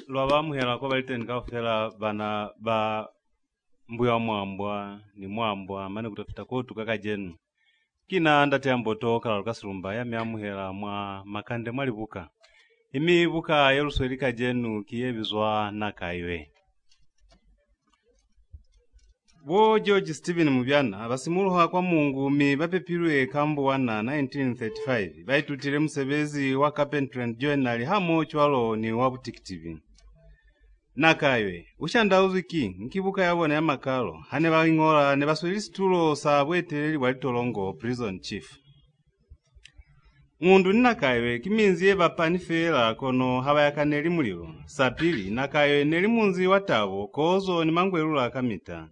lwabamuhela ko baliten kafela bana ba mbuya mwambwa ni mwambwa mane kutafita ko tukakajenu kina ndate amboto kala lukasulumba ya myamuhela mwa Makande mwa Libuka imi buka yeluswelika jenu kiyebizwa Nakaywe Bo George Stephen Mubyana abasimuluha kwa Mungu mi bapepirwe kambu wana 1935 baitutile musebezi wa Carpentry and Joinery hamo chwalo ni wabutikitivi Nakaywe Ushanda Uzwi nkibuka yabona ya makalo hane balingora ne baswelisi sa bweteleli bwalitolongo prison chief Mundu Nakaywe kiminzi eba panifela kono habayakaneli muliro sapili Nakaywe neli munzi watabo kozo ni mangwelula kamita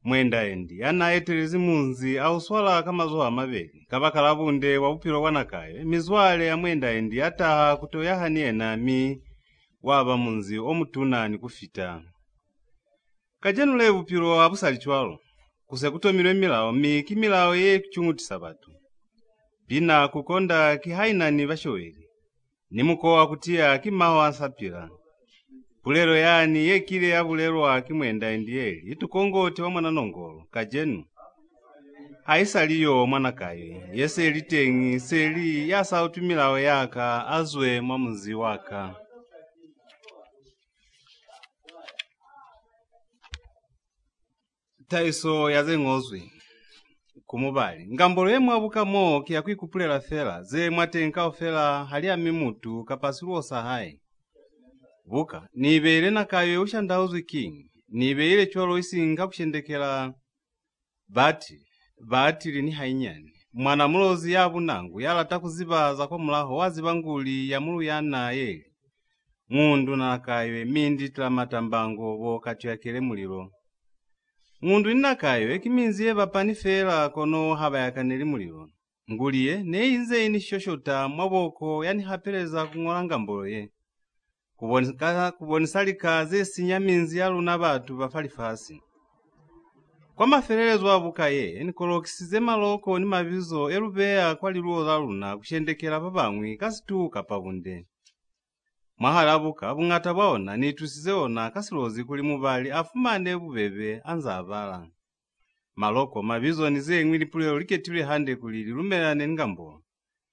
Mwenda endi anayetelezi munzi au swala kama zoa mabeli kabakalabunde wa upiro wa Nakaywe mizwale ya mwenda endi ataha kutoyahanie nami waba munzi omutunani kufita kajenule upiro abusali chwalo kusekutomilwe milao kimilao ye kuchungutisa batu bina kukonda kihainani bashoweli nimukowa kutia kimaho asapira Bulero yani yekile ya bulero wa kimwenda endiyeli itukongote wa mwana nongolo kajenu haisaliyo mwana Nakaywe yese litengi seli yasa utumilao yaka azwe mwamuzi waka Taiso yaze ngozwi kumubali ngambolo ye mwabuka mo kiyakwikupulela fela ze mwatenka ofela hali ya mimutu kapasiruo sahai Buka nibele Nakaywe Ushanda Uzwi nibele chwalo isinga kushendekela bati lini hainyani mwana mulozi yabu nangu yala takuzibaza kwa mulaho wazibanguli ya mulu yana yeli Mundu Nakaywe mindi tlamatambanggo bo kachuyakele muliro Mundu Nakaywe kiminzi eba panifela kono habayakaneli muliro nguliye neinze ini shoshota mwaboko yani hapeleza kung'ola ngambolo ye kubonisalika zesinyaminzi yaluna batu bafalifasi kwa maferelezo abuka ye nikolokisize maloko ni mabizo elubeya kwa liluoza luna kushendekela babangwi kasituka pabunde Mahala abuka bungata baona nitusizeona kasilozi kuli mubali afumane bubebe anzabala maloko mabizo nize ngwili pulelo liketile hande kulili lumelane ngambo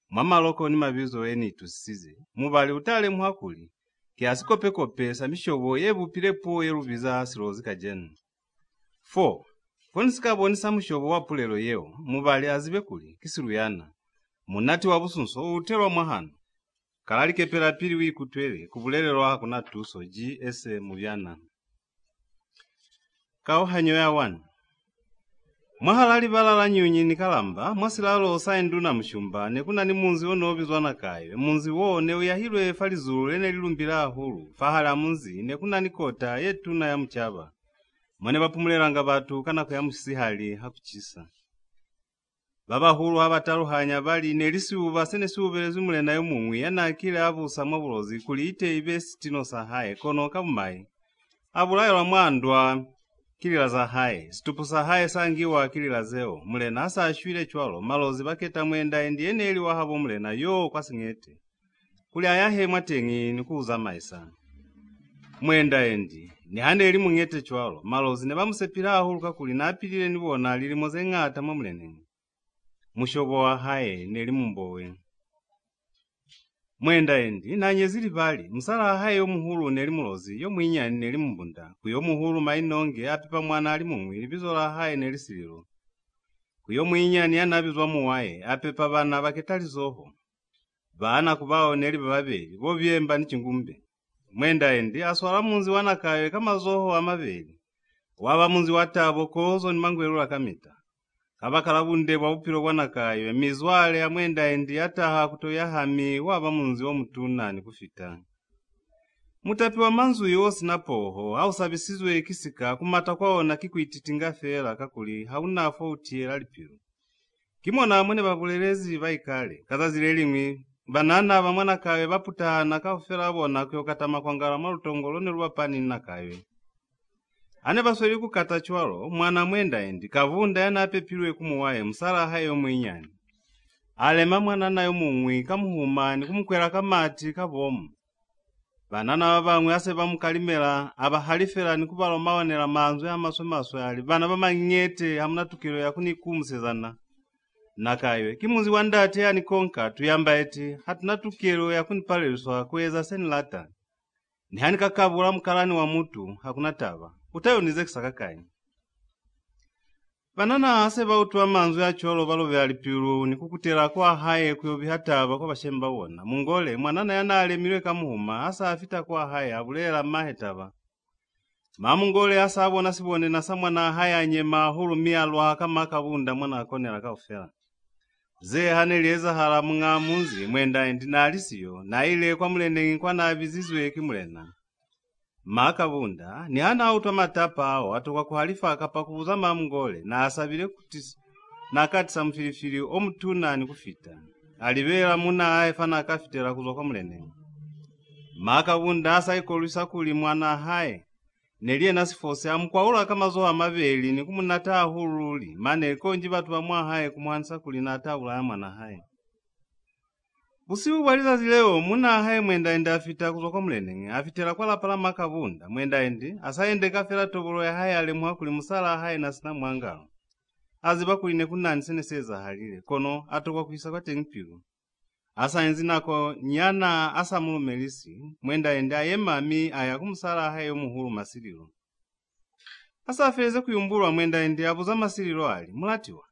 maloko ni mabizo eni tusize mubali utale muhakuli kiasikope samishobo yebupilepo yerubiza silozi kajenu 4 Konisikabonisa mushobo wa pulelo yeo mubali azibe kuli kisiluyana munati wa busunso utelwa mwahano Kalalike pela pili wikutwele kubulelelo hakuna tuso GS Mubyana Kao hanyo ya 1 Mwahalali balala nyunyi nikalamba mwasilalo saenduna mshumba nekuna ni munzi onobizwa Nakaywe munzi wo ne uyahilwe falizulu ene lilumbila hulu fahala munzi nekuna nikota yetuna ya mchaba mwane bapumulelanga batu kana kwa musihali hakuchisa Baba hulu abataruhanya bali nelisiuba senesiubelezi mulena yomumwi yana kile abusa mwabulozi kuliite ibesi tino sahaye kono kabumai Abulaywa mwandwa kilila za haye situpu sahaye sangiwa kilila zeo mulena asa ashwile chwalo malozi baketa mwenda endi eneli wahabo mulena yo kwa singete kuli ayahe mwatengi nikuuza maisa mwenda endi ni hande eli mungete chwalo malozi ne bamusepila ahuluka kuli napilile nibona lili mozengata mwamuleneni Mushobo wa haye neli mumbowe Mwenda endi nanye zili bali musala haye yomuhulu neli mulozi yomwinyani neli mbunda kuyo muhulu mainonge apipa mwana ali mumwi libizola haye neli sililo kuyo mwinyani yanabizwa muwaye apepa bana baketali zoho bana kubao neli babeli bobyemba ni chingumbe Mwenda endi aswala munzi wa Nakaywe kama zoho amabeli waba munzi watabo kozo ni mangwelula kamita Abakalabunde wa upiro wa Nakaywe mizwale ya mwenda endi ataha kutoyahami waba munzi wa mutunani kufita Mutapi wa manzu yosi na poho au sabisizwe kisika kumata kwao na kikuititinga fela kakuli hauna fauti lalipiro Kimona mwene babulelezi baikale kazazile lingwi banana ba mwana Nakaywe baputana kafela bona kuyokatama kwangala malutongolo ne lwapani Nakaywe Ane basweli kukata chwalo mwana mwenda endi kavunda yana apepilwe kumuwaye musala hayo mwinyani Alema mwana nayo mumwi kamuhuma ni kumukwela kamati kabomu Banana bamwe ase bamukalimera abahalifera nikubalo mawanera manzo ya maso yali bana bamanyete hamuna tukiro yakunikumsezana. Nakaywe kimuzi wandate yani konka tuyamba eti hatuna tukiro yakunipaleriswa kuweza senilata. Ni hani kakabula mkalani wa mutu hakuna taba. Utayo nizekisa kakanyi. Banana ase bautuwa manzo ya cholo balobe alipiru ni kukutera kwa haye kuyobi hataba kwa bashemba wona. Mungole mwanana yanale milwe kamuhuma asa afita kwa haye abulela mahetaba. Mamungole asa abona sibone na samwana haye anyema hulu mialwa kama kabunda mwana akonera kaufela. Ze hanelieza hala mga munzi mwenda endina alisiyo na ile kwa mulende kwa na abizizwe kimulena. Makabunda ni hana automatapa hao atoka kuhalifa akapakubuza mamungole na asabile kutisi na katisa mfilifili omutuna ni kufita. Alibela muna hae fana akafitera kuzwa kwa mulende. Makabunda asa ikolwisa kuli mwana hae. Nelie nasifose amukwaula kama zoha mabeli ni kumunata huruli. Mane konji batu wa mwa hae kumuhansa kulinata ula mwana hae. Busibu waliza zileo muna hae mwenda ende afita kuzwa kwa mlenenge. Afitera kwa lapala Makabunda. Mwenda ende asaende kafela tobolo ya hae alemwa kulimusala hae na sina mwangalo. Aziba kuline kuna nisene seza halile. Kono atokwa kuhisa kwa tengipiru. Asa enzinako nyana asa mulu melisi. Mwenda ende ayema mi ayakumusala hae umuhuru masililo. Asa afeze kuyumbulwa mwenda ende abuza masililo ali. Mulatiwa.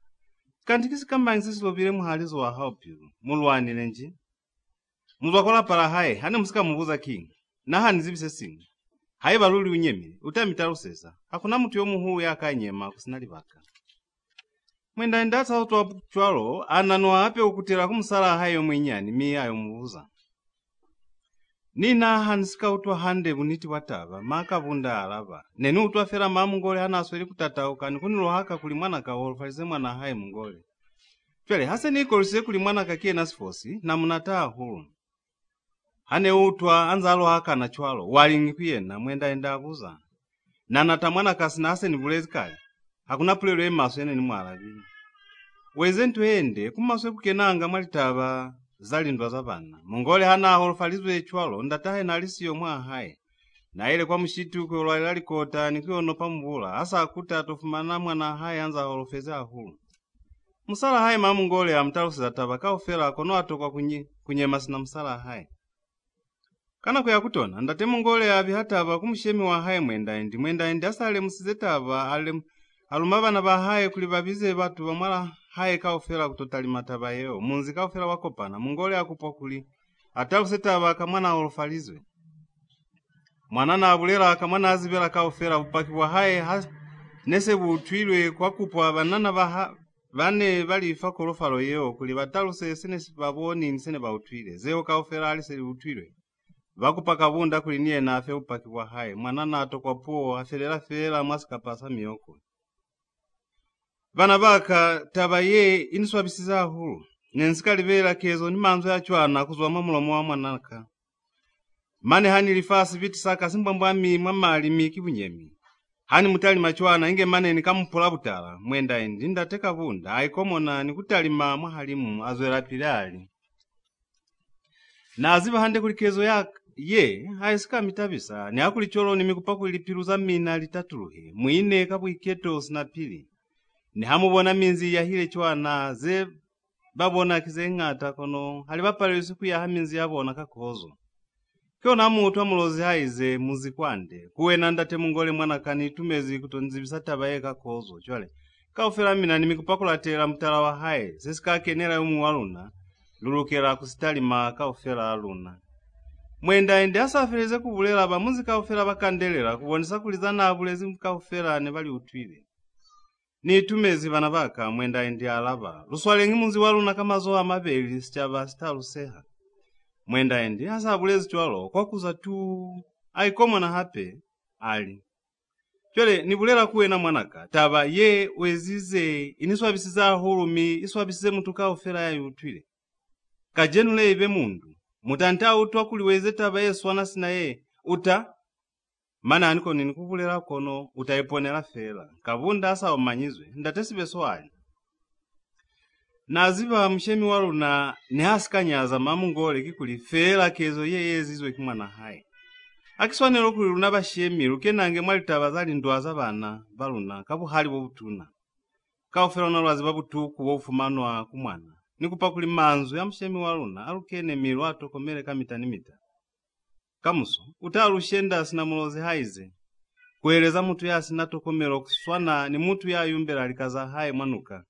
Kantikisi kamba nsisi lobile muhalizo wa haupiru. Muluwani lenji. Muzwakola para hae, hane musika mubuza kingi. Na hani zibise singi. Hae baluli unyemi, utamitaru sesa. Hakuna mtu yomu huu ya kanyema kusinali baka. Mwenda endata utu wa chwalo, ananua hape ukutira kumusala hae mwenyani, miya yomubuza. Nina hanisika utu wa hande buniti wataba, Makabunda alaba. Nenu utu wa fera mamungole hana asweli kutatauka, nikunilu haka kulimwana kawolo, falize mwana hae mungole. Twele, hase niko lise kulimwana kakie nasifosi, na munataa hulu. Hane utwa anzalo haka na chwalo, walingi na mwenda enda abuza. Na natamwana kasina hase ni bulezi kali. Hakuna pulelo emaso ene ni mwalabi. Wezentu ende, kumaswe kukenanga mwalitaba zalindwa zabana. Mungole hana holofalizwe chwalo, ndatahe na alisiyo mwa hae. Na ile kwa mshitu kwa ulali kota, nikiyo nopa mbula. Asa akuta atofumana mwana hae anza holofeze ahulu. Musala hae mamungole amtarusi za tabaka ufela kono atokwa kunye masina musala hae. Kana kuya kutona, ndate mungole ya vihataba kumushemi wa hae mwenda endi asale musizetaba alumaba na bahae kulibabize batu bamwala hae kaufela kutotali mataba yeo. Munzi kaufela wakopana, mungole ya kupokuli. Atarusetaba kamwana olofalizwe. Mwanana abulela kamwana azibela kaufela upaki wa hae nese butuilwe kwa kupwa banana bane bali fakolofalo yeo kulibataruse senesi baboni nisene bautwile. Zeo kaufela aliseli utwilwe. Bakupaka bunda kulinie na afe upaki wa hae. Mwanana atokwa po afelela mwasika pasa mioko. Bana baka tabaye iniswabisiza hulu. Nensika libela kezo ni manzo ya chwana kuzwa mamulomo wa mwanaka. Mane hani lifasi biti saka simbambwami mamali mikibunyemi. Hani mutali machwana inge mane nikamupula butala. Mwenda endi ndateka bunda. Aikomona nikutalima mwahalimu azwela pilali. Na aziba hande kulikezo ya haisika mitabisa. Ni hakuli cholo ni mikupaku ilipiruza mina litatuluhe. Muine kapu iketo sinapili. Ni hamubona minzi ya hile chwana ze babona kizengata kono. Halibapale usiku ya haminzi yabona kakozo. Kyo na mutu wa Lozi haize muzikwande. Kuwe nandate mungole mwana kani tumezi kutonzibisa tabaye kakozo. Chwale. Kaufela mina ni mikupaku latela mtala wa hae. Sesika kenera umu waluna. Lulukera kusitali kaufela aluna. Mwenda ende asafeleze kubulela bamuzi kaufela bakandelela kubonesa kulizana abulezi mkaufela ne bali utwile. Ni tumezi banabaka mwenda ende alaba. Luswalengi munzi waluna kama zoa mabeli sichaba sitaluseha. Mwenda ende asabulezi chwalo kwa kuza tu aikomo na hape ali. Chole nibulela kuwe na mwanaka. Taba ye wezize iniswabisiza hurumi iswabisize mtu kaufela ya utwile. Kajenule ibe mundu. Mutanta utwa kuliweze taba yesu wanasina ye. Uta. Mana aniko ninikubulela kono. Utaiponela fela. Kabunda asa umanyizwe. Ndatesi besoali. Naziba mshemi waluna. Ni hasika nyaza mamungole kikuli. Fela kezo ye zizwe kimwana hai. Akiswanelo kuluna bashemi lukenange mwalitaba zali ndwaza bana baluna kabuhali bobutuna. Kaufera na lwazi babutuku bofumanwa kumwana. Nikupakuli manzu ya mshemi waluna alukene milu atokomere kamitani mita. Kamuso utalu Ushenda sina mulozi haize. Kueleza mutu ya sinatokomero kuswana ni mutu ya yumbela likaza hae mwanuka.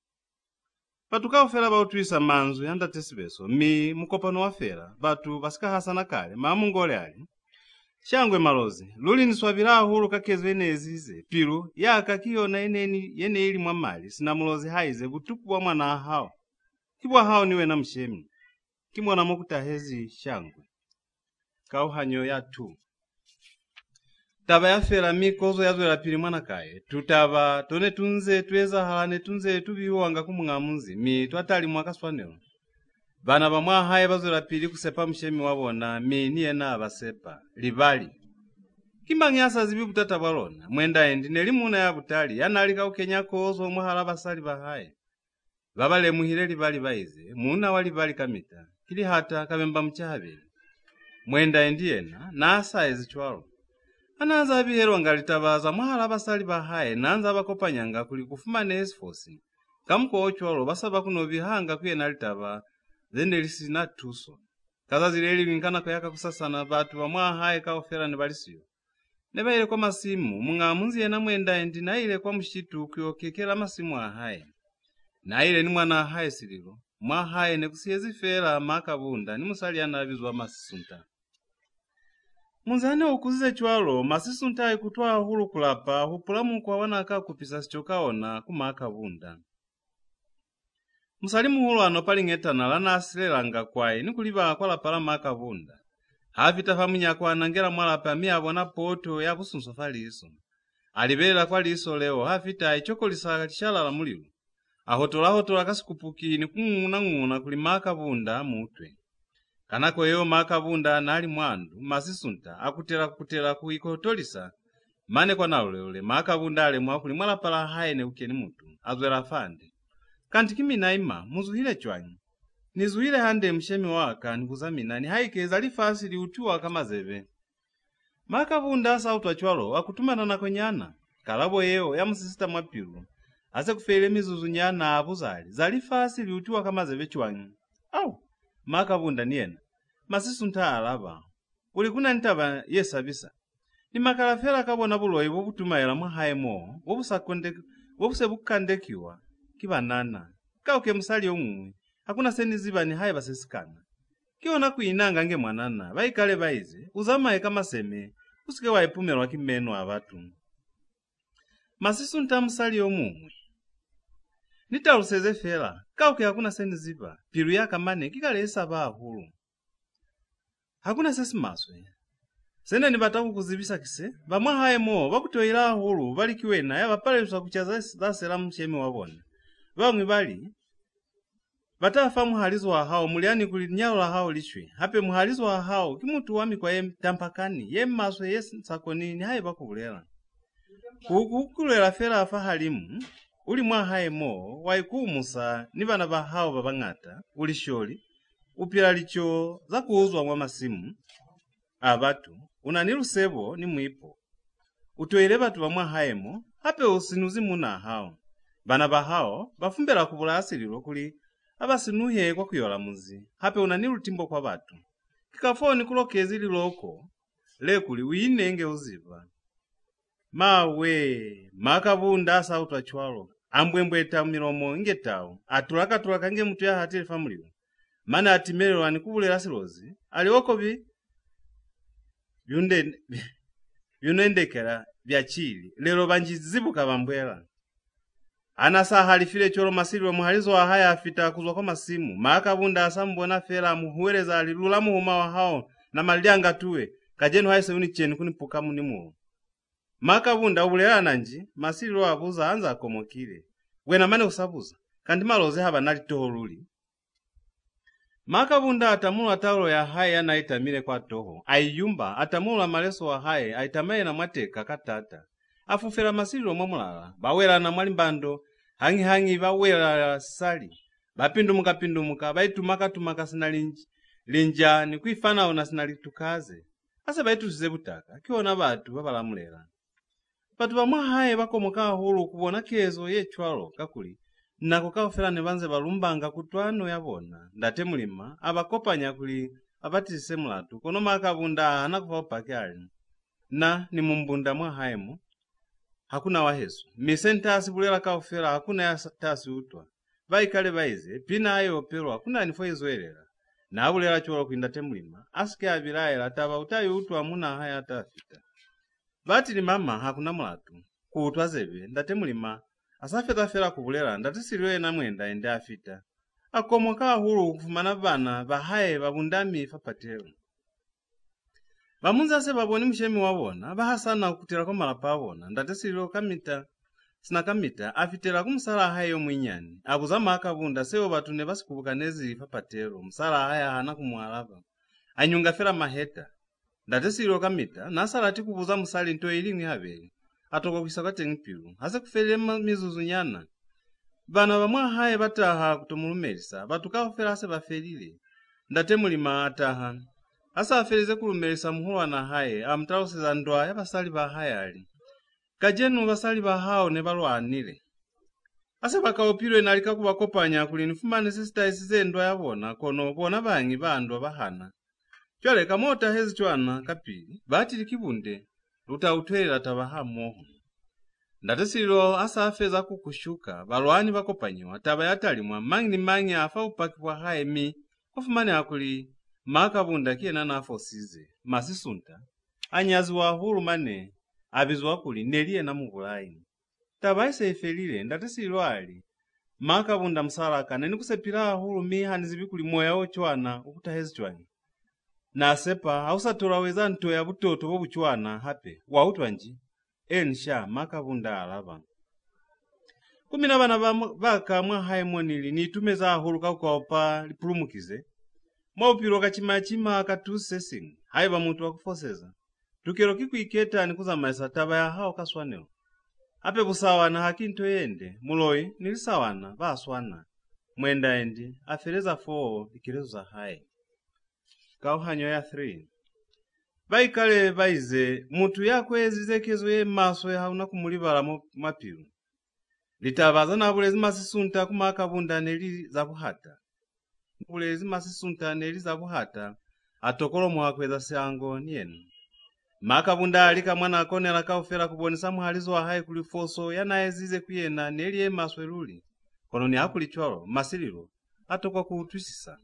Patuka ufera bautuisa manzu yanda tesibeso mi mukopano wafera batu basika hasana kale mamungole ali. Shangwe malozi luli niswabila hulu kakezo enezize pilu ya kakio na yene ili mwamali sina mulozi haize butuku wa mwana hao. Kibwa hao niwe na mshemi. Kimwa na mokuta hezi shangwe. Kauhanyo ya tu. Taba ya fera mikozo yazo ya pili mwana kae. Tutaba tone tunze tuweza halane tunze tubiwanga kumungamunzi. Mi tuatali mwaka swanelo. Bana bamwa haye bazo la pili kusepa mshemi wabona mi niye na abasepa. Libali. Kimba ngyasa zibi butata balona. Mwenda endi nelimuna ya butali. Yanalika ukenya kozo muhala basali bahaye. Babale muhile libali baize. Muna walibali kamita. Kili hata kabemba mchahabili. Mwenda endiena na asa ezichwalo. Ananza abihero ngalitabaza muhala basali bahaye nanza abakopanyanga kuli kufumane esfosi. Kamuko ochwalo basaba kuno bihanga kuyena litaba zende lisina tuso. Kaza zileli linkana kuyaka kusasana batu bamwa haye kaofera ne balisiyo. Neba ile kwa masimu mungamunzi yena mwenda endi na ile kwa mshitu kuyokekela masimu ahaye. Na ile ni mwana haye sililo. Mwa haye ne kusiyezi fera makabunda ni musali anabizwa masisunta. Munzane okuzize chwalo masisunta ikutwa hulu kulapa hupulamu kwa wanaka kupisa sichokaona kumaka bunda. Musalimu hulu anopalingetana lana asilelanga kwae nikuliba kwa lapala maka bunda. Havita famunya kwa nangela mwala pamia wana poto ya kusunsofali iso. Alibela kwa liso leo havita ichoko lisaka tishala la mulilu. Ahotola kasikupuki ni nguna kulimaka bunda mutwe. Kanako yeo makabunda nali mwandu masisunta akutela kuikotolisa mane kwa naulele makabunda ale mwakuli mwala pala haye ne ukeni mutu azwela fande kanti kimi naima muzuhile chwanyi nizuhile hande mshemi waka nikuzamina ni haikeza lifasi liutua kama zeve makabunda sautu chwalo akutumana na kwenyana kalabo yeo ya musisita mwapilu ase kufele mizuzu nyana abuzali zalifasi liutua kama zeve chwanyi au makabunda niena masisunta alaba ulikuna nitaba yesabisa ni makalafela kabona buloi bobutumayela mwahaye mo bobusebukandekiwa kibanana kauke musali omwe hakuna seni ziba ni haye basesikana kiona kuinanga nge mwanana baikale baize uzamaye kama seme usike waipumelwa kimeno abatu masisunta musali omwe nitaluseze fela kauke hakuna seni ziba pilu yaka mane kikalesa bahulu. Hakuna sesi maswe. Senda ni bataku kuzibisa kise. Bamwa hae mo, bakutoila hulu, bali kiwena, ya bapale usakuchaza dasela mshemi wabone. Baungi bali, batafa muhalizo wa hao, muliani kulinyalo la hao lishwe. Hape muhalizo wa hao, kimutu wami kwa tampakani, maswe sakoni ni hae bakubulela. Kukulela fela afahalimu, uli mwa hae mo, waikumusa, nibana bahao babangata, ulisholi. Upila licho za kuuzwa mwa masimu abatu unanilu sebo ni mwipo utoile batu bamwa haemo hape usinuzi muna hao bana bahao bafumbela kubula asililo kuli abasinuhe kwa kuyola muzi hape unanilu timbo kwa batu kikafoni kulokezi liloko lekuli uinenge uziva mawe makabunda sautu achwalo ambwembweta milomo ingetao atulaka nge mutu ya hatili famulio mana atimelo anikubule asilozi alioko byunendekera byachili lelo banjizibuka bambwela anasa halifile cholo masili wa muhalizo wa haya afita kuzwa kwa masimu makabunda asambona fela muhueleza alilula muhuma wa hao na malianga tuwe kajenu haise unicheni kunipuka munimuo makabunda ubulela nanji masili wa abuza anza akomokile wena mane usabuza kandi maloze haba nali toholuli Makabunda atamula taulo ya haye anaitamile kwa toho. Aiyumba atamula maleso wa haye aitamaye na mwateka katata. Afufela masililo mwamulala. Bawela na mwalimbando. Hangi bawela sali. Bapindu muka. Baitu maka sinali linja ni kuifana ona sinali tukaze. ase baitusize butaka kiona batu babalamulera batu bamwahaye bakomoka hulu kubona kezo yechwalo kakuli nako kaofera ne banze balumbanga kutwano yabona ndate mulima abakopanya kuli abatise mulatu kono makabunda anakuva pakali na ni mumbunda mwahayemo hakuna wahesu misentasi bulela kaofera hakuna yasatasi utwa baikale baize pina ayo pero hakuna nifo izoelela na abulela cholo kuindate mulima asike abilaela taba utayo utwa muna haya atafita bati ni mama hakuna mulatu kuutwa zebe ndate mulima asafeta fera kubulela ndate siliwe na mwenda ende afita akomoka hulu kufumana bana bahaye babundami fapatelo bamunza se baboni mshemi wabona bahasana kutira ko malapa abona ndate sililo kamita sina kamita afitela kumusala hayo mwinyani abuzama akabunda seo batune basikubukanezi fapatelo musala haya hana kumwalava anyunga fera maheta ndate sililo kamita nasala tikubuza musali nto ilimwi habeli atoko kwisakate ngipilu hase kufele mizuzu nyana bana bamwahaye bataha kutomulumelisa batukafera se bafelile ndate mulima ataha asa afelize kulumelisa muhulwa na haye amtaloseza ndoa yabasali bahayali kajenu basali bahao ne balwanile ase bakaopilwe nalika kubakopanya kulinifumane sisita isize ndoa yabona kono bona bangi bandwa bahana chwale kamota hezi chwana kapili bati likibunde lutautwela tabahamoho ndate sililo asa afeza kukushuka balwani bakopanyiwa taba yatalimwa mangi afa upaki kwa haye mi kufumane akuli makabunda kiena nafosize masisunta anyazi wa hulu mane abizwa kuli nelie na mugulaini taba ise ifelile ndate sililo ali makabunda msalaka neni kusepila hulu mi hanizibi kuli moya ochwana ukuta hezi chwani na sepa hausatura weza nto ya butoto bobuchwana hape wautwanji ensha makabunda alaba kumina bana baka mwahaye monili nitumeza huluka kwa lipulumukize maupiro kachimachima akatuse sing haiba muntu wakufoseza tukero kikuiketa nikuzamaisa taba ya hao kaswaneo ape busawana hakinto yende muloi nilisawana baswana mwenda endi afereza 4 ikirezo za haye kauhanyo ya 3 baikale baize mutu yakwezi zekezo ye maso ya hauna kumulibala mapiru litabaza na bulezi masisunta kumakabunda neli zabuhata bulezi masisunta neli zabuhata atokolo mwakweza sango nienu makabunda alika mwana akonela kaufera kubonesa muhalizo wa haye kulifoso yanayezize kuyena neli ye maso eluli kono ni hakulichwalo masililo atokwa kuutwisisa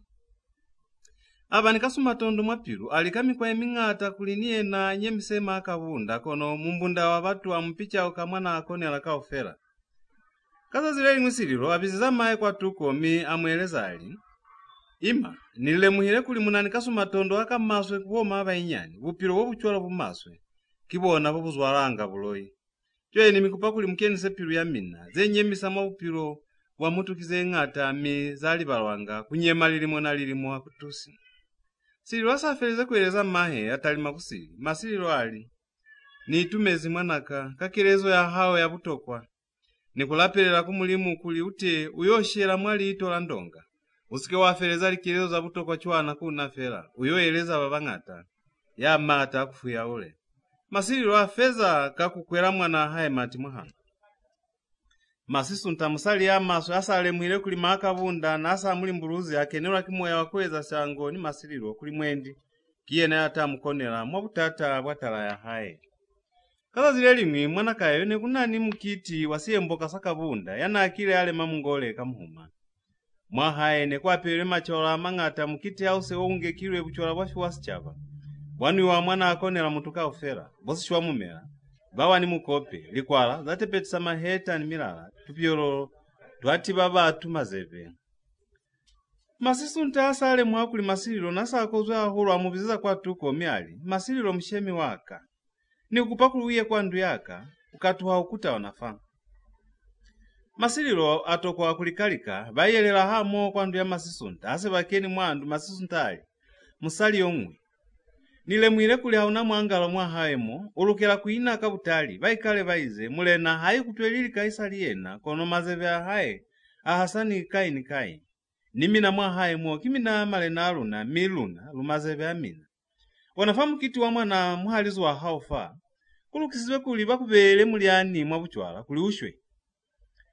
aba nikasuma tondo mwapiru alikamikwa emingata kulinie na nyemisema akabunda kono mumbunda wa batu ampicha okamwana akonela kaufera kaza zileli mwisililo abiziza mae kwa tuko mi amweleza ali ima nile muhile kuli munani kasuma tondo aka maswe kuhoma aba inyani bupiro wobuchwala bumaswe kibona bobuzwalanga buloi choye ni mikupa kuli mkeni sepiru ya mina zenyemisa mwa wa mutu kizengata mi zali balwanga kunyema lilimo na lilimo akutusi sililo asafelize kueleza mahe atalima kusili masililo ali ni tumezi mwanaka kakilezo ya hao ya butokwa nikulapelela kumulimu kuli ute uyoshela mwali itola ndonga usike wafeleza likilezo za butokwa chwana kunafela uyoeleza babangata ya mata kufuya ule masililo afeza kakukwela mwana haye mati mwahana masisunta musali ya maso asale mwile kuli makabunda na asa muli mbuluzi akenelwa kimoya wakweza sango ni masililo kuli mwendi kiyena yata mukonela mwabutata bwatala ya haye kaza zilelimi mwana kayo ne kunani mukiti wasiye mboka sakabunda yana akile ale mamungole kamuhuma mwa haye ne kwapele machola mangata mukiti ause unge kilwe buchola bwafi wasichava wanu wa mwana akonela mutuka ofera bosi shwa mumela bawa ni mukope likwala zatepetisa maheta ni milala tupyolo twati baba tumazeve masisunta asale mwakuli masililo nasa akozwa ahulu amubiziza kwa tuko miali masililo mshemi waka ni ukupakuluye kwa ndu yaka ukatuha ukuta wanafa masililo atokwa kulikalika bayelela hamo kwa ndu ya masisunta ase bakeni mwandu masisuntali musali yomwe nile mwile kuli hauna mwangalo mwa haemo ulukela kuina kabutali baikale baize mulena hayi kutwelili kaisali yena kono mazeve haye ahasani kai nimina mwa haemo kimina malena aluna miluna lumazeve amina Wanafamu kiti wa mwana muhalizo wa haufa. Kulukisizwe kuli bakubele muliani mwabuchwala kuli ushwe.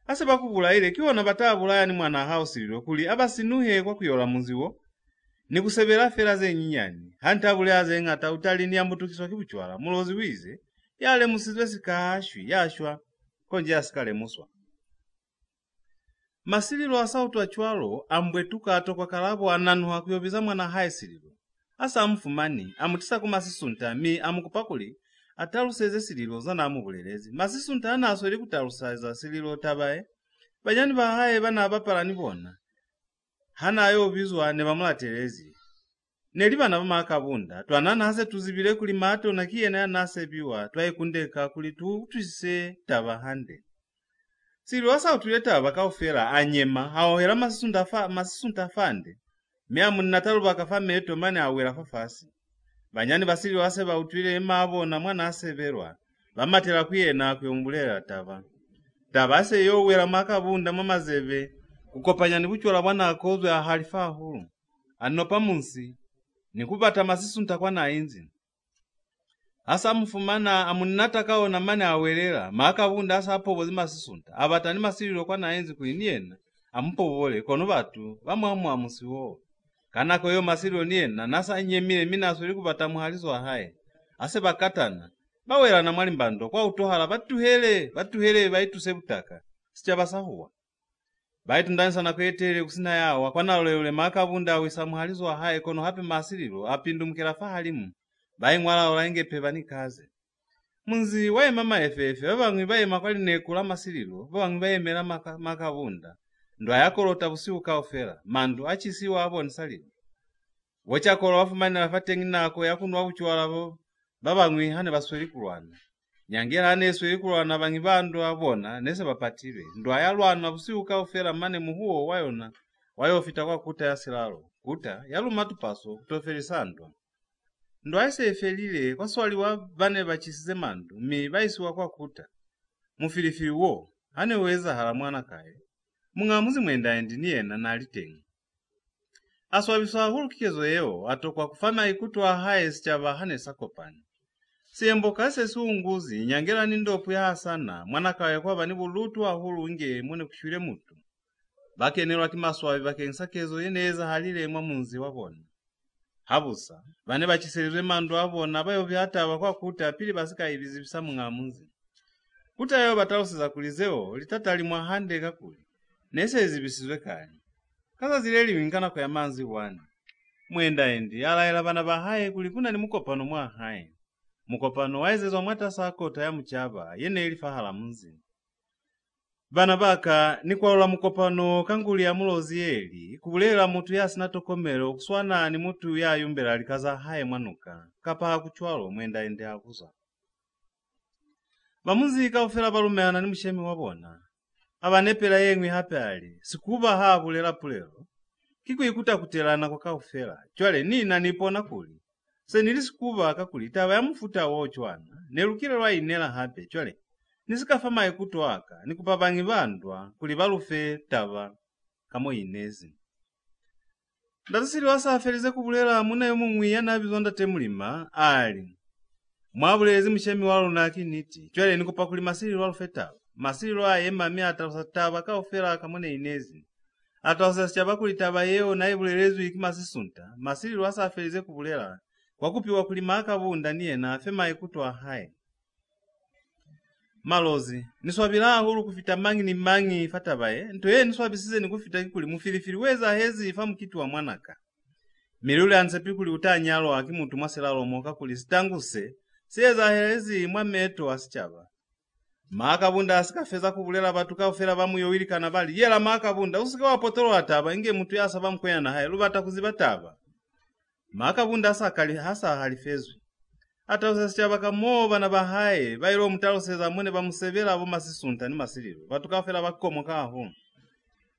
Ase bakubula ile kiwona batabula ni mwana hausililo kuli abasinuhe kwa kuyola munziwo. Ni kusebera fera ze nyinyani. Hantabule aze ngata utali ni ambutukiswa kibuchwala. Mulozi wize. Yale musizwe sikashwi yashwa. Konje asikale muswa. Masililo asautu wa chwalo ambwetuka atokwa kalabo ananuha kuyobiza mwana haisililo. Asa amufumani amutisa kumasisunta mi amukupakuli ataluseze sililo zana amubulelezi. Masisunta anaso ili kutalusaiza sililo tabaye. Banyani bahaye bana abapala nibona. Hana ayo bizwa ne bamulaterezi. Neliba na bamakabunda twanana hase tuzibile kuli mato na kiyena yanase biwa twayekundeka kuli tuise tabahande. Sililo asa utuleta bakaufera anyema haohera masisunta fande. Mea munatalu bakafa meto mane awela fafasi. Banyani basili wase ba utwile mabo na mwana aseberwa. Bamatela kuyena kuyombulela taba. Taba ase yo wela makabunda mamazebe. Kukopanyani buchola mwana akozwe ahalifa hulu. Anopa munsi. Nikupata masisunta kwa na inzi. Asa mfumana amunata kao na mane awelela. Makabunda asa apobozi masisunta. Abatani masililo kwa na inzi kuiniena. Amupobole kono batu. Bamu amusiwo. Kanako yo masilo niena nasa nyemile minaso likubata muhalizo ahaye. Ase bakatana. Bawela na mwalimbando kwa utohala batuhele baitu sebutaka. Sichabasahuwa. Baitu ndanisa na kwetere kusina yawa kwa nalole makabunda wisa muhalizo ahaye kono hape masililo apindu mkela fahalimu. Bai mwala olange pebani kaze. Munzi wae mama efefe wabangwi bae makwali nekula masililo wabangwi bae mela makabunda. Ndwa yakolota busiu kaofera, mandu achisiwa abo nisalilo. Wachakolo wafumani nafatengi nako yakunwa uchuwalabo, babangwi hane basweli kulwana. Nyangela hane sweli kulwana bangi bandu abona, nese bapatile. Ndwa yalwana busiu kaofera mane muhuo wayona, wayofita kwa kuta ya silalo. Kuta, yalu matupaso, kutofeli sandwa. Ndwa ese efelile, kwa swali wa bane bachisize mandu, mi baisiwa kwa kuta. Mufilifili wo, hane weza halamwana kae. Mungamuzi mwenda endiniena na alitengi. Aswabiswa hulu kikezo yeo, atokwa kufama ikutua hae sichava hane sakopani. Siembo kase suunguzi, nyangela nindopu ya hasana, mwanakawe kwa banibu lutu wa hulu inge mwene kushule mutu. Bake enelwa kimaswabi bake nsakezo yeneza halile mwamunzi wabona. Habusa, bane bachiselizwe mandu wabona, bayo vihata wakwa kuta pili basika ibizibisa mungamuzi. Kuta yeo batalusiza kulizeo, litata limwa hande kakuli. Nese ezibisizwe kani. Kaza zileli wingana kwa yamanzi wani. Mwenda endi, ala bana bahaye kulikuna ni mukopano mwa hae. Mukopano waizezwa mwata sakota ya mchaba, yene ilifahala munzi. Bana baka, ni kwa ula mukopano kanguli ya mulozi eli, kubulela mutu yasi natokomelo, kuswana ni mutu ya yumbela alikaza hae mwanuka, kapa hakuchwalo mwenda endi hakuza. Bamunzi kaufela balumehana ni mshemi wabona. Abanepela yengwi hapali, sikuba habulela pulelo. Kiku ikuta kutelana kwa kaufela, chwale nina nipona kuli. Se nilisikuba kakuli, taba ya mfuta wochwana, nelukile lwa inela hape, chwale. Nisikafama ikutu waka, nikupabangi bandwa, kulibalufe taba, kamo inezi. Ndatusili wasa afelize kubulela muna yomu mwiya na bizonda temulima, ali. Mwabulezi mshemi walu na kiniti, chwale nikupakuli masili walufe taba. Masilo aye mami atawasataba kaofera kamone inezi. Atawasachaba kulitaba yeo na ibulelezu ikimasisunta. Masilo asa afelize kubulela. Kwa kupiwa kulimaka bunda niye na afema ikutua hae. Malozi, niswabila hulu kufita mangi ni mangi fatabaye. Ntoye niswabisize ni kufita kikuli mufilifili weza hezi ifamu kitu wa mwanaka. Milule ansepikuli utanyalo akimutu maselalo moka kulistanguse. Siyeza hezi mwameto asichaba. Makabunda asikafeza kubulela batu kaofera bamu yowili kanabali. Yela makabunda usika wapotolo ataba inge mutu yasa bamukwena na hae lubata kuzibataba. Makabunda hasa halifezwi. Ata usasichaba kamoba na bahae bailo mutalo seza mwene bamusevela abo masisunta ni masililo. Batu kaofera bakomo kaho.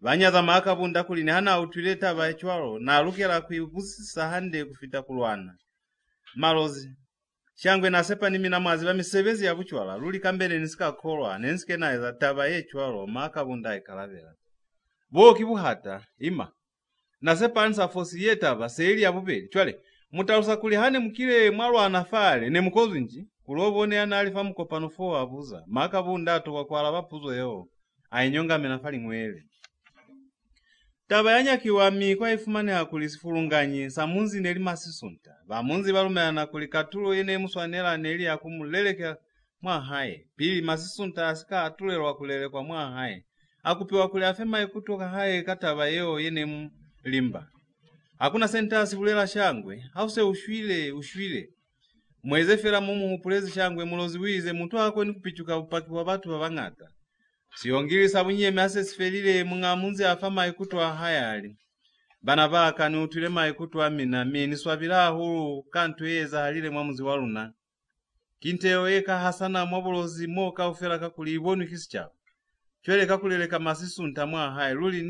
Banyaza makabunda kulini hana utuleta baichwalo na alukela kuibusisa hande kufita kulwana. Malozi. Shangwe na sepa ni mina mwazi bamisebezi ya buchwala. Luli kambele nisika kolwa. Nensike na eza taba ye chwalo. Makabunda ikalavela. Bo kibu hata. Ima. Na sepa ansa fosi ye taba. Seili ya bubeli. Chwale. Mutalusa kuli hane mkile mwalo anafale ne mukozi nji kulobone analifa mukopano fo abuza maka bundato kwa kwala bapuzo yo ainyonga menafali mwele tabayanya kiwami kwa ifumane hakulisifulunganyi samunzi neli masisunta bamunzi balumana kulikatulo yene muswanela neli akumuleleka mwa haye pili masisunta asika atulelwa kulele kwa mwa haye akupiwa kule afema ikutoka haye kataba yeo yene limba hakuna sentasi kulela shangwe hause ushwile mweze fera mumu upulezi shangwe mulozi wize muntu wako ni kupichuka upaki wa batu babangata siongiri sabunye mase sifelile mungamunzi afama ikutwa hayali bana baka ni utulema ikutwa mina mini swabila huru kantu yeza halile mwamuzi waluna kinteo eka hasana mwabulozi moka ufera kakuli ibonu kisichao chwele kakulele kamasisunta mwa haye luli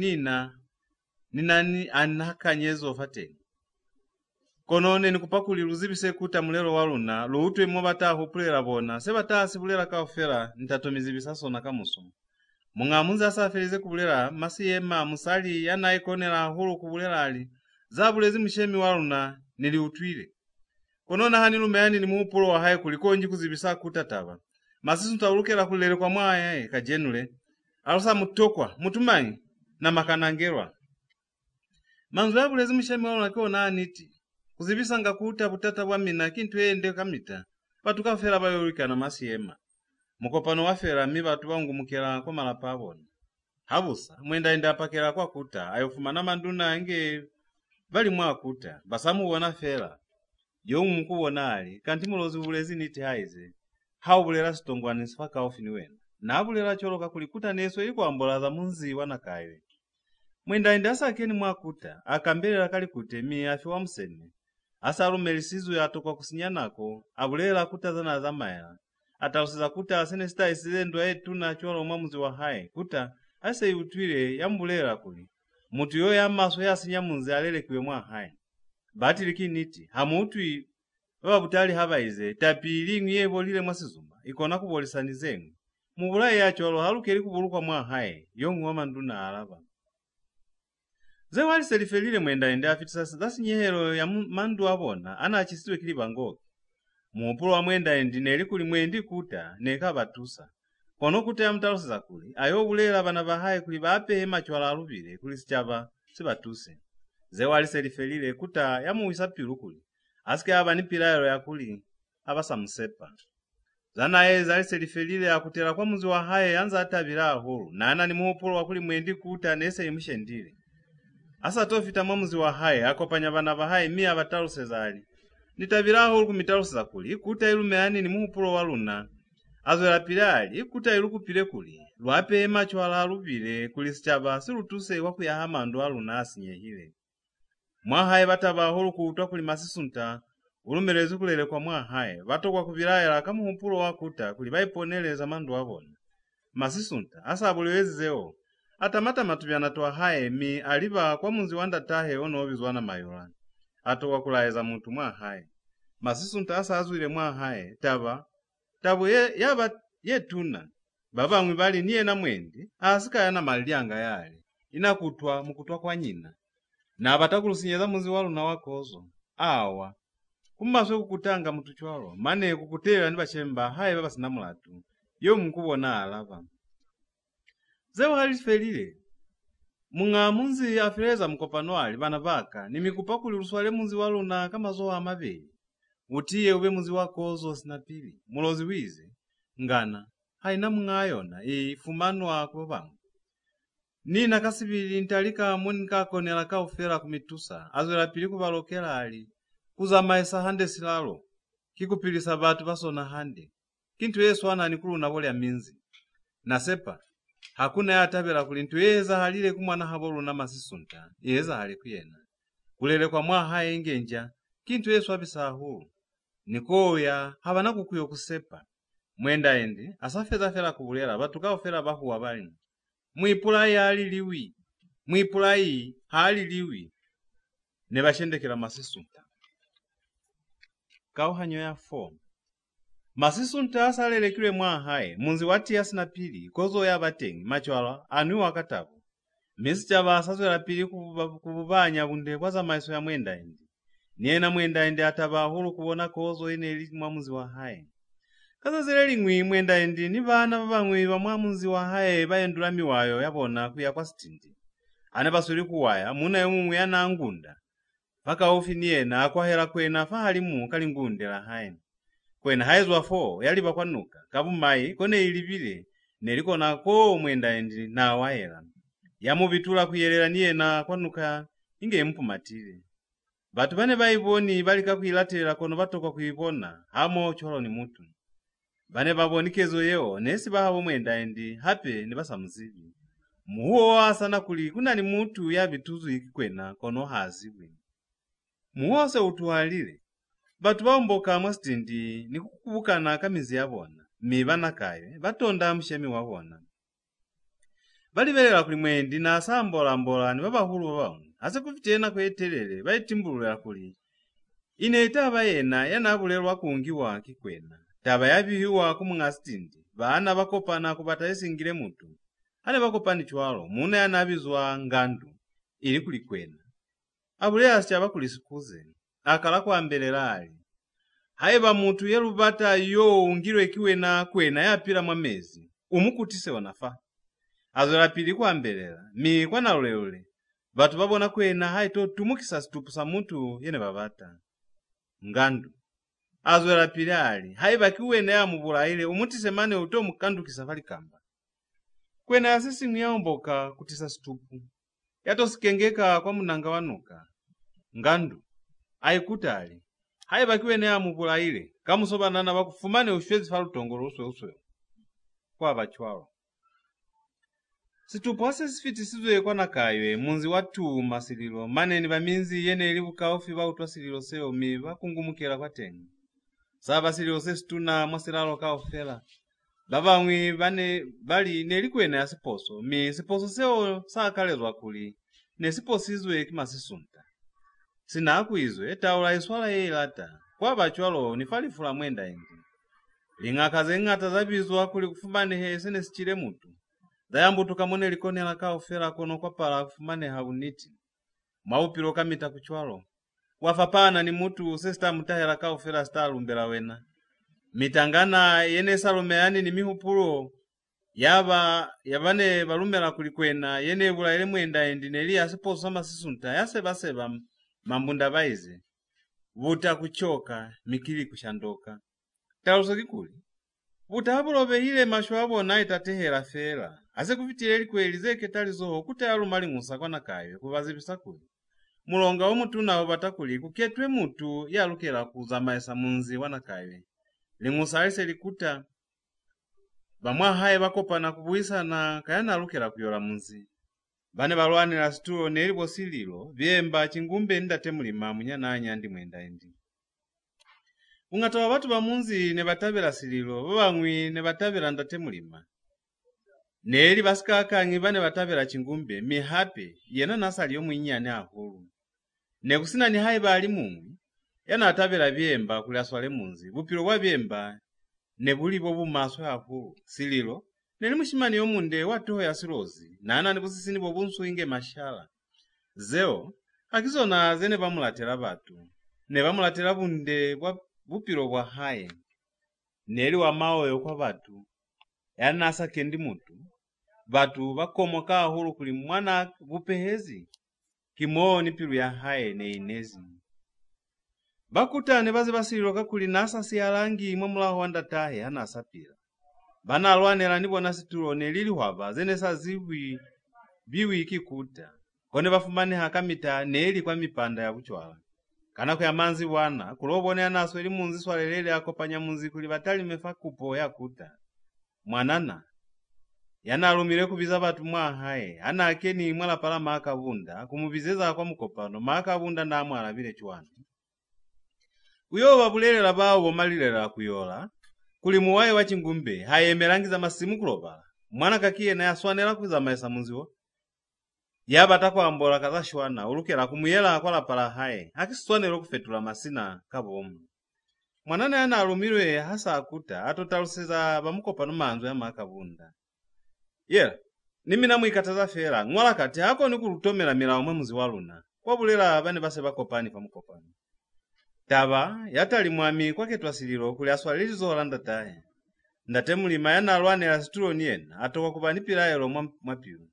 ninani anaka nyezo fateni konone ni kupakuli luzibise kuta mulelo waluna luutwe mwabata hupulera bona sebata sibulera kaufera nitatomizibisa sona kamuso mungamunzi asafelize kubulera masiyema musali yanaikonera hulu kubulera ali zabulezi mshemi waluna niliutwile konona hani lumeyani ni muupulo wa haye kulikonji kuzibisa kutataba masisunta ulukela kulele kwa mwaya kajenule alusa mutokwa mutumanyi na makanangerwa manzu yabulezi mshemi waluna kiona aniti kuzibisa ngakuta butata bwa mina kintu ende kamita patuka fera bayolika na masiyema mukopano wafera mi batu bangu mukela kwa malapabona habusa mwenda enda pakela kwa kuta ayofumana manduna ange bali mwakuta basamu wona fera yo mukubona ali kanti mulozi bulezi niti haize haubulera stongwani sifaka ofini wena nabulera choloka kulikuta neso iko ambola za munzi wa Nakaywe mwenda enda sakeni mwakuta akambelera kali kutemi afi wa msene asalumelisizu yatokwa kusinyanako abulera kutazana zamaya atalusiza kuta asene sita isilendo yetu na cholo mwamuzi wa haye kuta ase utwile yambulera kuli mutu yo yamaso yasinyamunzi alelekiwe mwa haye batili niti hamutwi babutali habaize tapili ngiyebo lile mwasizuma ikona kubolisanizengu mubulaye ya cholo halukeli kubulukwa mwa haye yongu wa manduna alaba zewali selifelile mwenda ende afitisa dasi nyehero ya mandu abona ana achisitwe kili bangoki muupulo wa mwenda endi neli kuli mwendi kuta neka batusa kono kuta ya mtalusiza kuli ayo bulela bana bahaye kuli bape machwala alubile kuli sichaba sibatuse zewali selifelile kuta ya muwisa pilu kuli asike abani pilayo ya kuli abasa msepa zana eza selifelile akutela kwa muzi wa haye yanza atabila huru nana ni muupulo wa kuli mwendi kuta nese imushendile asa tofita mwamuzi wa haye akopanya bana bahaye mia bataluse zali nitabiraho kumitalusiza kuli ikuta ilumeani ni muupulo waluna azwela pilali ikuta ilukupile kuli lwape machwala alubile kuli sichaba silutuse wakuyaha mandu aluna asinyehile mwahaye batabahulu kuutwa kuli masisunta ulumelezi kulele kwa mwahaye batokwa kubilayela kama muupulo wakuta kuli baiponeleza mandu abona masisunta asa abulewezi zeo atamata matubyana twa haye mi aliba kwa munzi wanda tahe ono obizwana mayola atokwa kulaeza muntu mwa haye masisunta asa azwile mwa haye tabu yaba yetuna baba mwibali niye na mwendi asika yana malianga yale inakutwa mukutwa kwa nyina na abatakulusinyeza munzi walu na wakozo awa kumaswe kukutanga mutu chwalo mane kukutela ni bachemba haye baba sinamulatu yo mukubona alava zewa halifelile mungamunzi afileza mukopano ali bana baka ni mikupakuli luswale munzi waluna kama zoa amabeli utiye ube munzi wakozo sinapili mulozi wize ngana haina mungayona ifumano wako bangu nina kasibili ntalika munika konela kaufera kumitusa azwela pili kubalokela ali kuzamaisa hande silalo kikupilisa batu basona hande kintu yesu ana nikulu na bole ya minzi nasepa hakuna yatabela kulintu yeza halile kumwana habolu na masisunta yeza hali kuyena kulele kwa mwahaye ingenja kintu yesu abisa hulu nikoya habana kukuyo kusepa mwenda endi asafeza fela kubulela batuka ofela bahuwa bali mwipulayi hali liwi ne bashendekela masisunta kauhanyo ya 4 masisunta asalelekile mwahaye munzi wati asina pili kozo ya batengi machwala anu wakatabu misi chaba asazwela pili kububanya bunde kwa za maiso ya mwenda endi Niena mwendaende ataba hulu kubona kozo ine ili mwamuzi wa haye. Kaza zile lingwi mwendaende ni bana babangwi ba mwamuzi wa haye bayendula miwayo yabona kuya kwa stindi. Ane basuri kuwaya muna yomwe yana ngunda. Paka ofi niena akwahera kwena fahalimu kalingundela haye. Kwena haizwa 4 yaliba kwanuka kabumai kone ilibile neliko nako mwendaende na wahera. Yamubitula kuyelera niena kwanuka inge mpumatire. Batu bane bayiboni balika kwilatira kono batoka kuibona hamo cholo ni mutu. Bane babonikezo yeo nesi bahabo mwendaende hape ni basamuzibi. Muhuo asana kuli kuna ni mutu ya bituzu ikikwena kono haziwe. Muhuo se utuhalile. Batu baumboka mwastindi ni kukubukana kamizi yabona. Miba Nakaywe batonda mshemi wabona. Balibelela kuli mwendi na asambola mbola ni babahulu babamu. Ase kufitena kwetelele bayitimbulula kuli. Ine itaba yena yanabulelwa kungiwa kikwena. Taba yabihiwa kumungastindi. Baana bakopana kubata esingile mutu. Ane bakopani chwalo muna yanabizwa ngandu ili kulikwena. Abule asya kulisikuze. Akala kwambelela ali. Haiba mutu yelubata yo ungirwe kiwena kwena yapira mwamezi. Umukutise wanafa. Azola pili kwambelela. Mi kwa naulele. Batu babona kwena haito tumukisa situpusa mutu yene babata. Ngandu. Azola pili ali. Haiba kiwena ya mubula ile umutise mane uto mukandu kisafali kamba. Kwena asisi myaomboka kutisa situpu. Yato sikengeka kwa munanga wanuka. Ngandu. Aikutali. Haiba kiwena ya mubula ile. Kamusoba nana wakufumane ushwezi falu tongoro uswe. Kwa bachwalo. Situpu ase sifiti sizwe kwa Nakaywe munzi watu masililo. Mane ni baminzi yene Libuka ofi ba utwa sililo seo miba kungumukela kwa tengi. Saba sililo se situna mwasilalo ka ofela. Babangwi bane bali nelikwena ya siposo. Mi siposo seo sakalezwa kuli. Ne siposo izwe kimasisunta. Sina akuizwe taula iswala yeilata. Kwa bachwalo nifalifula mwenda indi. Lingakaze ngata zabizwa kuli kufumane hese nesichile mutu. Dayambu tukamone likone laka ofela kono kwa pala kufumane hauniti. Maupilo kamita kuchwalo. Wafapana ni mutu sesta mutahela ka ofela stalumbela wena. Mitangana yene salumeani ni mihupulo. Yabane balumela kulikwena yene bula ile mwenda endi neli asiposo sama sisunta yaseba mambunda baize. Vuta kuchoka mikili kushandoka. Taluso kikuli. Vuta habulobe hile mashwabo na itatehela fela. Ase kufitile likweli ketalizo kutayalu mali ngusa kwa Nakaywe kubazibisa kuli. Mulonga omutu na obatakuli kuketwe mutu yalukela kuzamaesa munzi wa Nakaywe. Lingusa alise likuta bamwa haye bakopana kubuisa na kayana alukela kuyola munzi. Bane balwanira situlo nelibo sililo byemba chingumbe ndate mulima munyana anyandi mwenda endi. Ungatowa batu ba munzi ne batabela sililo babangwi ne batabela ndate mulima. Neli basikaka bane batabela chingumbe mihape yena nasali yo mwinyane ahulu. Ne kusina ni haiba ali mumwi yana atabela byemba kulaswale munzi bupiro bwa byemba ne bulibo bumaso ahulu sililo neli mushimani yomunde watoho ya Lozi nana ni busisini bo bunsu inge mashala. Zeo akizona zene bamulatela batu ne bamulatela bunde bwa bupiro bwa haye. Neli wa maoyo kwa batu yana asa kendi mutu. Batu bakomoka ahulu kuli mwana bupehezi. Kimo ni piru ya haye ne inezi. Bakutane baze basililo kakuli nasa siyalangi mwamulaho wandatahe hana asapira. Bana alwanela nibona situlo nelili hwaba zene sa ziwi biwi ikikuta. Kone bafumane hakamita neli kwa mipanda ya kuchwala. Kana kwa manzi wana kulobone anaso ili munzi swalelele akopanya munzi kuli batali mefa kupo ya kuta. Mwanana yana alumire kubiza batu mwa haye ana akeni mwala pala makabunda kumubizeza kwa mukopano makabunda na mwala bile chwana. Uyo babulelela bawo bomalilela kuyola kuli muwaye wa chingumbe haye melangiza masimu kuloba mwana kakiye na yaswanela kuza maesa munziwo yaba takwambola kazashwana ulukela kumuyela kwa pala haye akiswanela kufetula masina kabomu. Mwanana yana alumirwe hasa akuta atotaluseza bamukopano manzo ya makabunda. Yeah, nimi namwikataza fera ngwala kati hako ni kulutomela milawo mwe muzi waluna kwa bulela bane base bakopani pa mukopani. Taba yatali mwami kwake twasililo kuli aswalili zolanda tahe. Ndate mulima yanalwanela situlo niyena atoka kupanipira elo mwapiu.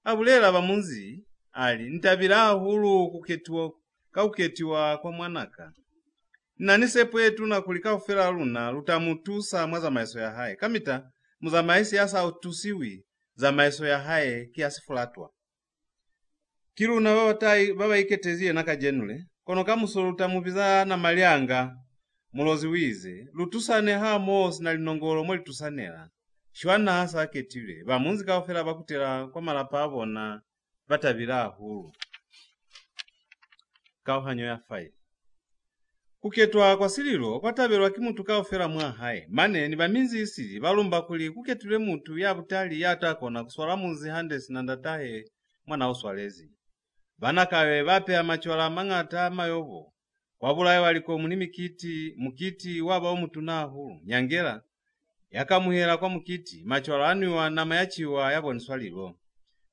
Abulela bamunzi ali ntabila hulu kuketiwa kwa mwanaka. Nanisepo yetu na kulika ufela luna lutamutusa mwa za maiso ya hae. Kamita muza maisi yasa utusiwi za maiso ya hae kiasi fulatwa. Kilu na baba iketezie nakajenule. Kono kamusolo lutamubiza na malianga mulozi wize. Lutusane hamo na linongolo mweli tusanela. Shwana hasa aketile. Bamunzi kaufela bakutela kwa malapavo na batabila hulu. Kauhanyo ya fai. Kuketwa kwa sililo kwa tabelwa kimuntu kaufela mwa hae. Mane ni baminzi isili balumba kuli kuketule mutu ya butali ya takona kuswala munzi handesi na ndatahe mwana uswalezi. Banakawe bape amachwala mangata mayobo. Wabulaye waliko muni mukiti waba omutuna hulu. Nyangela yakamuhera kwa mukiti machwala aniwa na mayachiwa yaboniswalilo.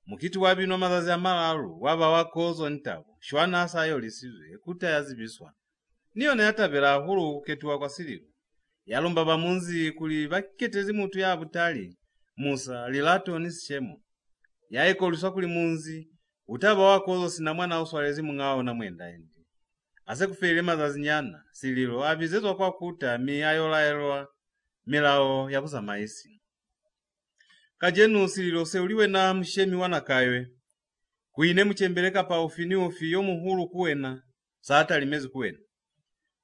Mukiti wabino mazazi ya malalu waba wakozo ntabu. Shwana hasa yolisiwe kuta yazibiswa. Niyo na yatabela hulu kuketua kwa sililo. Yalumba bamunzi kuli baketezi mutu ya butali. Musa lilato nisishemo. Yaiko luswa kuli munzi. Utaba wakozo sina mwana uswalezi mungao na mwenda endi. Ase kufele mazazi nyana. Sililo abizezwa kwa kuta mi ayolaelwa milao yabuza maisi. Kajenu sililo seuliwe na mshemi wa Nakaywe. Kuine mchembeleka pa ufini yomu hulu kuwena. Saata limezi kuwena.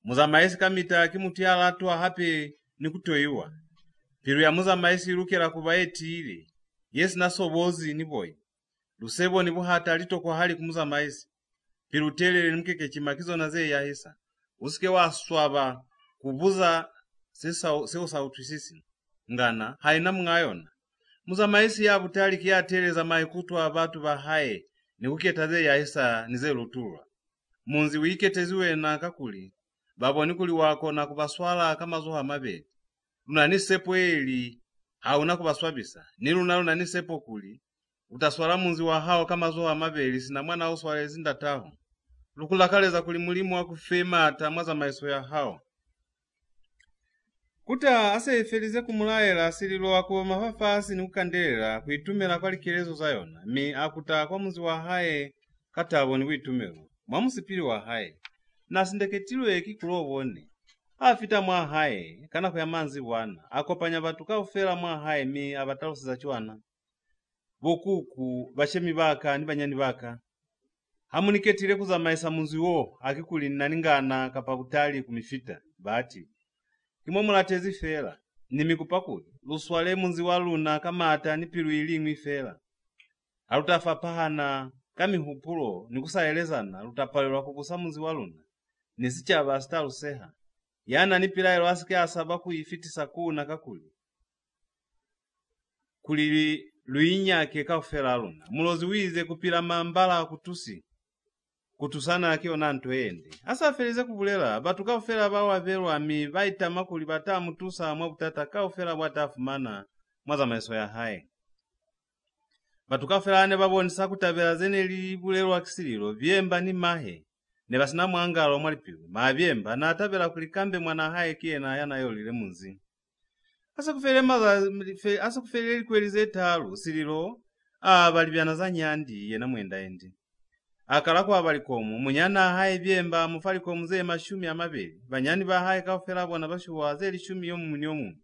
Muza maisi kamita kimutia latwa hape nikutoiwa. Piru ya muza maisi ilukela kubaeti ile. Yesi na sobozi ni boy. Lusebo ni buhata alito kwa hali kumuza maisi. Piru telele mkeke chimakizo na zee ya hisa. Usike wa swaba kubuza seo sautu sisi. Ngana haina mungayona. Muza maisi ya butali kia tele za maikutu abatu bahae ni kuketa zee ya hisa nize lutura. Munzi wiketeziwe na kakuli. Babo nikuli wako na kubaswala kama zoha mabe. Lunanisepo eli hauna kubaswabisa. Nilunalo nisepo kuli. Utaswala munzi wa hao kama zoha mabeli sina mwana uswalezi ndataho. Lukulakaleza kuli mulimu wa kufema atamwaza maiso ya hao. Kuta ase ifelize kumulaela sililo wako mafafasi ni kukandelela kuitumela kwa likilezo zayona. Mi akuta kwa munzi wa hae katabo ni kuitumelo. Mwamusipili wa hae. Nasindeketilwe kikulobone. Afita mwa hae kana kwa manzi wana. Akopanya batuka ufela mwa hae mi abatalusi za chuana. Bokuku bashemi baka ni banyani baka. Hamuniketile kuza maisa munzi wo akikuli naningana kapabutali kumifita bati. Kimo mulatezi fela ni mikupakuli. Luswale munzi waluna kama ata nipilu ilingwi fela. Alutafa pahana kami hupulo nikusaelezana lutapalelwa kukusa munzi waluna. Nisicha basta luseha. Yana nipila ilo asike asaba kuifitisa kuu na kakuli. Kulili luinya keka ufela aluna. Mulozi wize kupila mambala kutusi. Kutusana akio nanto ende. Asa felize kubulela. Batuka ufela bawa velu ami. Baita makuli bata mutusa mwabutata ka ufela watafumana. Mwaza maiso ya hae. Batuka ufela ane babo nisa kutabela zene li bulelo wa kisililo. Viemba ni mahe. Nebasina mwangalo mwalipiwe. Maviemba na atabela kulikambe mwana hae kie na yana yolile munzi. Asa kufele kwelize talu sililo balibyana za nyandi yena mwenda endi. Akalako abalikomu munyana hae vyemba mufalikomu ze mashumi amabeli. Banyani ba hae kaufela bona bashuwa ze lishumi yomu munyomu.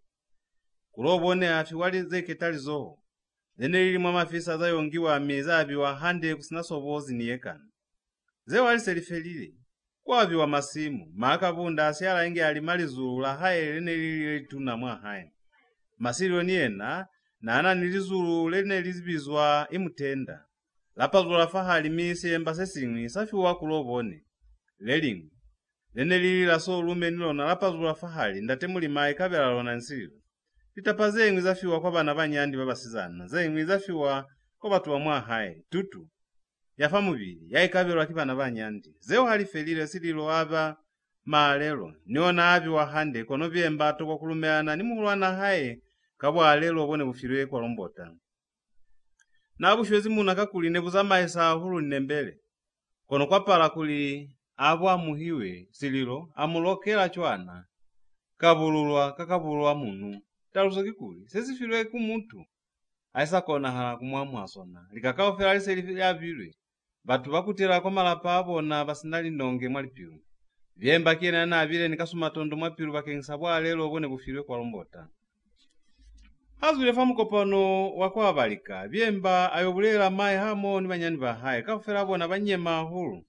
Kulobone afi wali ze ketali zoho. Zene lili mafisa za yongiwa mezabi wa hande kusinasobozi ni yekana. Ze wali selifelile. Kwa wabi wa masimu, maakabunda asiala inge alimali zulu la hae lene lili tuna mwa hae. Masilo niena, na ana nilizulu lene lizibizwa imutenda. Lapa zula fahali misi embase singwi, safi wakulobone. Lelingu. Lene lili la so lume nilona lapa zula fahali, ndatemuli mae kabela lona nsilo. Litapaze ingwi zafiwa kwa bana banyandi babasizana. Ze ingwi zafiwa kwa batu wa mwa hae. Tutu. Yafa mubili, yaikabelwa kibana banyandi. Zeo halifelile sililo aba maalelo. Niona abi wahande kono vyemba toko kulumeana ni muhulwana hae kabwa alelo bone bufilwe kwa lombota. Na abu shwezi muna kakuli nebuza maisa hulu nembele. Kono kwa pala kuli abo amuhiwe sililo amulokela chwana kakabulwa munu taluso kikuli sesifilwe kumuntu aisakona hala kumwamwasona likakaofela lise lyavilwe batu bakutela kwa malapa abona basinali ndonge mwalipilu vyemba kiena na avile nikasumatondo mwapilu bakengisa bwa lelo bone bufilwe kwa lombota azule famukopano wakwa balika vyemba ayobulela mai hamo ni banyani bahaye kafela bona banyema hulu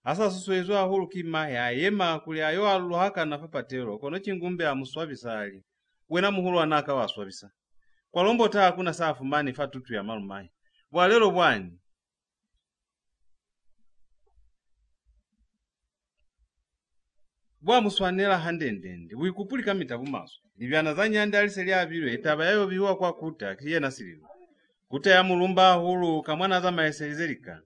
asa suswezwa hulu kima ya yema kuli ayo aluhaka na papatelo kono chingumbe amuswabisali wena muhulu anaka waswabisa kwa lombota hakuna safu mani fatutu ya malumai bwa lelo bwani bwa muswanela handendende wikupulika mitabu maso livyana za nyanda aliseli avilwe etaba yayo vihuwa kwa kuta kiye nasililu kuta ya mulumba hulu kamwana za maeselizerika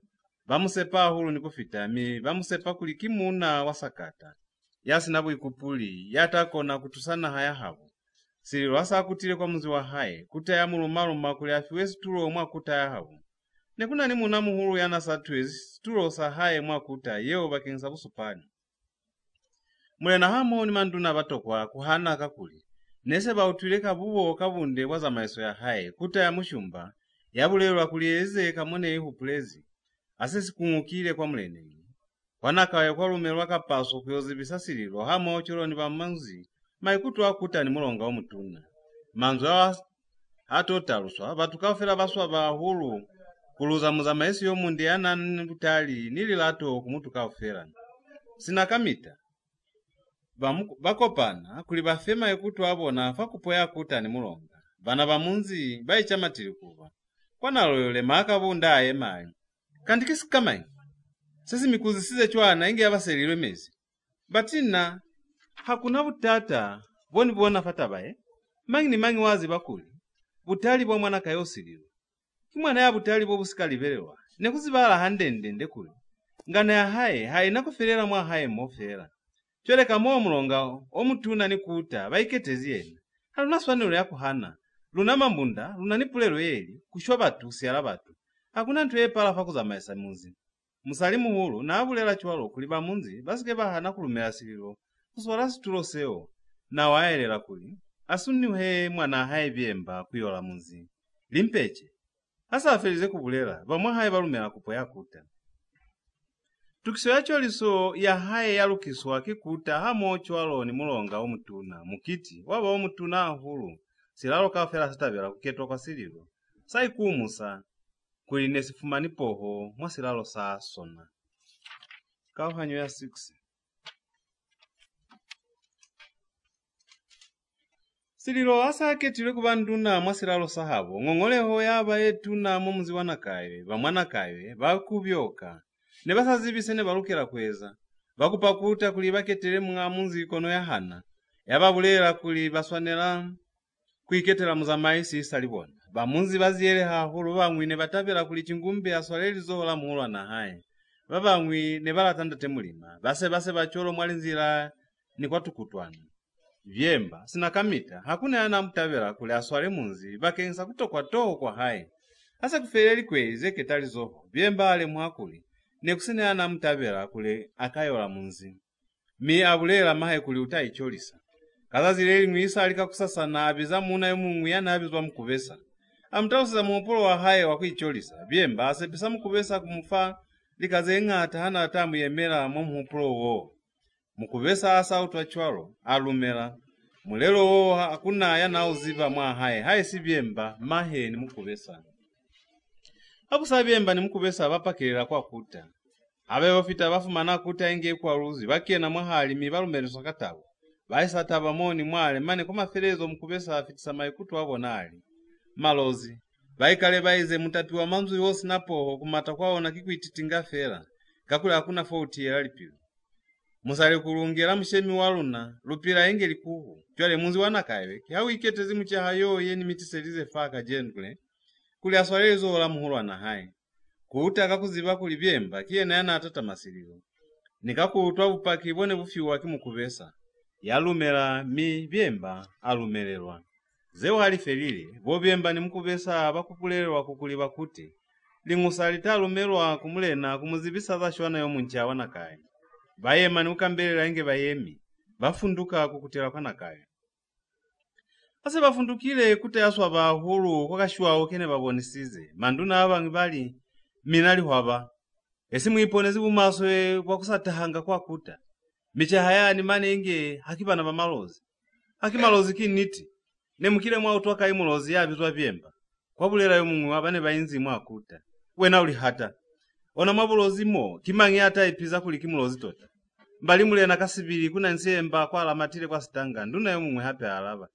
bamusepa hulu nikufita bamusepa kulikimuna wasakata yasi nabu ikupuli yatakona kutusana haya habu sililu asa akutile kwa muzi wa haye kuta ya mulumaluma kuli afiwesi tulo mwa kuta ya habu nekuna ni munamu hulu yanasa tuwezi tulo sa haye mwa kuta yeo bakingisa busupani mulena hamo ni manduna batokwa kuhana kakuli nese bautuleka bubo kabunde waza maiso ya haye kuta ya mushumba yabulelwa kulieze kamone ihupulezi asesi kungukile kwa mulene wanakawe kwa lumelwa kapaso kuyozibisa sililo hamo ochuloni ba manzi maikutu akuta ni mulonga omutuna manzu awa atotaluswa batukafela baswa ba hulu kuluza muza maisi yomundi yana butali nililato kumutukafela sinakamita bakopana kuli bafema ekutu abona fakupoya kuta ni mulonga bana bamunzi baichamatili kuba kwanaloyole makabunda aye mai kandikisikamai sisi mikuzisize chwana inge yabaselilwe mezi batina hakuna butata boni bona fatabaye mangi wazi bakuli butali bwa mwana kayosililwe kimwana ya butali bwo busikaliberwa nekuzibala handendende kuli ngana ya haye nakufelera mwa haye mofera choleka mo mulonga omutuna ni kuta baiketezi yena halunaswanelo yakuhana lunama mbunda lunanipulelo yeli kushwa batu siala batu hakuna ntu yepala fakuza maisa muzi musalimu hulu na abulela chwalo kuliba munzi basike bahana kulumela sililo kuswala situlo seo na waelela kuli asuniwe mwana haye vyemba kuyola munzi limpeche asa afelize kubulela bamwa haye balumela kupoya kuta tukiso yacho liso ya haye yalukiswa kikuta hamo chwalo ni mulonga omutuna mukiti waba omutuna hulu silalo kafela sitabela kuketwa kwa sililo saikumusa kuli nesifumani poho mwa silalo saa sona kauhanyo ya 6 sililo asa aketile kubanduna mwa silalo sahabo ng'ong'oleho yaba etuna mumuzi wa Nakaywe bamwanakawe bakubyoka ne basazibise ne balukira kweza bakupakuta kuli baketele munzi kono ya hana yababulela kuli baswanela kuiketela muzamaisi salibona bamunzi baziyele hahulu bamwi ne batabela kuli chingumbe aswalelizo la muhulwa na haye babamwi ne balatanda temulima base bacholo mwalinzira ni kwatukutwana vyemba sinakamita hakuna yana mtabela kuli aswale munzi bakensa kutokwa toho kwa haye asa kufeleli kweze ketalizo vyemba ale mwakuli nekusene ana mtabela kule akayola munzi abulela mahe kuli utayicholisa kazazileli mwisa alikakusasa na abiza muna yomungu yana abizwa mkubesa amtausiza muopolo wa haye wakuicholisa vyemba asepisa mkubesa kumufa likazeng'ata hana atamu yemela muopolo wo mkubesa asa utwa chwalo alumela mulelo wo hakuna yana uziva mwa haye si vyemba mahe ni mkubesa abusa vyemba ni mkubesa bapakelela kwa kuta abefita bafumana kuta inge kwa Lozi bakiena mwahali mibalumeliswa katabo baisata bamoni mwale mane komafelezo mkubesa afitisa maikutu abonali malozi baikale baize mutapi wa manzu yosi napo kumata kwaona kikuititinga fera kakula hakuna fauti yalipiwa musale kulungela mshemi waluna lupira inge likuhu chwale munzi wa Nakaywe kihawi iketezi mchahayo yeni mitiselize faka jendule kuli aswalezo la muhulwa na haye kuutaka kuziba kuli vyemba kiyena yana atata masililo nikakutwa bupaki bone bufiwa kimukubesa yalumela vyemba alumelelwa zeo halifelile bo vyemba ni mkubesa bakupulelwa kukuliba kuti ling'usalita alumelwa kumulena kumuzibisa za shwana yo muncha wa Nakaywe bayema ni ukambelera inge bayemi bafunduka kukutera kwa Nakaywe. Ase bafundukile kuti aswa bahulu kwa kashuwawo kene babonisize manduna abangi bali minali hwaba esimu iponezi bumaso kwa kusatahanga kwa kuta michahayani mane inge hakibana bamalozi hakimalozi kiniti nemukile mwa utwaka imulozi yabizwa byemba kwabulera yo mumwe abane bayinzi mwakuta wena uli hata ona mabulozi mo kimangi hata ipiza kuli kimulozi tota mbali mule nakasibiri kuna nsemba kwa alamatire kwa sitanga nduna yo mumwe hape alaba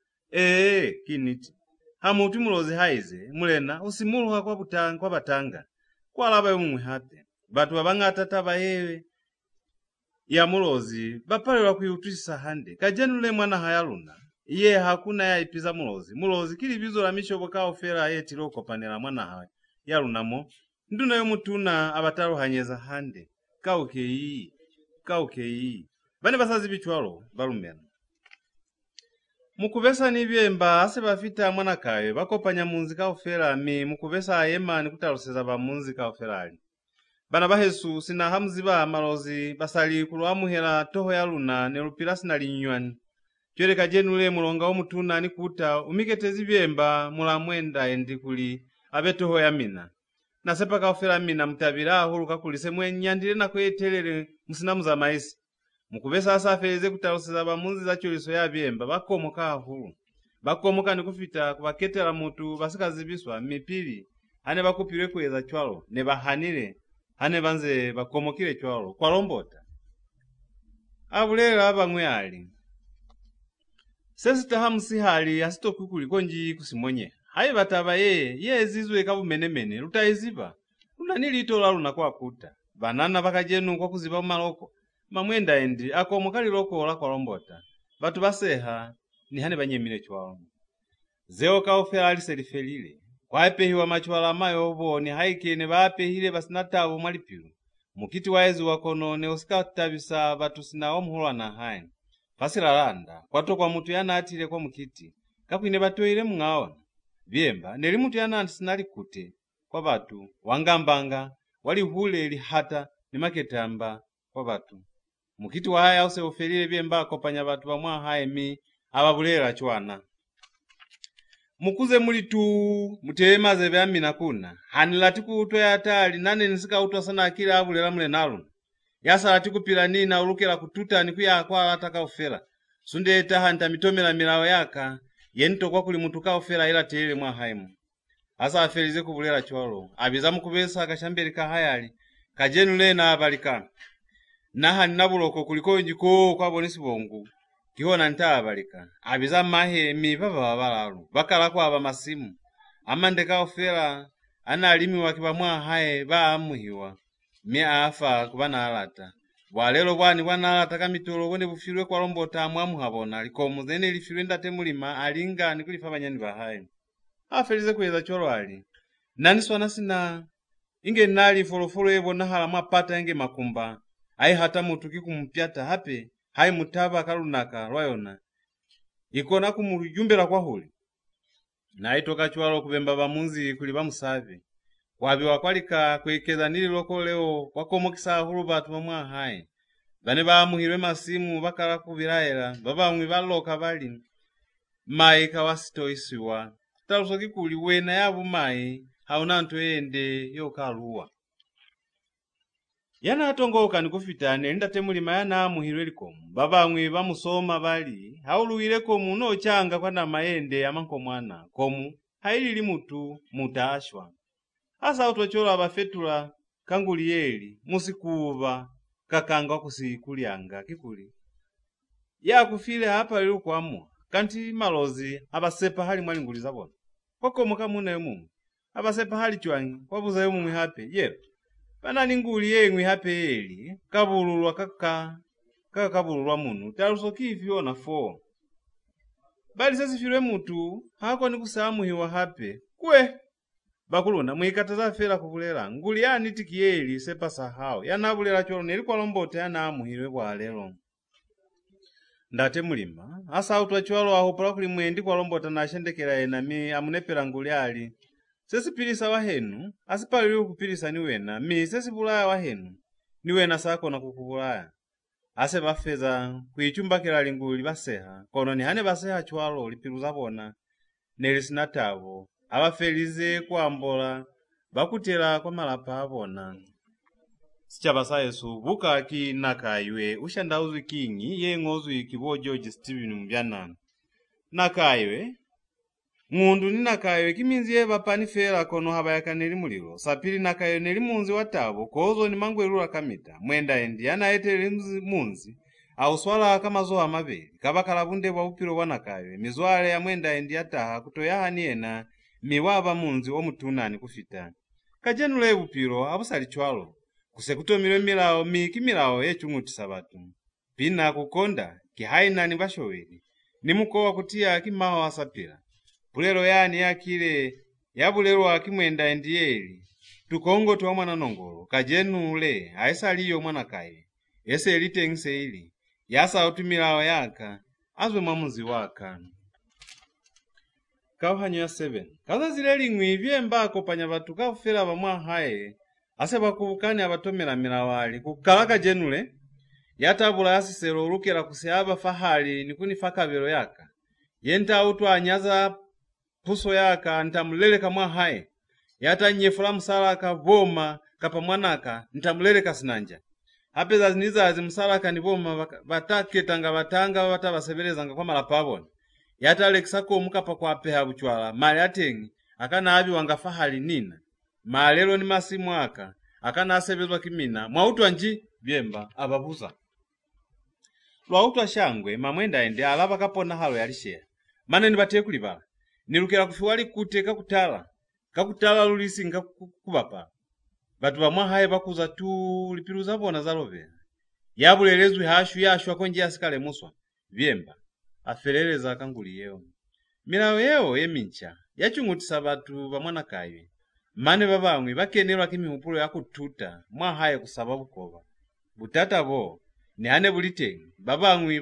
kiniti hamuti mulozi haize mulena usimuluha kwa batanga kwa alaba yo mumwe hape batu babangata taba yewe ya mulozi bapalelwa kuyutisa hande kajenule mwana hayaluna iye hakuna ya ipiza mulozi kili bizo la mishobo ka ofera yeti loko panela mwana haya yalunamo nduna yo mutuna abatalo hanyeza hande kaukeyi bane basazi bichwalo balumena mukubesa ni byemba ase bafita mwana Nakaywe bakopanya munzi ka ofera mi mukubesa ayemani kutaloseza ba munzi ka oferali bana bahesu sina hamziba malozi basali kulwamuhera toho yaluna ne lupirasi na linywani Kyereka jenule mulonga omutuna ni kuta umiketezi byemba mulamwenda endikuli abetoho ya mina. Nasepa kaofera mina mutabira huluka kulise mwenyandire na kwetelele musinamu za maisi. Mukubesa asafeze kutaloseza bamunzi za chuliso ya byemba bakomoka hulu. Bakomoka ni kufita kubaketela mutu basikazibiswa mipili hane bakupire kweza chwalo ne bahanire hane banze bakomokile chwalo kwa lombota. Abulela abamwe ali. Sesi tahamusi hali asito kukuli konji kusimonye. Hai bataba ye zizwe kabu menemene lutaiziba. Lunanili itola luna kwa kuta. Banana bakajenu kwa kuziba maloko. Mamwenda endi akomokali loko la kwa lombota. Batu baseha ni hane banyemile chwalo. Zeo kaofera aliserifelile. Kwa epehiwa machuala mayo obo ni haike ne bapehile basinatabu malipilu. Mukiti waezu wakono ne osikatabisa batu sina omhulwa na haini. Pasilalanda, kwato kwa mutu yana atile kwa mukiti. Kapuine batoile mungawona. Byemba, neli mutu yana antisinali kute. Kwa batu, wangambanga, wali hule ili hata, ni maketamba, kwa batu. Mukiti wa haya use ufelile byemba kopanya batu wa mwa haimi, ababulela chwana. Mukuze mulitu, mutema zebe amina kuna. Hanilatiku uto ya atali, nane nisika uto sana akila abulela mule naluna. Yasa latiku pilani na ulukela kututa ni kuya kwa ataka ofera. Sunde etaha nita mitomela milawo yaka. Yento kwa kuli mutuka ofera ila telele mwa haimu. Asa afelize kubulela chwalo. Abiza mkubesa kashambeli kahayali. Kajenu le na abalika. Naha ninabuloko kuliko njiko kwa bonisi bongu. Kihona nita abalika. Abiza mahe mibaba wabalalu. Bakala kwa abamasimu. Amandeka ofera. Ana alimi wakiba mwa hae ba amuhiwa. Mia afa kubana alata. Walelo bwani bwana alata kamitolo wende bufirwe kwa lombota mwamu habona. Liko muzene ilifirwe ndate mulima alinga ni kulifa banyani bahayi. Afelize kweza cholo ali. Naniswa nasina inge nali folofolo ebo nahala mwapata inge makumba. Hai hata mutuki kumpiata hape. Hai mutaba kalunaka lwayona. Ikona kumujumbela kwa huli. Na itoka chwalo kubemba bamunzi kuliba musavi. Wabi wakwalika kwekeza nili loko leo wakomokisa hulu batu mwa hai. Bane bamuhirwe masimu bakala kubiraela baba mwi baloka bali. Mai kawasito isiwa. Talusoki kuli wena yabu mai hauna nto ende yokaluwa. Yana atongoka nikufitane ndate mulima yana muhirwe likomu. Baba mwi bamusoma bali hauluwile komu no changa kwa na maende amanko mwana komu haili mutu mutashwa. Asa utochola abafetula kanguliyeli musikuva kakanga kusikulianga kikuli. Ya kufile hapa lilu kwa mua. Kanti malozi abasepa hali mwalinguliza bona. Kwako muka muna yumu. Abasepa hali chwangi wabuza yumu mwihape. Yelo. Pana ninguli ye mwihape yeli. Kabululwa kaka kabululwa munu. Taluso kifi ona fo. Bali sasi filwe mutu. Hako ni kusamu hiwa hape. Kwe. Bakuluna mwikataza fela kukulela nguli yani tikiyeli sepa sahao yana abulela cholo nelikwa lombote yana amuhirwe kwa lelo ndate mulima asa utwa cholo ahopala kuli mwendi kwa lombota na ashendekela enami amunepela nguli ali sesi pilisa wahenu asipali kupilisa ni wena mi sesi bulaya wahenu ni wena sako na kukubulaya ase bafeza kuichumbakira linguli baseha kono ni hane baseha chwalo lipiruza bona nelisinatavo abafelize kuambola bakutela kwa malapa abona sichaba Yesu buka ki Nakaywe Ushanda Uzwi kingi ye ngozwi kibo George Steven Mbyana Nakaywe Ngundu ni Nakaywe kiminziye bapani fera kono habayakaneli muliro sapili Nakaywe neli munzi watabo kozo ni mangwerura kamita mwenda endi anaetele munzi auswala kama zoa mabeli kabakala bunde bwa upiro wa Nakaywe mizwale ya mwenda endi ataha kutoyahani ena miwaba munzi omutunani kufita kajenule upiro abusali chwalo kusekutomile milao miki milao yechung'utisa batu pina kukonda kihaina ni bashoweli ni mukowa kutia kimaho asapila bulero yani yakile yabulero akimwenda endiyeli tukongo twa mwana nongolo kajenule aisaliyo mwana kaye ese elitengise ili yasa utumilao yaka azwe mwamuzi waka kauhanyo ya 7 kaza zileli ngwivye mbako panya batu kafela bamwa haye ase bakubukani abatomera milawali kukalaka jenule yatabula yasisero urukera kuseaba fahali nikuni fakabero yaka yenta utwa anyaza puso yaka ntamuleleka mwa haye yata nyefula msalaka voma kapa mwanaka ntamuleleka sinanja apeza zinizazi msalaka ni voma batake tanga batanga batabasebelezanga kwa malapabona yata alexako mukapa kwa peha buchwala mali atengi akana abi wanga fahali nina malelo ni masimu aka akana asebezwa kimina mwautwa nji byemba ababuza lwautwa shangwe mamwenda ende alaba kapona halo yalishea mane ni bateye kulibala nilukera kufiwali kuteka kakutala lulisi nga kubapa batu bamwa haye bakuza tu lipiruza bona zalovera yabulelezwe hashu yashu akonje asikale muswa byemba afereleza akanguli yeo milawo yeo yemincha yachungutisa batu bamwa Nakaywe mane babamwe bakenerwa kimihupulo yakututa mwa haye kusaba bukoba butata bo ni hane bulitengi babamwe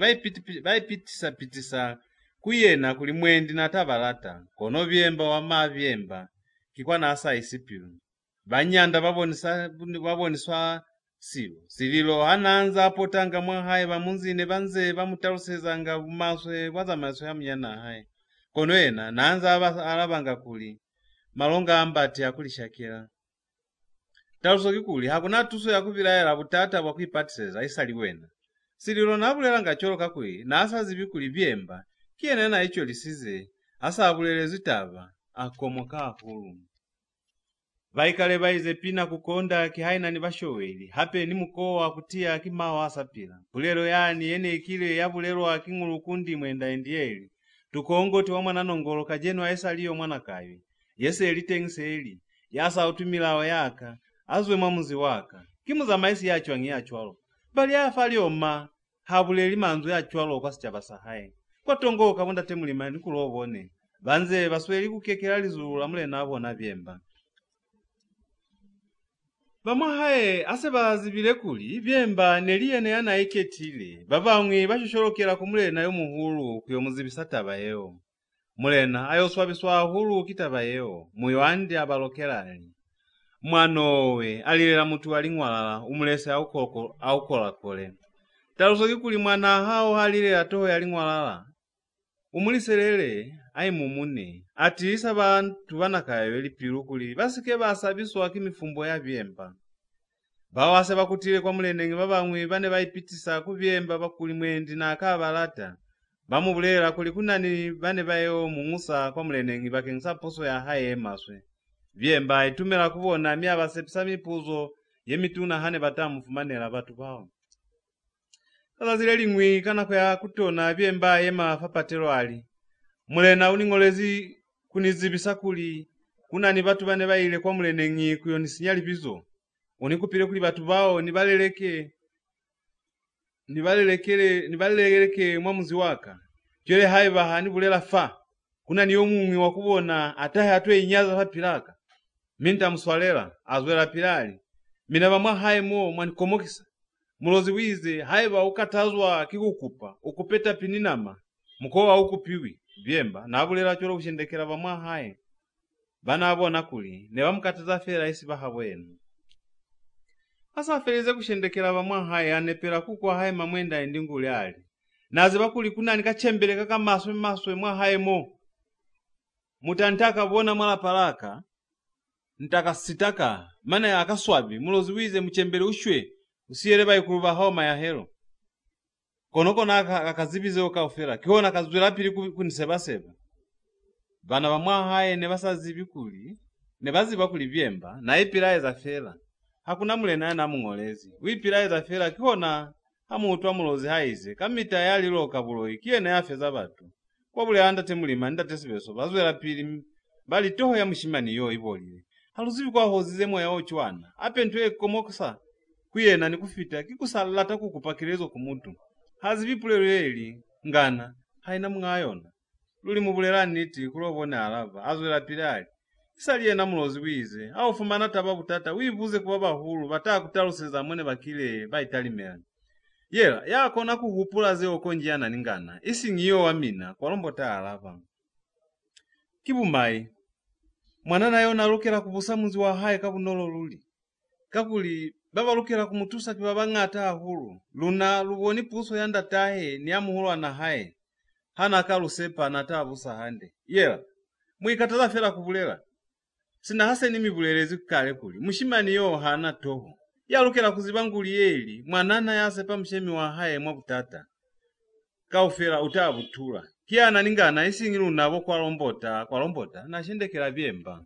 baipitisa kuyena kuli mwendi na tabalata kono byemba wama byemba kikwa na asa isipiru banyanda baboniswa sibo sililo hananza potanga mwa haye bamunzine banze bamutarusezanga bumaswe bwazamaso yamyana haye kono ena nanza alabanga kuli malonga ambati akulishakira tarusoki kuli hakuna tuso yakuviraela butata bwakuipatiseza isaliwena sililo nabulela ngacholo kakwe na asa zibikuli byemba kienena icho lisize asa abulele zitava akomoka akulu vaikale baize pina kukonda kihaina ni bashoweli hape ni mukowa kutia kimawa asapila bulelo yani yene ikile yabulelo akingulukundi mwenda endiyeli tukongoti wa mwana nongolo kajenu aisaliyo mwana Nakaywe yese elitengise eli yasa utumilao yaka azwe mwamuzi waka kimuza maisi yacho wangi yachwalo bali afali oma habuleli manzu yachwalo kwa sichaba haye kwa tongo kabonda temulima nikulobone banze basweli kukekela lizula mule nabo na byemba bamwa haye ase bazibile kuli byemba neliyene yana iketile babamwe bashosholokela kumule nayo muhulu kuyo muzibisataba yeo mulena ayoswabiswa hulu kitaba yeo muyoandi abalokelali mwanowe alilela mutu alingwalala umulese aukola kole talusoki kuli mwana hao halilela toho yalingwalala umuliselele ai mumune atilisa bantu banakayo lipiru kuli basike basabiswa kimifumbo ya byemba bawase bakutile kwa mulenenge babamwe bane baipitisa ku byemba bakuli mwendi na akabalata bamubulela kuli kunani bane bayo mumusa kwa mulenenge bakengisa poso ya haye maswe byemba itumela kubona myabasepisa mipuzo yemituna hane batamufumanela batu bawo kala zile lingwi kana kwa kutona byemba yema fapatelo ali mulena uningolezi kunizibisa kuli kunani batu bane baile kwa mulenengi kuyo nisinyali bizo unikupile kuli batu bawo nibaleleke mwamuzi waka jole haiba hani bulela fa kuna niyo mumwi wakubona atahe atwe inyaza papilaka minta muswalela azwela pilali mina bamwa haimo mwanikomokisa mulozi wize haiba ukatazwa kikukupa ukupeta pininama mukowa ukupiwi byemba nabulela cholo kushendekela bamwa haye bana abona kuli ne bamukataza fera isi bahabwenu asafereze kushendekera bamwa haye anepera kukwa haye mamwenda endi nguli ali. Naze bakuli kunani kachembeleka kamaso mwa haye mo. Mutantaka bona mwala palaka. Ntaka sitaka. Mana ya akaswabi. Mulozi wize mchembele ushwe. Usiyere bai kuruba homa ya hero. Konoko na akazibize okaufera. Kihona kazwira pili kuniseba. Bana bamwa haye nebasazi bikuli. Nebazi bakuli byemba. Na ipiraye za fera. Hakuna mule naye na mungolezi. Wipiraye za fera kihona. Hamu utwa mulozi haize. Kamita yali loka buloyi. Kiye na yafe za batu. Kwa bule andate mulima ndate sibeso. Bazwera pili. Bali toho ya mshimani yo ibolile. Haluzibi kwa hozize moya ochwana. Ape ntuwe kumokusa. Kuyena ni kufita. Kikusalata kukupakirezo kumutu. Hazibi puleleli. Ngana. Haina mungayona. Luli mubulelani niti kulobone alava. Azwera pilali. Kisaliye na mulozi wize. Au fumana tababu tata. Wivuze kubaba hulu. Bataa kutaruseza mwene bakile. Baitalimela. Yela. Yako na kuhupula zeo konjiana ningana. Isi ngiyo wamina. Kwa lombo taa alava. Kibumai. Mwanana yona lukera kubusa muzi wa haye kabunolo luli. Kakuli baba lukera kumutusa kibaba ngata hulu. Luna luboni puso yanda tahe ni amuhulu anahaye. Hana kalusepa nata busa hande. Yela. Mwikataza fela kubulela. Sina hase nimi bulelezi kukale kuli. Mushimani yo hana toho. Ya lukera kuzibanguli yeli. Mwanana yasepa mshemi wa haye mwabutata. Kaufera utabutura. Kia ananingana isingiru nabo kwa lombota na shendekera byemba.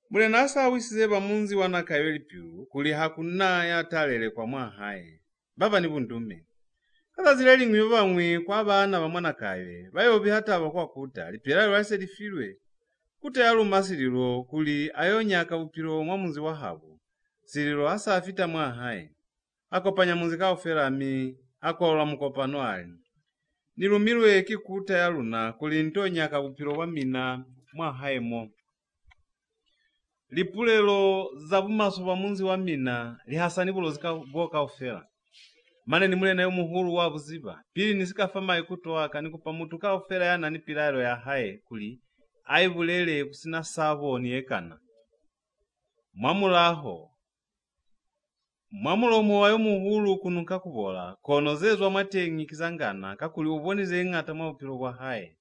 Mule nasa wisize bamunzi wa Nakaywe piu kuli hakuna ya talele kwa mwa haye. Baba ni bundume. Kaza zileli ngwi bamwe kwa bana ba Nakaywe. Bayobi hata abakwa kuta lipira lwase lifirwe. Kuta yalu masiliro kuli ayonyaka upiro mwa munzi wa habo. Siliro asa afita mwa haye. Akopanya munzi kaufera mi akola mukopano ali. Nilumirwe kikuta ya luna kulintonya kabupiro wa mina mwa haemo. Lipulelo zabumaso wa munzi wa mina lihasani bulozika boka ofera. Mane ni mule na muhuru wa buziba. Pili nisikafama ikutoa kanikupa mutu ka ofera ya nani pilaro ya hae kuli. Aibulele kusina savo ni ekana. Mwamulomo wa muhuru kunuka kubola, konozezwa matengi kizangana, kakuli ubonize ngata maupiro wa hae.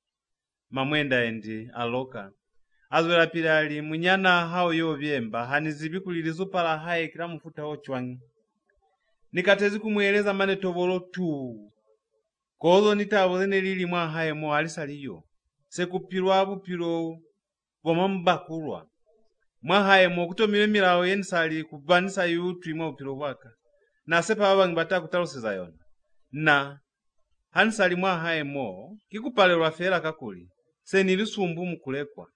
Mamwenda endi, aloka. Azwela pilali, munyana hao yo vyemba, hanizibi kulilizupala hae kila mfuta ochwangi. Nikatezi kumueleza mane tobolo tu. Kozo nitabo zene lili mwa hae mo alisaliyo. Sekupirwa abupiro, bomambakulwa. Mwahaye mwokutomile milao yensali kubanisa yutu imwa upilo waka. Na sepa wabangi bata kutaloseza yona. Na hansali mwahaye mo kikupale lwafela kakuli. Se nilisumbu mkulekwa.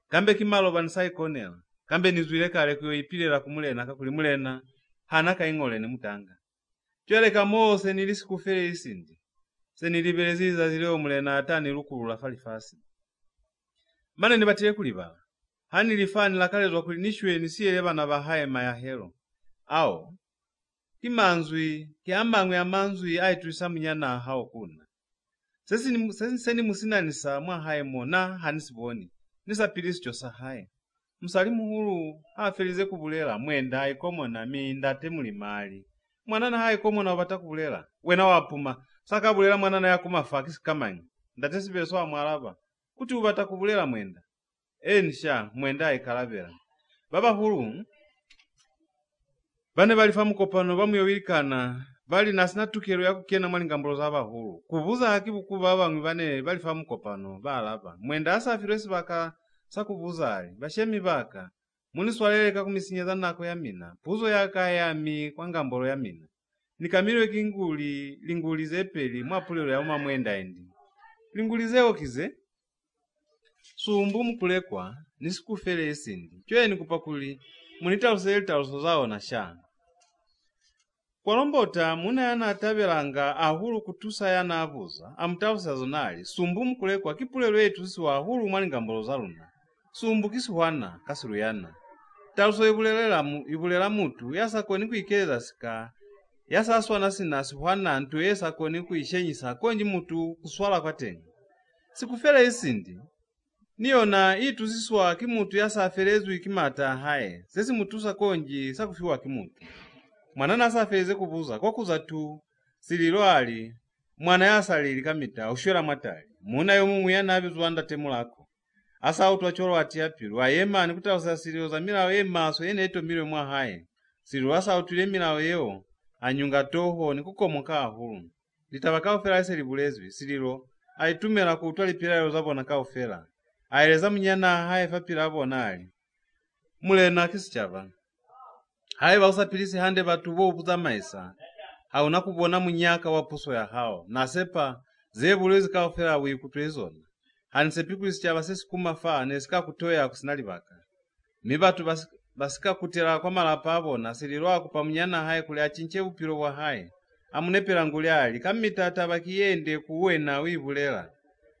Kambe kimalo banisai konela. Kambe nizwile kare kuyo ipile la kumulena kakuli mulena. Hanaka ingole ni mutanga. Chweleka mo se nilisukufele isindi. Se nilibeleziza zileo mulena atani lukulu la falifasi. Mane nibatile kulibala. Hani lifani lakalezwa kulinishwe nisiyeleba na bahaye mayahero. Ao, kimanzwi, kiambangwe ya manzwi aituisa munyana hao kuna. Seni musina nisa mwa haye mona hanisiboni. Nisa pilisi chosa haye. Msalimu hulu hafelize kubulela mwenda haikomo na mindate mulimali. Mwanana haikomo na wabata kubulela. Wena wapuma, saka bulela mwanana ya kumafakisi kamanyi. Ndate sibeso wa mwalaba. Kuti ubata kubulela mwenda. Nisha mwenda ikalabela. Baba hulu bane balifamu kopano bamuyowirikana bali nasina tukero ya kukena mwalingambolo za hulu. Kubuza hakibu kubaba bane balifamu kopano balaba. Mwenda asafirwesi baka sakubuza ali. Bashemi baka muniswaleleka kumisinyeza nako ya mina. Puzo yaka ya mi kwa ngambolo ya mina. Nikamilwe kinguli lingulize peli mwapulelo ya uma mwenda endi. Lingulize okize. Sumbu mkulekwa nisikufele esindi. Chwe ni kupakuli munitaluselita zao na sha. Kwa lombota muna yana atabelanga ahulu kutusa yana abuza. Amutalusa zonali. Sumbu mkulekwa kipulelo yetu sisi wa ahulu mwalingambolo za luna. Sumbu kisuwana kasiru yana. Taluso ibulela mutu yasa koni kuikeleza sika. Yasa aswana sinasi huana antu yesa koni kuishenyisa konji mutu kuswala kwa tengi. Sikufele esindi. Niona itu siswa kimutu yasa aferezu ikimata hae. Sesi mutusa konji sakufiwa kimutu. Mwana nasafeze kubuza kwakuza tu sililo ali mwana yasalili kamita ushwera mwatali muna yomu yanabizwa ndatemulako asa utwacholo ati apiru ayema nikutausa sililo za milawo yemaso yeneto milwe mwa haye sililo asa utule milawo yeo anyunga toho nikukomoka ahulu litabakao fera ese libulezwi sililo aitumela kutwali pilalo zabona kao fera aeleza mnyana haye fapila abona ali mulena kisichava haye bausapilisi hande batu bobuza maisa hauna kubona munyaka wa puso ya hao nasepa zebulezi kao fera wikutwezona hansepikulisi chava sesikuma faa nesika kutoya kusinalibaka mibatu basika kutela kwa malapa abona sililo akupa mnyana haye kule achinche upilo wa haye amunepela ngulyali kamitata bakiyende kuwena wibulela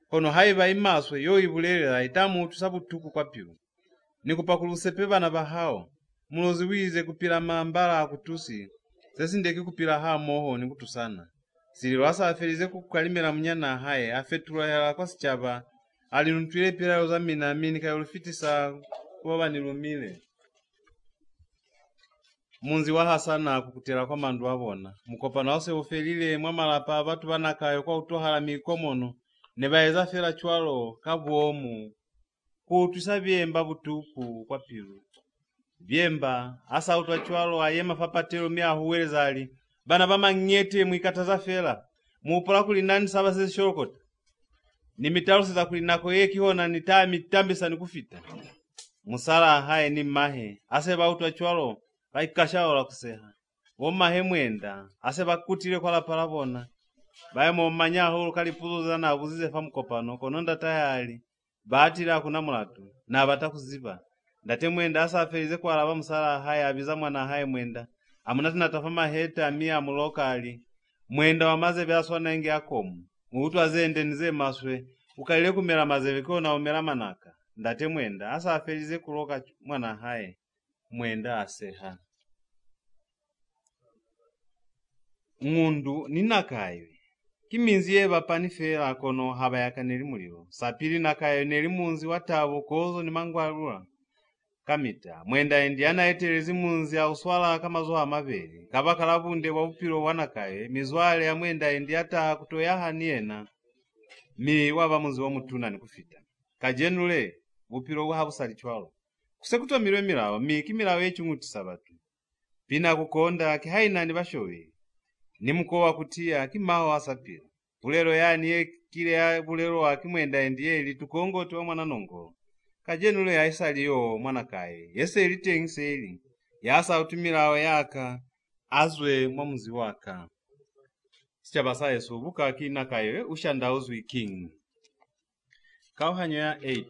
kono haye baimaswe yo ibulela itamu tusabutuku kwa pilu nikupakulusepe bana bahao mulozi wize kupila mambala akutusi sesindeki kupila haa moho nikutusana sililo asa afelize kukalimela mnyana haye afetula yala kwa sichaba alinutwile pila yoza minamini kayolufitisa kuwaba nilumile munzi wa hasana kukutela kwa mandu abona mukopano wase ufelile mwamalapa batu banakayo kwa utohala mikomono nebaeza fela chwalo kabuomu kutwisa byemba butuku kwa pilu byemba asa utwa chwalo ayema fapatelo miahuwelezali bana bamang'ete mwikataza fela mupola kulinani saba sese shorokota ni mitalo seza kulinako yekihona nitambisa nikufita musala haye ni mahe aseba utwa chwalo baikashaola kuseha womahe mwenda aseba kutile kwa lapalabona baye momanya hulu kalipuzuza na abuzize famukopano kononda tayali baatila kuna mulatu na batakuziba ndate mwenda asa afelize kwa alaba musala haye abiza mwana haye mwenda amunati natafama heta amia mulokali mwenda wa mazebe aswana ingi akomu muutu azende nize maswe ukalile kumela mazebe kona umela manaka ndate mwenda asa afelize kuloka mwana haye mwenda aseha Ngundu ni Nakaywe kiminzi yeba panifera kono habayaka neli mulilo sapili Nakaywe neli munzi watabo kozo ni mangwalula kamita mwenda indiana etelezi munzi ya uswala kama zoha mabeli kabaka labunde wa upilo wa Nakaywe mizwale ya mwenda indiata kutoyaha niena mi waba munzi wa mutuna ni kufita kajenule upilo wa habusali chwalo kusekuto milwe milawa mi kimilawa echunguti sabatu pina kukonda kihaina ni bashowe ni mkowa kutia kimao asapira bulero yani ye kile ya bulero wa kimwenda endieli tukongo tuwa mwana nongo kajenule ya isaliyo mwana kaye yese ilitengise yasa utumila yaka azwe mwamuzi waka sichaba Yesu buka ki Nakaywe Ushanda Uzwi king kauhanyo ya 8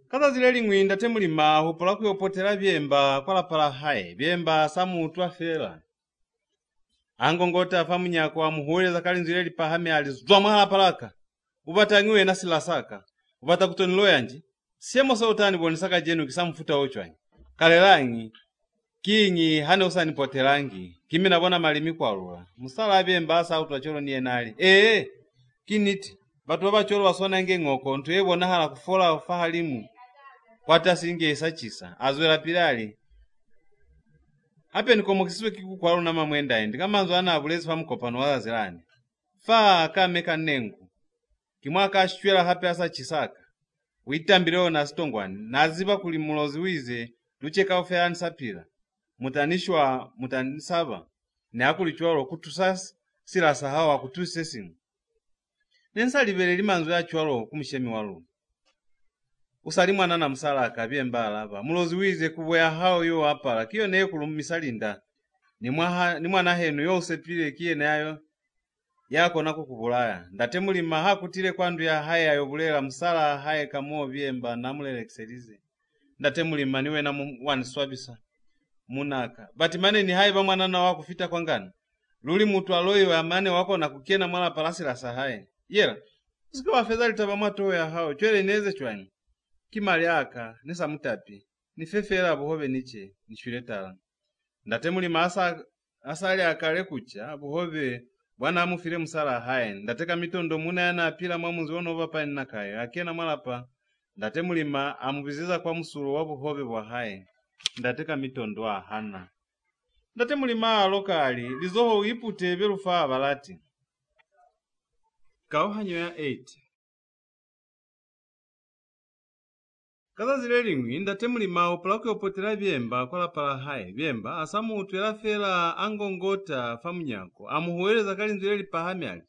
Kaza zileli ngwinda temulima hupola kuyopotela byemba kwa lapala haye byemba samutu afela angongota famunyako wa muhuweleza kali nzileli pahame alizwa mwahala palaka ubatangiwe na silasaka ubata kutonilo yanji siemo sautani bonisaka jenu kisamfuta ochwanyi kalelangi kingi hane usani potelangi kimi nabona malimi kwa lula musala byemba asa utwacholo niye nali kiniti batu wabacholo wasona nge ngoko ntuyebona hala kufola ufahalimu kwata singe isachisa azwela pilali ape nikomokisiwe kiku kwa luna mamwenda endi kama nzo ana abulezi famukopano wazazilani faa kameka nengu kimwaka ashwela hape asa chisaka uitambireo na stongwani naziba kuli mulozi wize lucheka ufeani sapila mutanishwa mutanisaba ne akuli chwalo kutusasi sila sahawa kutuse simu nensa libele limanzo ya chwalo kumishemi walu usali mwana na musala akabye mbala hapa mulozi wize kubwea hao yo hapa kiyo neye kulumisalinda ni mwana henu yo usepile kiye nayo yako nako kubulaya ndate mulima hakutile kwandu ya haya yobulela musala haye kamo byemba namulele kiselize ndate mulima niwe na waniswabisa munaka batimane ni haye bamwana na wako fita kwa ngana luli mutu aloyo amane wako na kukiena mwana palasi la sahaye yela usikawa fedhali tabamato ya hao chwele neze chwanyi kimali aka nisa mutapi ni fefela buhobe niche nishuletala ndate mulima asali akale kucha buhobe bwana amufile musala haye ndateka mitondo muna yana apila mwamuzi wonova pa Nakaywe akena mwalapa ndate mulima amubiziza kwa musulu wa buhobe bwa haye ndateka mitondo ahana. Ndate mulima alokali lizoho ipute berufa abalati. Kauhanyo ya 8. Kaza zile lingwi ndate mulima upalako opotela byemba kwa lapala hai byemba asamu utwela fela angongota famunyako amuhueleza kali nzile lipahamyali.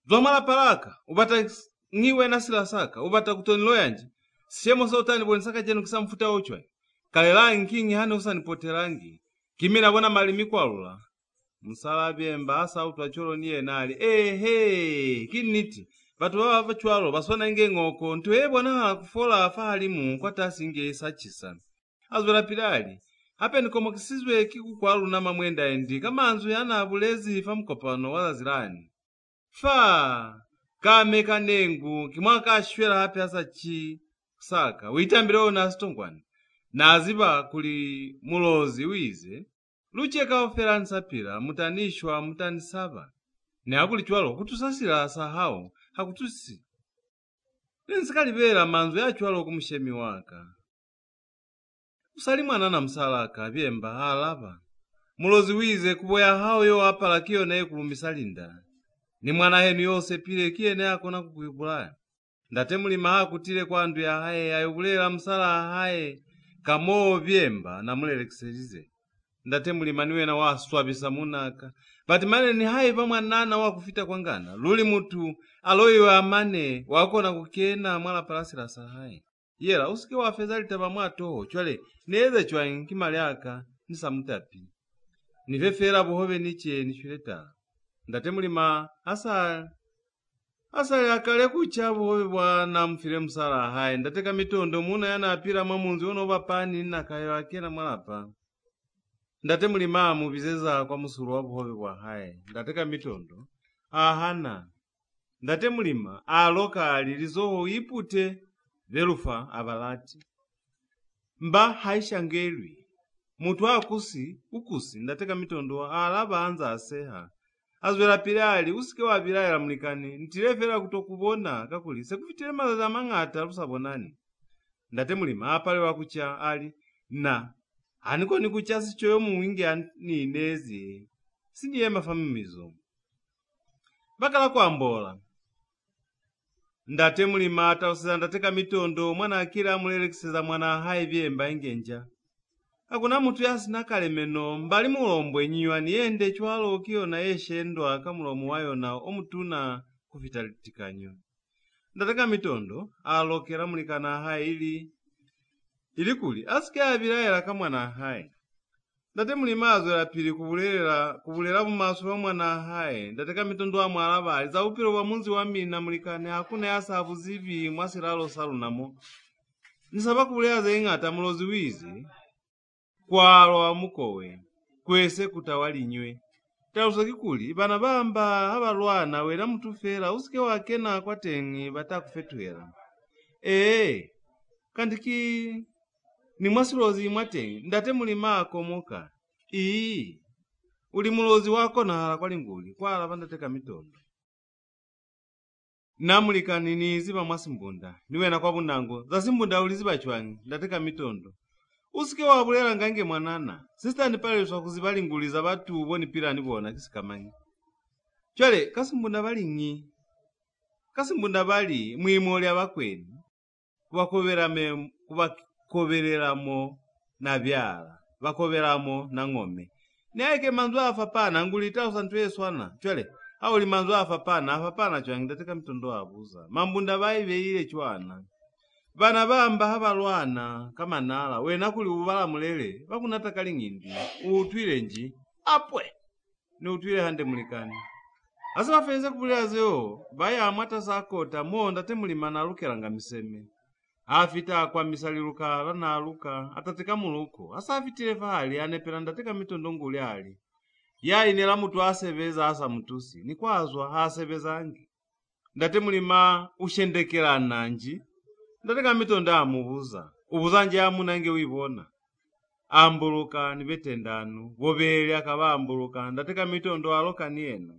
Zomala palaka ubata ngiwe na silasaka ubata kutonilo yanji siyemo sautani bonisaka jenu kisamfuta ochwa kalela nkingi hane usanipotelangi kimina bona malimi kwalula musala byemba asa utwacholo niye nali kiniti batu baba chwalo basona nge ngoko ntwe bona kufola afahalimu kwa tasinge sachisa azwela pilali hapen komo kisizwe kikukwalu na mamwenda endi kama anzu yana abulezi famukopano wala zilani fa kame kanengu kimwaka ashwela hapi asa chi saka uitambiro na stongwani naziba kuli mulozi wize lucheka ofera nsapira mutanishwa mutanisaba ne akuli chwalo kutusasira sahao hakutusi nensikalibera manzu ya chwalo kumushemi waka usali mwana na msalaka byemba alaba mulozi wize kuboya hao yo apala kiyo naye kulumbisalinda ni mwana henu yose pile kiene akona kukwibulaya ndate mulima hakutile kwa ndu ya haye ayubulela msala haye kamo byemba na mulelekiselize ndate mulima niwe na waswabisa munaka bati mane ni haye pa mwanana wakufita kwa ngana luli mutu aloyo amane wakona kukena mwala palasila sa haye yela usike wafeza litaba mwatoho chwale neze chwa nkimalyaka nisamutapi nivefera buhobe niche nishuleta ndate mulima asa yakale kucha buhobe bwana mfire msala haye ndateka mitondo muna yana apira mamunzi ono bapani Nakaywe akena mwalapa ndate mulima mubizeza kwa musuru wa buhobe bwa haye ndateka mitondo ahana ndate mulima alokali lizoho ipute verufa abalati mba haishangelwi mutu ukusi ndateka mitondo alaba anza aseha azwela pilali usike wa bilaela mulikani ntilefera kutokubona kakuli sekufitile malaza mang'ata lusabonani ndate mulima apale wakucha ali na aniko nikuchasi choyo muwingi ninezi sindiye mafamimizo bakala kwambola ndate mulima atausiza ndateka mitondo mwana akira mulelekiseza mwana haye byemba ingenja akuna mutu yasina kalemeno mbali mulombwe nyiwa niyende chwalo kiona yeshendwa kamulomu wayona omutuna kufitalikanyo ndateka mitondo alokera mulikana haye ili kuli asike abilaela kamwana haye ndate mulima azwela pili kubulera mumaso wa mwana haye ndateka mitondo wa mwalabali za upiro wa munzi wa mina mulikane hakuna yasabu zivi mwasiralo salunamo nisaba kubulera zengata mulozi wizi kwalo wa mukowe kwese kutawalinywe talusaki kuli bana bamba abalwana wera mutufera usike wakena kwa tengi batakufetwera kandiki ni mwasilozi mwatengi ndate mulima akomoka uli mulozi wako na hala kwa linguli kwa alaba ndateka mitondo namulikani ni ziba mwasimbunda niwena kwa bunango za simbunda uliziba chwangi ndateka mitondo usike wabulela ngange mwanana sister ni pale swa kuzibali nguliza batu boni pira nibona kisikamanyi chwale kasimbunda bali mwimoli abakweni kubakobereramo na byala bakoberamo na ngome naike manzo afa pana ngulita usantwe swana chwale auli manzo afa pana chwangi ndateka mitondo abuza mambunda baibe ile chwana bana bamba habalwana kama nala wena kuli ubala mulele bakunataka lingindi utwile nji apwe ni utwile hande mulikani asa bafenze kubulazeo baya amata sakota mo ndate mulima nalukela ngamiseme afita kwa misaliluka na aluka atateka muluko asa afitile fahali anepela ndateka mitondo nguli ali ya inela mutu asebeza asa mutusi ni kwazwa asebezangi ndate mulima ushendekela nanji ndateka mitondo amubuza ubuzanje amunange wibona ambuluka nibetendanu bobele akabambuluka ndateka mitondo aloka niena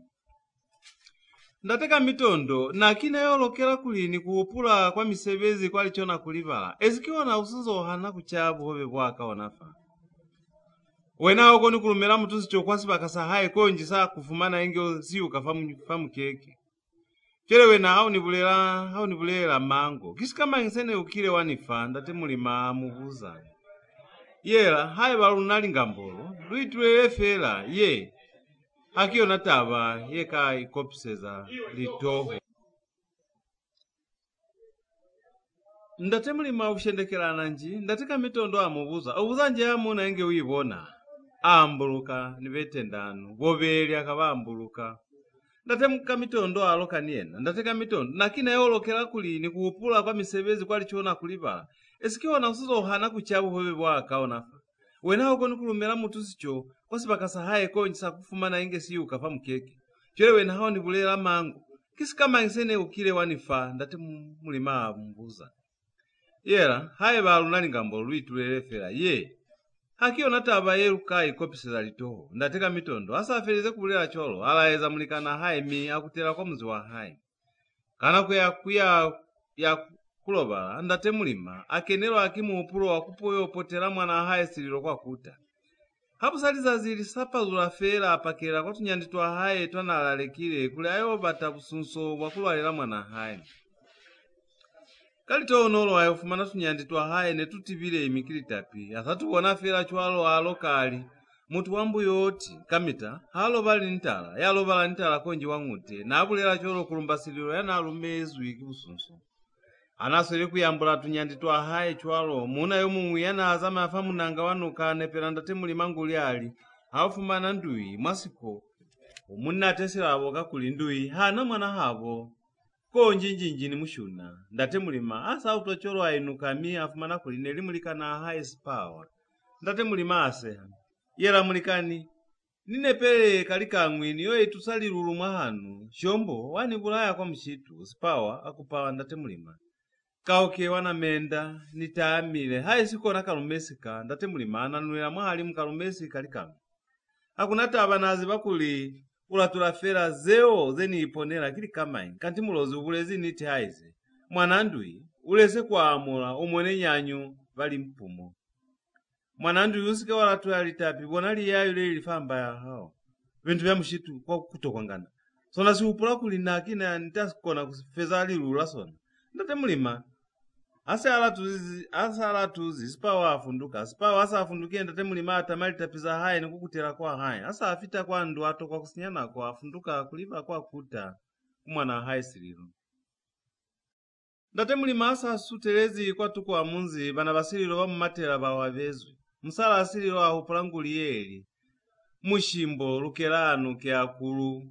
ndateka mitondo nakina yolokera kulini kuupula kwa misebezi kwali chona kulibala ezikiona usizo hana kuchabu hobe bwaka onafa Wena uko nikulumela mutusi chokwasi bakasahaye konji saa kufumana engyo si ukafamu keke. Chere wena hau nibulela mango. Kisikama ngisene ukile wanifa ndate mulima mubuza. Yela haye balunali ngambolo. Luitulele fela ye. Hakio nataba yeka ikopiseza litoho. Ndate mulima ushendekela nanji. Ndate kamitondo amubuza. Ubuza nje amuna enge uibona. Ambuluka nibetendanu. Gobeli akabambuluka. Ndate mkamitondo aloka niena. Ndate kamitondo. Nakina yolokela kulini kuupula kwa misebezi kwa lichona kulibala. Esikiona usuzo uhana kuchabu hobe waka onafa. Wena uko nikulumela mutusicho. Kwasi bakasahaye konjisa kufumana inge si ukafamu keke. Chere wena hao nibulela mango. Kisi kama ngisene ukile wanifa. Ndate mulima mbuza. Yela haye balunali ngambolo luitulele fela ye. Hakio nataba yeruka ikopiseza litoho. Ndateka mitondo. Asa afelize kubulela cholo. Alaeza mulikana haye mi akutela kwa mzi wa haye. Kana kuya kulobala. Ndate mulima. Akenelo akimu upulo wakupoyo potela mwana haye sililo kwa kuta. Hapu saliza zili sapa zula fela apakela kwa tunyanditwa haye tuana alalekile. Kule ayo bata busunso wakulu alela mwana haye. Kalito onolo ayo fumana tunyanditwa haye netutibile imikili tapi. Asatu wana fela chwalo alokali. Mutu wambu yoti kamita halo bali nitala. Yalo bala nitala konji wangute. Na abulela cholo kulumbasililo yana alumezwi kibusunso. Anasiri kuyambula tunyanditwa haye chwalo. Muna yomu yana azama afamu nangawanuka nepelanda temuli manguli ali. Hafumana ndui masiko. Muna tesila aboka kulindui. Hana mwana habo. Ko njinjini mushuna. Ndate mulima asa utochoro ainuka mi afumana kuline limulikana haye spawa. Ndate mulima aseha. Yela mulikani. Ninepele kalika mwini yoe tusali lulumwa hanu. Shombo wani bulaya kwa mshitu. Spawa akupawa ndate mulima. Kauke wana menda nitaamile. Haye siko na kalumesika. Ndate mulima ananuela mahali mkalumesika likami. Hakunata abanazi bakuli. Ulatula fera zeo zeni iponela kili kamain. Kanti mulozi ubulezi niti haize. Mwanandui uleze kwa amula umwene nyanyu vali mpumo. Mwanandui usike walatula litapi bonali yayu lili famba ya hao. Ventu vya mshitu kwa kutokwangana. Sona si upula kulina kina nitasikona kusifeza lilula sona. Ndate mulima. Asa alatuzi sipawa afunduka. Sipawa asa afundukia ndate mulima atamali tapiza haye nikukutela kwa haye. Asa afita kwa ndu ato kwa kusinyana kwa afunduka kuliva kwa kuta. Kumwana haye sililo. Ndate mulima asa asutelezi kwa tuku wa munzi bana basililo wa mmatela bawavezwi. Musala asililo ahupulanguli yeli. Mushimbo lukelanu kia kulu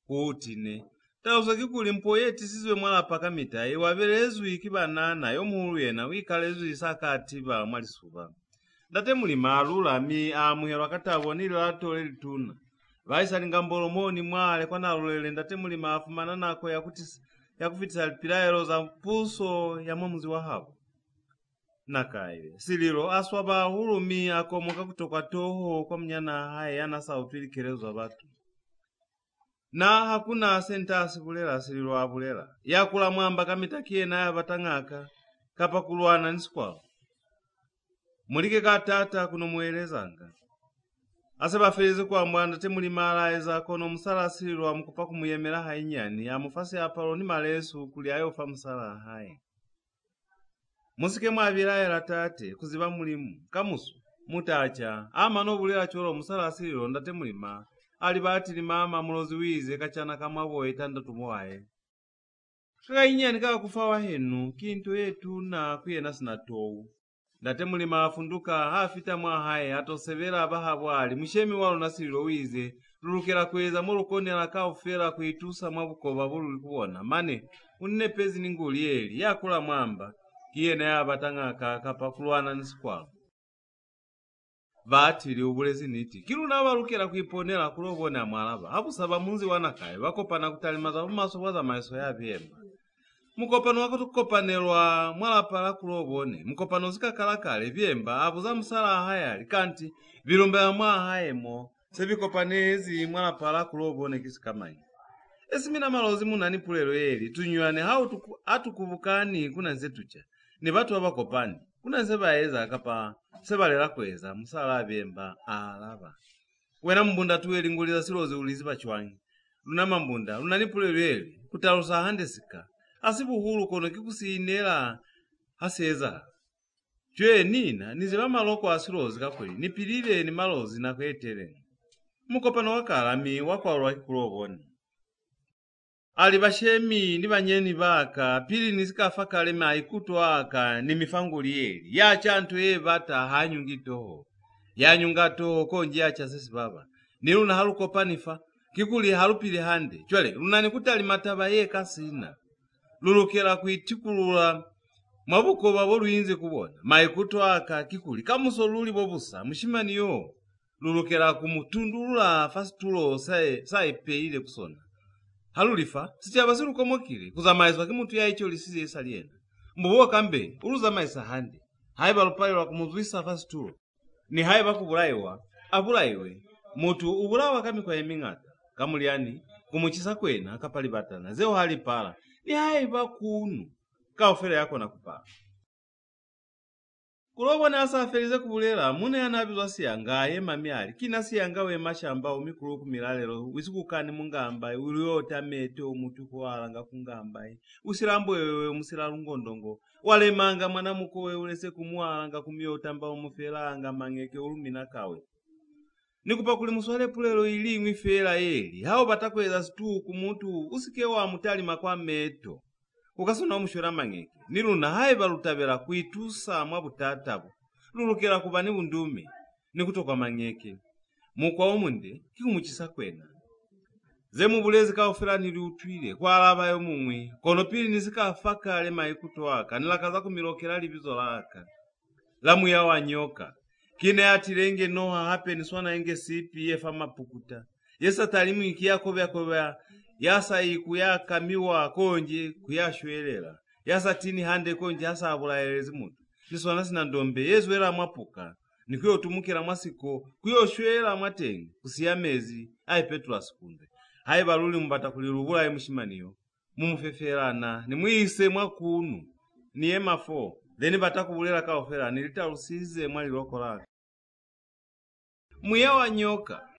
kuutine. Tauza kikuli mpoyeti sizwe mwala pakamita. Iwabelezu ikibanana yomuhulu yena wikalezu isaka atiba mwali suba. Ndate mulima alula mi amuhelo katabo nilo atole lituna. Vaisa lingambolo moni mwale kwa nalulele ndate mulima afumana nako ya kufitisa lipilaelo za mpuso ya mwamuzi wa habo. Nakaywe. Sililo aswaba hulu mi akomoka kutoka toho kwa mnyana haye yana sautwili kelezo wa batu. Na hakuna sentasi bulela sililo abulela. Yakula mwamba kamitakie na ya batangaka. Kapa kuluana niskwao. Mulike katata kuno muelezanga. Aseba felize kwa mwanda temulima alaeza kono musala sililo wa mkupa kumuyemela hainyani. Ya mufasi apalo ni malesu kuli ayofa musala hai. Musike mwabilaela tate kuziba mulimu. Kamusu mutacha. Ama no bulela cholo musala sililo ndate mulima. Alibati ni mama mulozi wize kachana kama woe tanda tumuwae. Kaka inyani kaka kufawa henu, kintu yetu na kuyena sinatou. Ndate mulima afunduka hafita mwa hae, atosevera abahabwali, mshemi walo nasililo wize, lulukela kweza molukone alaka ufera kuitusa mwabukoba bulu likuona. Mane, unnepezi ninguli yeli, yakula mwamba, kiyena ya batangaka kapakuluana nisikwalo. Vatili ubulezi niti. Kilu na walukela kuiponela kulobona mwalaba. Hapu saba munzi wanakaye. Wakopana kutalimaza umaso waza maeso ya vyemba. Mukopano wako tukopanelwa mwalapala kulobone. Mukopano zika kalakale vyemba. Hapu za musala hayali. Kanti vilumbe ya mwa haemo. Sebi kopanezi mwalapala kulobone kisikamai. Esimina malozi munanipulelo yeli. Tunyuane hau atukubukani kuna nzetucha. Ni batu wabakopani. kuna sebaeza akapa sebalera kweza musala abemba alaba wena mbunda tuweli nguliza silozi ulizi pachwangi luna mambunda lunanipulelweli kutalusa handesika asibu hulu kono kikusinela haseza chwe nina niziba maloko asilozi kakweli nipilile ni malozi na kwetere mukopano wakala mi wakwalwa kikuloboni ali bashemi ni banyeni baka pili nisikafa kale maikuto aka ni mifanguliyeli ya chantu bata hanyungito yanyungato konje acha sisi baba niluna haluko panifa kikuli halupili hande chwele lunani kutali mataba kasina lulukela kuitikulula mabuko babo luyinze kubona maikuto aka kikuli kamusoluli bobusa mushimaniyo lulukela kumutundulula fasitulo saipeile kusona halulifa sichaba komokile kuzamaizwa kimuntu yaicho lisize isalienda mbubo kambe uluzamaisa hande haiba lupalwa kumuzwisa fasitulo ni haiba kubulaiwa abulaiwe mutu ubulawa kami kwa emingata kamuliani kumuchisa kwena akapalibatana zeo hali pala ni haiba kunu kaofere yako na kupala kulobona asafelize kubulela mune yanabizwa siyanga yemamiali kina siyanga we mashamba umikulu kumilalelo wisikukani mungamba uliyota meto mutu kuwalanga kungamba usilambo wewe musilalungondongo walemanga mwana muko we ulese kumuwalanga kumyota mbao mufelanga mangeke ulumina kawe nikupa kuli muswale pulelo ili mwifela eli hao batakweza situ kumutu usikewa mutali makwa meto ukasona umushora mangeke niluna haiba lutabela kuitusa mwabutatabu lulukela kubani bundume nikutoka mangeke mukwa umunde kikumuchisa kwena zemu bulezi kaofera niliutwile kwa alaba yo mumwi kono pili nisikafakale maikuto waka nilakaza kumilokela libizo laka lamu ya wanyoka kine atilenge noha happen swana enge CPF amapukuta yesa talimu ikiyako byakobya yasa ikuyaka miwa konje kuyashwelela yasa tini hande konje yasa abulaelezi mutu niswana sina ndombe yezwela mwapuka nikuyo tumukira mwasiko kuyoshwela mwatenge kusiyamezi ai Petrus kunde hai baluli mbata kulirubula emushimaniyo mumufeferana nimwise mwakunu ni M4 then batakubulela kaofera nilitalusize mwali lokola muyawa nyoka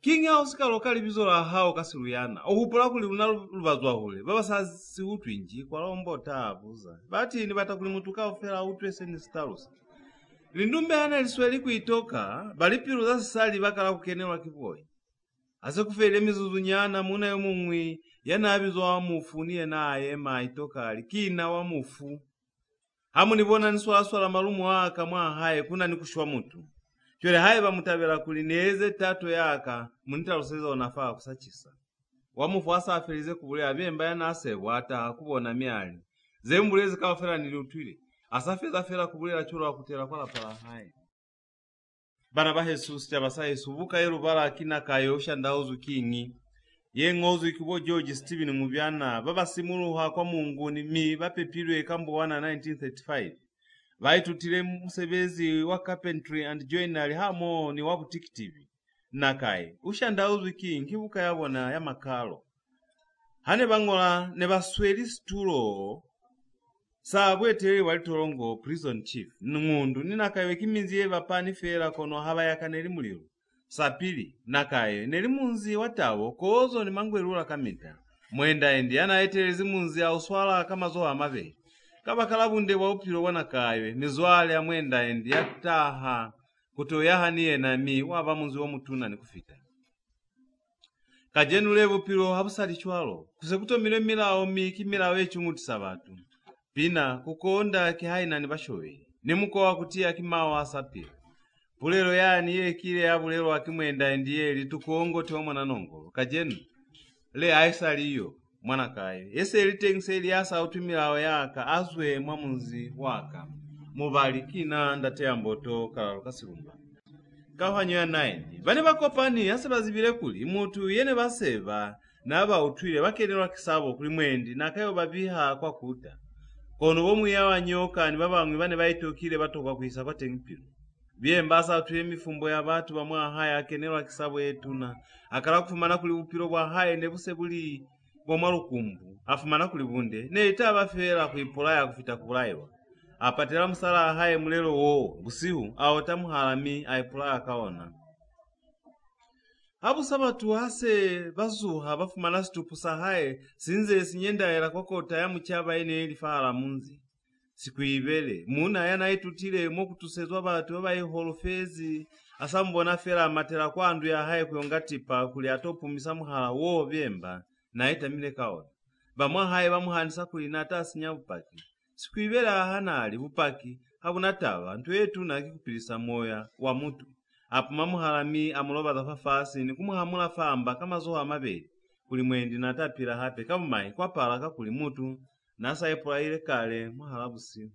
King House kalokali bizola hao kasiluyana ohupula kuli unalubazwa hule baba sasi utwinji kwa lombo tabuza bati ni batakuli mutuka ofera utwese ni starusa lindumbe hana lisweli kuitoka balipiru za sali bakala kukenelwa kipoi ase kufele mizuzu nyana muna yo mumwi yana abizwa wa mufu niye na ayema itoka alikina wa mufu hamu nibona niswala malumu waka mwa hae kuna nikushwa mutu chwele hae bamutabela kulineze tato yaka munita luseza onafaa kusachisa wamufu asa afelize kubule abemba yana asebu ata kubona miali zembulezi kawafera niliutwile asafeza fera kubule la chura wakutela kwa pala hae bana ba Jesus chabasa Yesu buka yero bala akina kayo Ushanda Uzwi ye ngozu ikibo George Steven mubyana baba simulu ha kwa Mungu ni mi bapepilwe kambo wana 1935 baitutile musebezi wa carpentry and joinery hamo ni wabu TV Nakaywe Ushanda Uzwi kibuka yabona ya makalo hane bangola ne basweli stulo sabwetele walitorongo prison chief nungundu ni Nakaywe kiminziye bapani fera kono haba yakaneli muliro sapili Nakaywe neli munzi watawo kozo ni mangwerula kamita mwenda endi anaetelezi munzi ya uswala kama zoha mave kaba kalabunde wa upilo wa Nakaywe mizwale ya mwenda endi yataha kutoyaha niye na mi waba munzi wa mutuna ni kufita kajenu levu pilo habusali chwalo kusekuto mile milao mi kimilao echunguti sabatu pina kukonda kihaina ni bashowe ni muko wakutia kimawa asapira pulero yani ye kile ya bulero akimwenda ndiye litukongo tewa mwana nongo kajenu le aisali iyo mwana Nakaywe ese litengse asa utumila yaka azwe mwamunzi waka mubali kina ndatea mboto kalalo kasilumba kahanyo ya 9 bane bakopani ase bazibile kuli mutu yene baseba naba utwile bakenelwa kisabo kuli mwendi Nakaywe babiha kwa kuta kono bomu yawa nyoka ni babamwe bane bayitokile batoka kuisa kwa tengipilo byembasa atuye mifumbo ya batu bamwa haya akenelwa kisabo yetuna akala kufumana kuli upilo bwa haya nebuse buli bwa malukumbu afumana kuli bunde ne itaba fera kuipola ya kufita kulaiwa apatira musala haye mulelo wo busihu awota muhalami aipula akaona. Abu sabatu hase bazuha bafumana situpusa haye sinze sinyenda kokota ya muchaba ene elifala munzi. Siku ibele muna yana itutile mokutusezwa batu babaye holofezi asambona fera matera kwandu ya haye kuyongatipa kuli atopu misamuhala wo byemba na itamile kaona. Bamwa haye bamuhanisa kulina atasi nyabupaki. Siku ibele ahanali bupaki habunatawa ntu yetu nakikupilisa moya wa mutu. Apu mamuhalami amuloba zafafasi ni kumuhamula famba kama zoha mabeli kuli mwendi natapila hape kamumai kwa palaka kuli mutu nasa epula ile kale muhalabu sihu.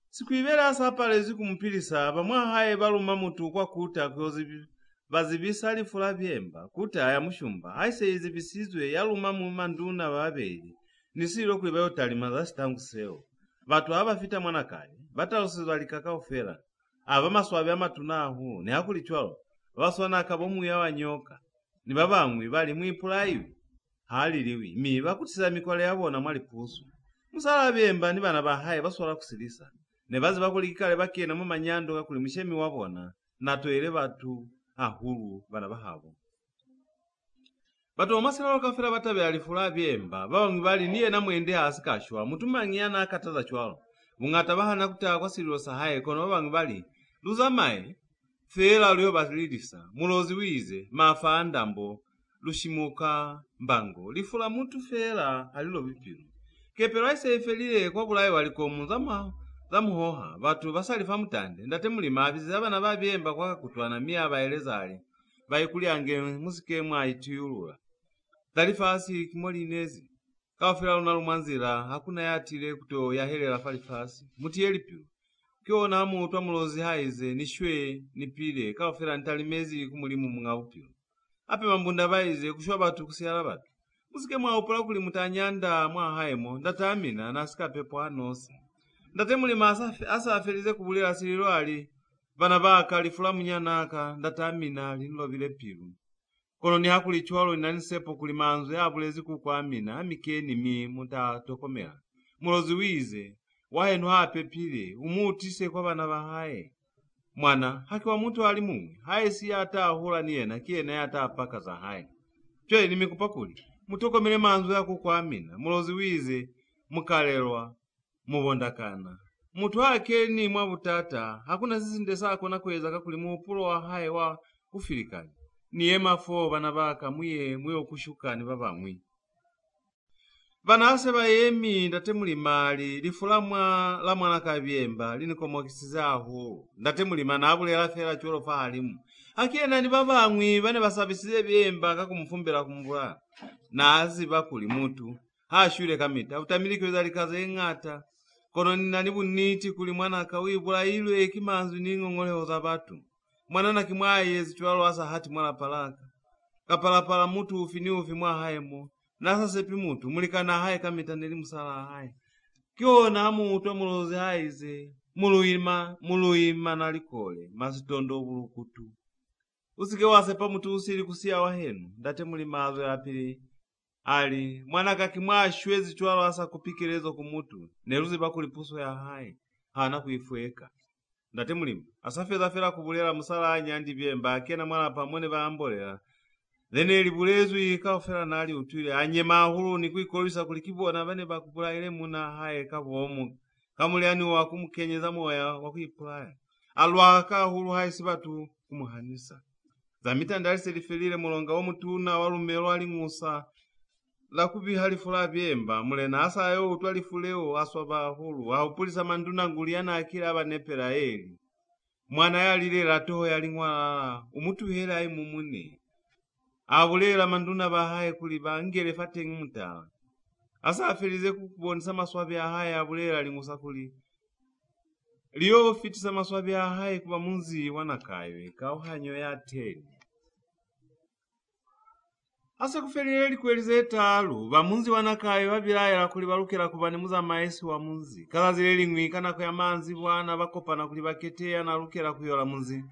Siku ibele asa palezi kumupilisa bamwa haye baluma mutu kwa kuta kuyozibi bazibisa alifula byemba kuta ya mushumba haise izibisizwe yaluma mu manduna babeli nisilo kulibayo talima za sitangu seo. Batu abafita mwanakaye batalosezwa likaka ofera. Aba maswabi amatunahu ne hakulichwalo basona akabomu yawanyoka ni babamwe bali mwipulayo haliliwi mi bakutisa mikole yabona mwali pusu musala byemba ni bana bahaye basola kusilisa ne bazi bakulikale bakena mu manyando kakuli mishemi wabona natoyele batu ahuru bana bahabo. Batu omasala lokafira batabe alifula byemba babamwe bali niye na mwende asikashwa mutumangiana akataza chwalo mungata bahana kutaa kwa sililo sahaye kono babamwe bali luzamae fela lyo basilidisa mulozi wize mafa andambo lushimuka mbango lifula mutu fela alilo bipiru kepero ise ifelile kwa kulaye walikomu zamuhoha batu basalifa mutande ndate mulima abizi abana babyemba kwa kutwana miya baelezale bayikuliange musike mwa itiyulula talifasi kimolinezi kafira lunalumwanzira hakuna yatile kuto yahelela falifasi muti elipiru kiona mutu mulozi haize nishwe nipile kafira ntalimezi kumulimu mungawupiro ape mambunda baize kushwa batu kusiyala batu musike mwa upula kuli mutanyanda mwa haimo ndatamina nasika pepo anosi ndate mulima asa afelize kubulira sililo ali bana baka lifula munyanaka ndatamina linlo bile piru kono ni hakuli chwalo inanisepo kuli manzo ya bulezi kukwamina amikeni mi mutatokomera mulozi wize wahenu hape pile umutise kwa bana bahaye mwana haki wa mutu ali mumwe haye si yata ahula niyena kiyena yata apaka za haye chwe ni mikupakuli mutokomere manzo ya kukwamina mulozi wize mukalelwa mubondakana mutu hake ni mwabutata hakuna zizinde sako na kweza kakuli muupulo wa haye wa kufilikani niye mafo bana baka muye kushukani babamwi banase bayemi ndate mulimali lifulamwa la mwana kabyemba linikomokisizaho ndate mulima nabulela fera cholo fahalimu akena ni babamwi bane basabisize byemba kakumfumbira kumbula nazi bakuli mutu hashule kamita utamiliki wezalikaze ngata kono nani buniti kuli mwana kawibula ilwe kimanzu ningongoleo za batu mwana na kimwaye zichwalo asa hati mwana palaka kapalapala mutu ufi mwa haemo nasa sepi mutu mulikana haye kamita nili musala haye kiona mutu mulozi haize muluima nalikole masitondo bulukutu usike wasepa mutu usili kusia wahenu ndate mulimazo ya pili ali mwana kakimwa shwezi chwalo asa kupikelezo kumutu neruzi bakulipuso ya haye hana kuifueka ndate mulima asafeza fera kubulela musala anyandi byemba kena mwana pamone baambolera lene libulezu ikafera nali utwile anyema hulu ni kuikolisa kulikibona bane bakupula ile muna haye kabomu kamuliani wa kumkenyeza moya wa kuipula alwa ka hulu haye sibatu kumuhanisa zamita ndali selifelile mulonga wo mutuna walumelo ali musa la kubihali fula byemba mulena asa yo utwali fuleo aswaba hulu ahupulisa manduna nguliana akira abanepera eli mwana yalile rato yalingwa umutu hela ai mumune abulela manduna bahaye kuli bangele fatengi mutala asa afelize kukubonisa maswabi ahaye abulela lingusa kuli liyo fitisa maswabi ahaye kuba munzi wa Nakaywe kauhanyo ya teni asa kufelile likuelize etalu bamunzi wa Nakaywe babilayela kuli balukela kubani muza maesi wa munzi kalazile lingwikana kwa manzi bwana bakopana kuli baketea na lukela kuyola munzi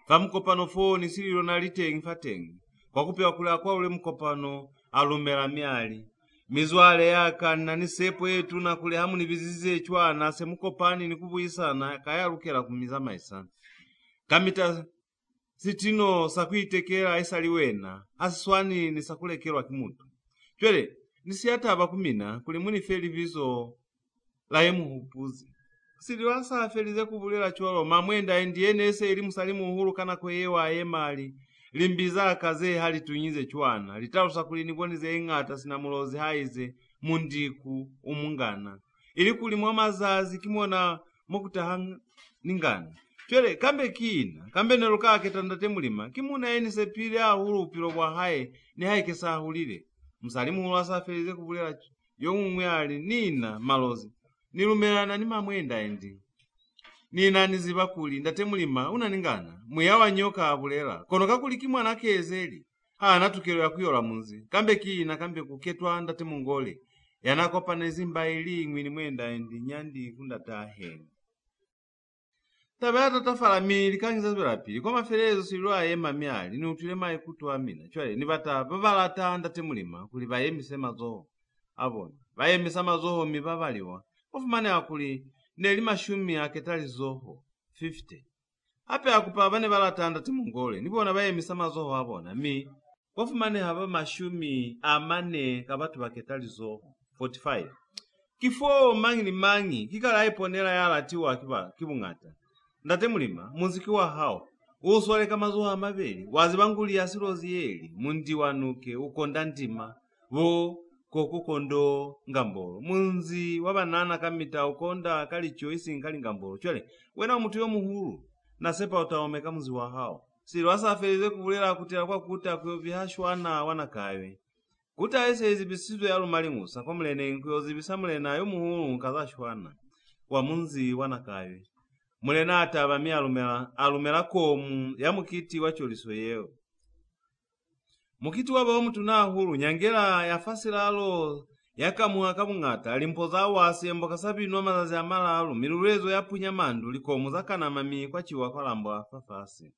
famukopano foni sililo na litengi fatengi kwa kupewa kula kwa ule mkopano alumela miali mizwale yaka nani sepo yetu na kule hamu ni bizize chwana semukopani ni kubuyisana kayarukera kumiza maisa kamita sitino sakuitekera aisaliwena asiswani ni sakulekerwa kimutu chwele nisiyata abakumina kuli muni feli vizo la emu hupuzi siliwasa afelize kubulela chwalo mamwenda endiene ese ili musalimu uhuru kana kweyewa ayemali limbiza kaze hali tunyize chwana litarusa kulinibonize ingata sinamulozi haize mundiku umungana ili kulimwa mazazi kimona mokutahanga ningana chwele kambe kina kambe neruka ketandate mulima kimuna eni sepili ahuru upiro bwa hae ni haike sahulile musalimu uhuru asafelize kubulela yomumwe ali nina malozi nilumelana ni mamwenda endi nina niziba kuli ndate mulima unaningana muyawa nyoka abulela kono kakuli kimwana kezeli natukelo yakuyola munzi kambe kina kambe kuketwa ndate mungole yanakopa nezimba ili ngwini mwenda endi nyandi kundatahe tabata tafala mili kangiza zbelapili kwa mafelezo silwa yema myali ni utule mai kutu amina chwale ni bata babalata ndate mulima kuli bayemise mazoho abona bayemisa mazoho mibabaliwa ofumane akuli neli mashumi aketali zoho 50 ape akupa bane balatanda timungole nibona bayemisa mazoho abona mi ofumane haba mashumi amane kabatu baketali zoho 45 kifo mangi kikala iponela yala tiwa kiba kibungata ndate mulima muziki wa hao uswale kama zoho amabeli wazibanguli ya sirozi yeli mundi wanuke ukonda ndima wo kokukondo ngambolo munzi wabanana kamita ukonda kalicho isi nkali ngambolo chwele wena mutu yo muhuru nasepa utaomeka muzi wa hao silo asafelize kubulela kutela kwa kuta kuyovihashwana wanakawe kuta ese izibisizo ya lumalimusa kwa mlene kuyozibisa mlena yo muhuru nkazashwana wa munzi wanakawe mlena atabami alumela komu ya mukiti wacholiso yeo mukiti waba omuntu nahuru nyangela yafasilalo yakamuha kabungata alimpoza wasembo kasabinwa mazazi amalalo mirulezo yapunya mandu likomu zakana mami kwa chiwa kwa lambo afafasi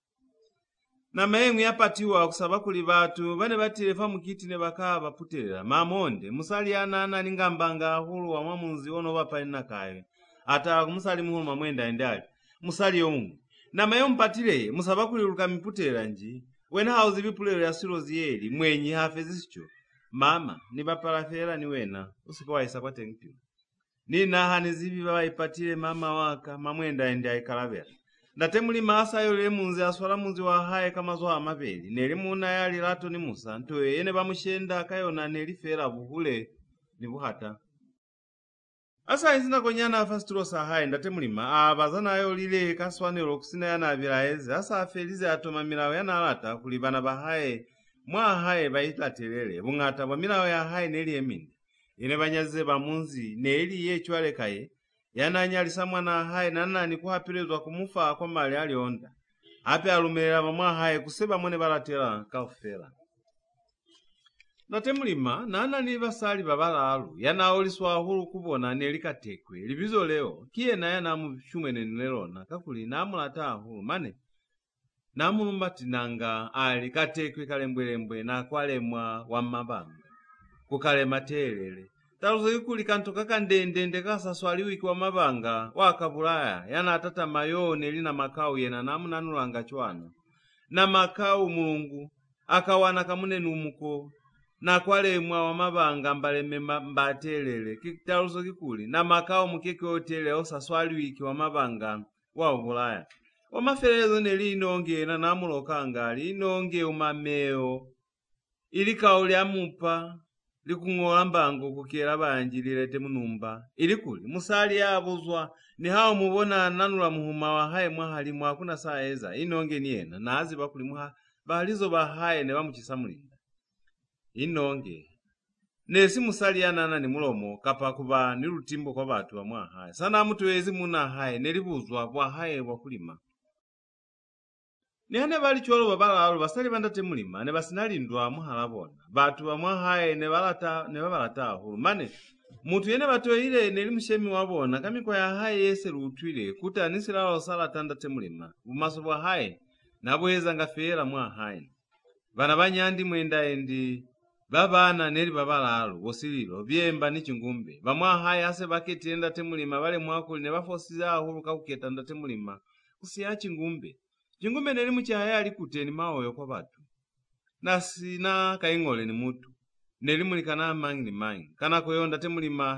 na mayengu yapatiwa kusaba kuli batu bane batilefa mukiti ne bakaba putelera mamonde musali anana ningambanga huru wa mwamunzi ono bapa Nakaywe ata kumusali muhuru mamwenda endali musali yomu na mayo mpatile musaba kuli lukamiputela nji wena hauzi bipulelo ya sirozi yeli mwenyi hafezisicho mama ni baparafela ni wena usikowa isa kwa tenkipi nina hanizibi baipatile mama waka mamwenda endi aikalabela ndate mulima asayolele munzi aswala munzi wa hae kama zoha mabeli neli muna yali lato ni musa ntoye yene bamushenda kayona neli fela buhule ni buhata asa izina konyana afasturo sahaye ndate mulima abazana ayo lile kaswanelo kusina yana abilaeze asa afelize atoma milawe yana alata kulibana bahaye mwa haye baitatelele bungata bwa milawe ya haye neli emindi yene banyaze bamunzi neli ye chwale kaye yana anyalisa mwana haye nanani kuhapilezwa kumufa kwa mali alionda ape alumelela bamwa haye kuseba mwene balatela kaufela ndate mulima nana ni basali babalalu yana oliswa huru kubona nelikatekwe libizo leo kiye na yana mushumene nelona kakuli namulata huru mane namulumbati nanga ali katekwe kalembwelembwe na kwalemwa wa mabanga kukalema telele taruzo yukuli kantoka kandende kasaswali wiki wa mabanga wakabulaya yana atata mayone lina makau yena namunanulanga chwana na makau mulungu akawana kamune numuko na kwalemwa wa mabanga mbaleme mbatelele kitaruzo kikuli na makao mukeke hotele osaswali wiki wa mabanga wa ubulaya omafelezo neli inonge na namulokanga inonge umameo ili kauli amupa likungola mbango kukela banji lilete munumba ili kuli musali yabuzwa ni hao mubona nanula muhuma wa haye mwahali mwakuna saeza inonge niena nazi bakuli muha balizo bahaye ne bamuchisamulinda inonge nesi musali yanana ni mulomo kapa kuba ni rutimbo kwa batu wa mwahaye sana mtu wezi muna haye nelibuzwa kwa haye wakulima nihane bali chwalo babalalu basali bandate mulima ne basinalindwa muhalabona batu wa mwahaye ne babalata hulu mane mutu yene batoyile nelimushemi wabona kamiko ya haye yese lutwile kuta nisilalo sala tandate mulima bumaso bwa haye nabweza ngafera mwahaye bana banyandi mwenda endi babana neri babalalo bosililo byemba ni chingumbe bamwahaye ase baketenda temulima bale mwakuli ne bafosiza ahulu kakuketa ndatemulima kusiya chingumbe neri muchaya ali kuteni maoyo kwa batu nasina kaingole ni mutu neri mulikana mangi ni mangi kana koyonda temulima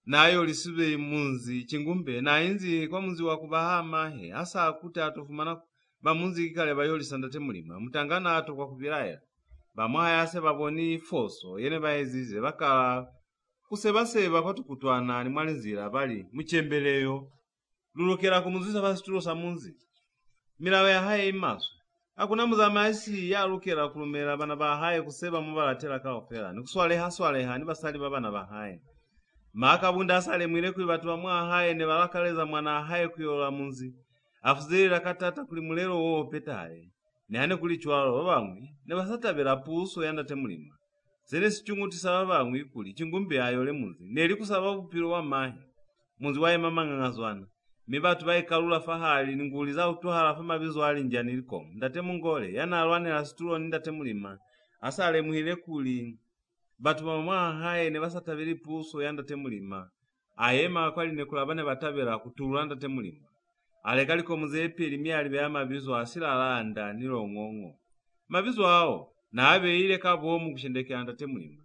nayo lisibe munzi chingumbe na inzi kwa munzi wa kubahama he asa akuta atofumana bamunzi kale bayolisanda temulima mutangana ato kwa kubilaya bamwaya ase baboni foso yene bayezize bakala kusebaseba patukutwana ni mwalinzira bali muchembeleyo lulokera kumuzisa basitulo sa munzi milawe ya haye imaso akuna muzamaisi ya lukera kulumera bana bahaye kuseba mubalatela kaofera nikuswaleha ni basali babana bahaye maka bunda asale mwile kuli batu bamwahaye ne balakaleza mwana haye kuyola munzi afuzira katata kuli mulero wo petale nane kuli chwalo babamwe ne basatabera puso yanda temulima zene sichungutisa babamwe kuli chingumbe ayole munzi neli kusaba bupiro wa mahi munzi waye mamangangazwana mibatu bayikalula fahali ninguliza utuhala fa mabizo ali njani liko ndatemungole yana alwanela situlo ndatemulima asale muhile kuli batu bamwahaye ne basatabera puso yanda temulima ayema kwali ne kulabane batabera kutulula ndatemulima alekaliko muzepeli myali bya mabizo asilalanda nilong'ong'o mabizo awo nabe ile kabo mu kushendekera ndatemulima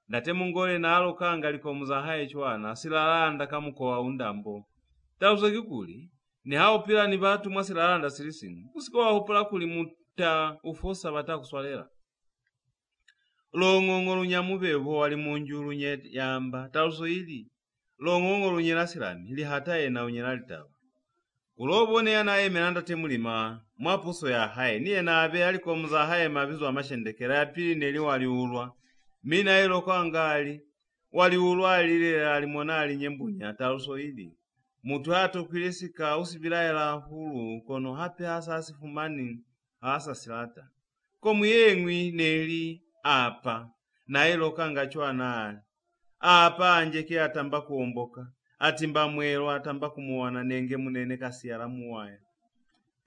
ndatemungole nalo kanga liko muzahaye chwana asilalanda kamukowa undambo tauzo kikuli ni hao pila ni batu mwasilalanda silisini usikowa hupula kuli muta ufosa batakuswalela long'ong'o lunyamubebo wali munjulu nye yamba tauzo ili long'ong'o lunyelasilami ili hataye na unyelalitaba ulobone yana emelanda temulima mwapuso ya haye niye nabe aliko muzahaye mabizo amashendekera ya pili neli waliulwa mina ilo kwangali waliulwa alile alimonali nyembunya taluso ili mutu hato kwilisika usibilaela hulu kono hape hasa asifumani hasa silata komu yengwi neli apa na ilo kanga chwana apa anjeke atamba kuomboka atimba mwelo atamba kumuwana nenge munene kasiyala muwaya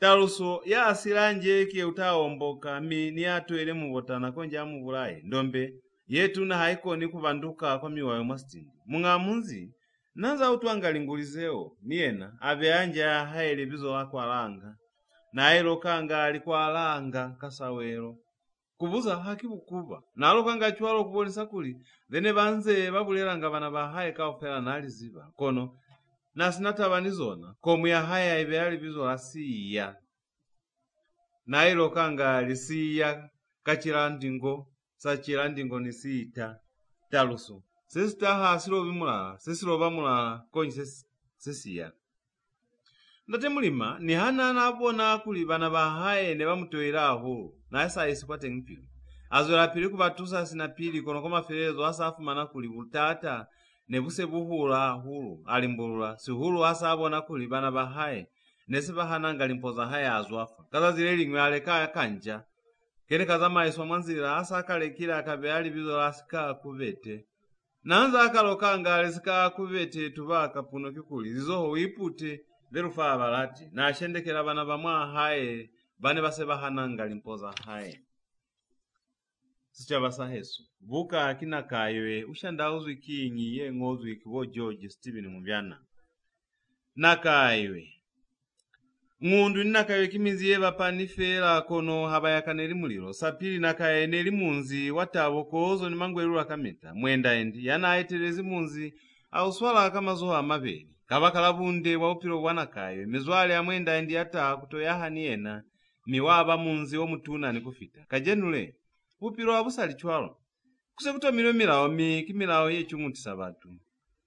taluso ya asilanje ke utaomboka mini atwele mubotana konja mubulaye ndombe yetu na haikoni kubanduka kwa miwayo mwastindi mungamunzi nanza utwangalingulizeo niena abe anja haile bizo lako alanga na ilo kanga alikuwa alanga kasawero kubuza haki bukuba nalo kanga chwalo kubonisa kuli dene banze babulelanga bana bahaye kaofera nali ziba kono nasinatabanizoona komu ya haya ibe ali bizo lasiya na ilo kanga lisiya kachirandingo sachirandingo nisita taluso sesitaha asilo bimula sesilo bamula konyi sesiya ndatemulima ni hana nabona kuli bana bahaye ne bamutoera aho na esa isikwate mpilo azola pili kubatusa sina pili kono koma ferezo asafu mana kuli butata ne buse buhula hulu alimbulula si hulu asabona kuli bana bahaye nese bahana ngalimpoza haya azwafa kaza zileli ngwale kaya kanja kene kazama iswa mwanzira asa kalekira akabeali bizo lasika kuvete nanza akalokanga alisika kuvete tubaka puno kikuli zizoho wipute lerufa abalati na ashendekera bana bamwa haye bane base bahana ngalimpoza haye sichaba Hesu buka akina Nakaywe Ushanda Uzwi kinyi ye ngozwi kiwo George Steven Mubyana Nakaywe Ngundu Nakaywe kimizi yeba panifera kono habayakaneri muliro sapili Nakaywe neri munzi watabo kozo ni mangwerura kameta mwenda endi yana aiterezi munzi au swala kama zoha amabeli kabakala wa upiro wa Nakaywe mizwale ya mwenda endi yata kutoyaha niena miwaba munzi wo mutuna ni kufita kajenule upiro abusali chwalo kusekuto milomila omi kimilao ye chungutisa batu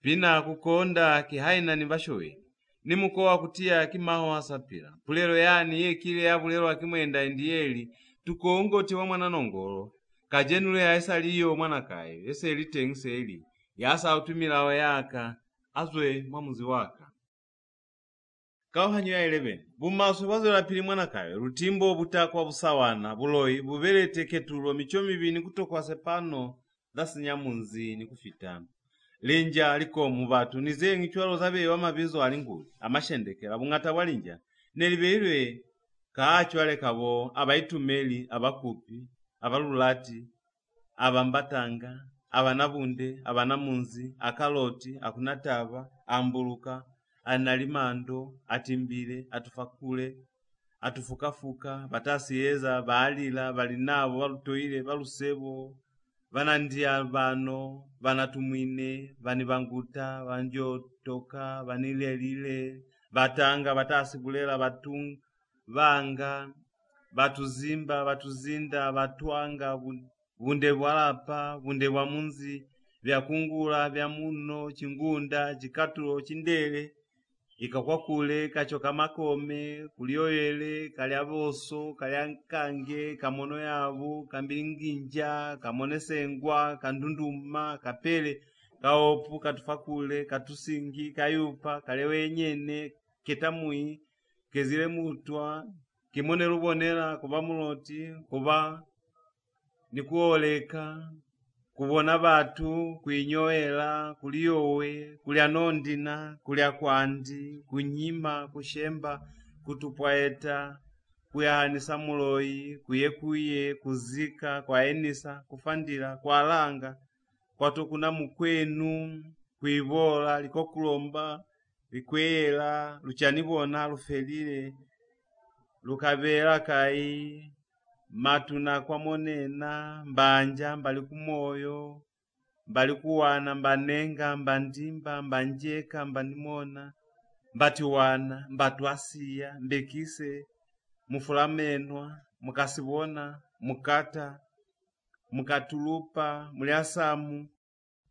pina kukonda kihaina ni bashowe ni mukowa kutia kimaho hasapira pulero yani ye kile ya pulero akimwenda endiyeli tukongote wa mwana nongoro kajenule ya esaliyo mwana Nakaywe ese litengse yasa utumilao yaka azwe mwamuzi waka Kauhanyo ya 11 bumaso bazola pili mwana Nakaywe rutimbo butakwa busawana buloyi bubelete ketulo michomi bini kutokwa sepano dasinyamunzi ni kufitana linja liko mubatu nizengi chwalo zabe wa mabizo alinguli amashendekera bungata walinja nelibelwe kaachwale kabo abaitumeli abakupi abalulati abambatanga, abanabunde, abanamunzi, akaloti, akunataba, ambuluka, analimando, atimbile, atufakule, atufukafuka, batasiyeza, baalila, balinabo, balutoile, balusebo, banandia bano, banatumwine, banibanguta, banjotoka, banilelile, batanga, batasibulela, batung, banga, batuzimba, batuzinda, batwanga, bunde bwalapa, bunde bwa munzi, vyakungula, vyamuno, chingunda, chikatulo, chindele, ikakwakule, kachoka makome, kulioyele, kaliaboso, kaliankange, kamono yabu, kambilinginja, kamone sengwa, kandunduma, kapele, kaopu, katufakule, katusingi, kayupa, kalewenyene, ketamui, kezile mutwa, kimone lubonela, kuba muloti, kuba nikuoleka, kubona batu, kuinyoela, kuliowe, kulia nondina, kulia kwandi, kunyima, kushemba, kutupwaeta, kuyahanisa muloi, kuyekuye, kuzika, kwaenisa, kufandila, kwalanga, kwatukuna mukwenu, kuibola, likokulomba, likwela, luchanibona, lufelile, lukabela kai, matuna kwa monena, mbanja, mbali kumoyo, mbali kuwana, mbanenga, mbandimba, mbanjeka, mbandimona, mbatiwana, mbatuasia, mbekise, mufulamenwa, mukasibona, mukata, mukatulupa, muliasamu,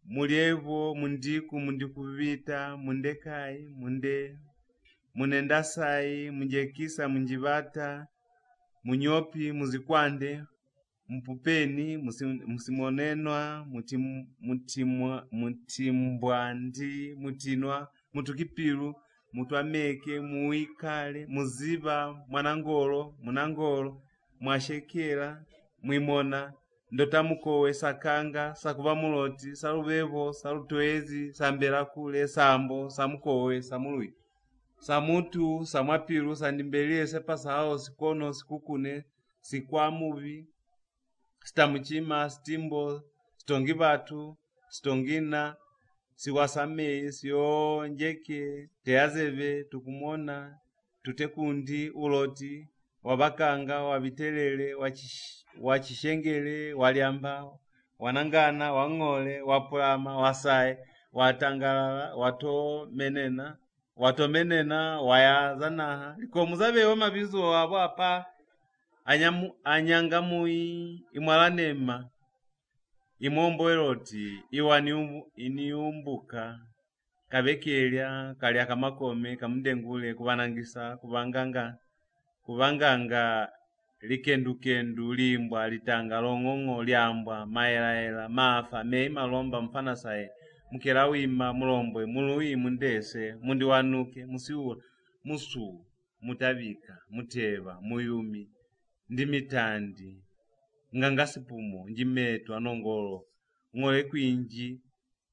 mulievo, mundiku, mundikuvita, mundekai, munendasai, munjekisa, munjibata, munyopi, muzikwande, mpupeni, musimonenwa, mutimbwandi, mutinwa, mutukipiru, mutuameke, muikale, muziba, mwanangolo, munangolo, mwashekela, mwimona, ndotamukowe, sakanga, sakuba muloti, salubevo, salutoezi, sambela kule, sambo, samukowe, samului. Samutu, samwapiru, sandimbelie, sepa sao, sikono, sikukune, sikwamuvi, sitamuchima, stimbo, stongibatu, stongina, siwasamei, sio njeke, teazeve, tukumona, tutekundi, uloti, wabakanga, wabitelele, wachishengele, waliamba, wanangana, wangole, wapulama, wasae, watangalala, watomenena, wayazana, likomuzabe mabizo wabo apa, anyangamui, imwalanema, imombo eroti, iniumbuka, kabekelya, kalya kamakome, kamudengule, kubanangisa, kubanganga, likendu, limbwa, litanga, long'ong'o, liambwa, maelaela, mafa, meima lomba, mfana sae, mukela wima, mulombwe, mului, mundese, mundiwanuke, musiula, musu, mutabika, muteba, muyumi, ndimitandi, ngangasipumo, njimetu, anongolo, ngole kwinji,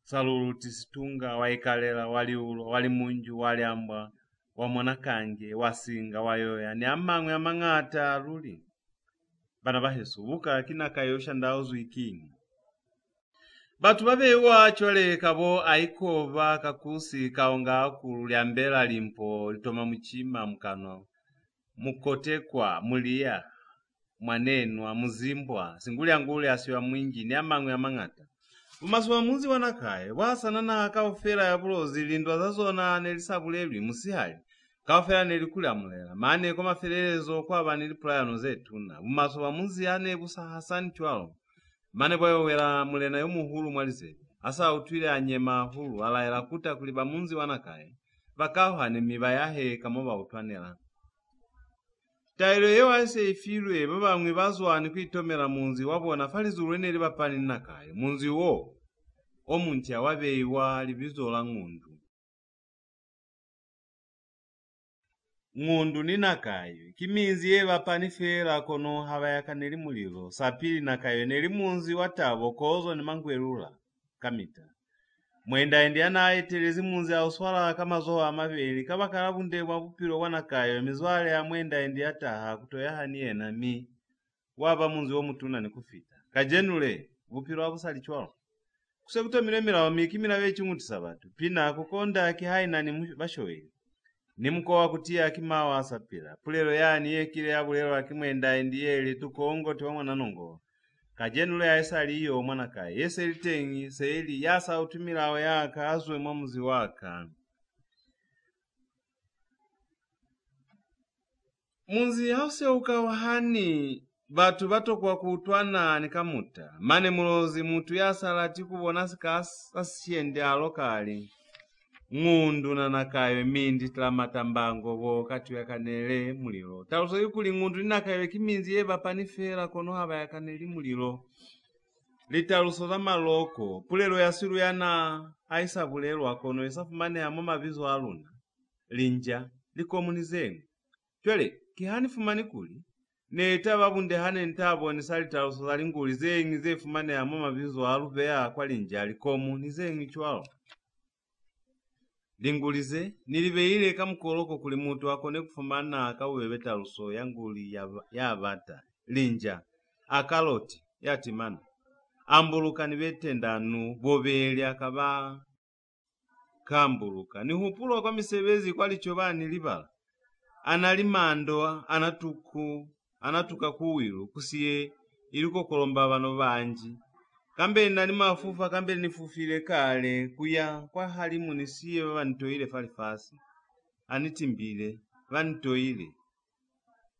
saluluti situnga, waikalela, waliulo, walimunju, waliambwa, wamonakange, wasinga, wayoya, ni amangwe amangata luli. Bana bahesu, buka kinakayo Ushanda Uzwi king. Batu babewa chole kabo aikova kakusi kaonga akulu lyambela limpo litoma muchima mkano. Mukotekwa, mulia, mwanenwa, muzimbwa, singuli anguli asiwa mwingi ni amangwe amangata. Umasuwa muzi wanakaye, wasana na kaufera ya bulozi lindwa zazona nelisabulelwi musihali. Kaufera nelikula mulela, maane koma ferelezo kwa banilipulano zetuna. Umasuwa muzi ane busa hasani chwalo. Mane boyo wera mulena yomuhulu mwalize. Asa utwile anyema hulu alaela kuta kuliba munzi wanakaye. Bakauhane mibayahe kamoba utwanela. Tailo yewa ese ifilwe baba mwibazwa ni kuitomera munzi wabona falizuru ene libapani nakaye. Munzi wo omuntia wabeiwa libizola ngundu. Ngundu ni nakayo. Kiminzi ye bapani fera kono habayaka neli mulilo. Sapili nakayo neli munzi watabo kozo ni mangwerula. Kamita. Mwenda indiana etelezi munzi auswala kama zoa amabeli. Kaba karabunde wapupiro wanakayo. Mizwale ya mwenda indiataha kutoyaha niye na mi. Waba munzi wo mutuna ni kufita. Kajenule. bupiro abusali chwalo kusekutomilemera wamikimira bechungutisa batu pina kukonda akihaina ni bashowe nimkowa kutia akimawa asapira pulero yani yekile abulero akimwenda ndiyele tukongo tiwamwana nongo kajenule yaisali iyo mwana kai yese litengi seili yasa utumirawo yaka azwe mwamuzi waka munzi hause ukawahani batu batokwa kutwana nikamuta mane mulozi mutu yasala tikubona sikasiende alokali ng'undu na Nakaywe mindi tlamatambango bo kati yakanele muliro taluso yukuli ng'undu Nakaywe kiminzi yeba panifera kono haba yakaneli muliro litaluso za maloko pulelo yasiru yana aisa bulelo akono esafumane hamo mabizo aluna linja likomunizeni twele kihani fumani kuli neta babunde hane ntabo ni sali taluso za linguli zengi zefumane hamo mabizo alubea kwa linja likomunizeni chwalo lingulize nilibeile kamkoloko kuli mutu akone kufumana akawebeta luso yanguli ya bata linja akaloti yatimana ambuluka nibetendanu bobeli akaba kambuluka ni hupulo kwa misebezi kwa lichobani libala analimando anatuka kuwilu kusiye iliko kolomba bano banji kambe nani mafufa kambe nifufile kale kuya kwa halimu nisiye banitoile falifasi anitimbile banitoile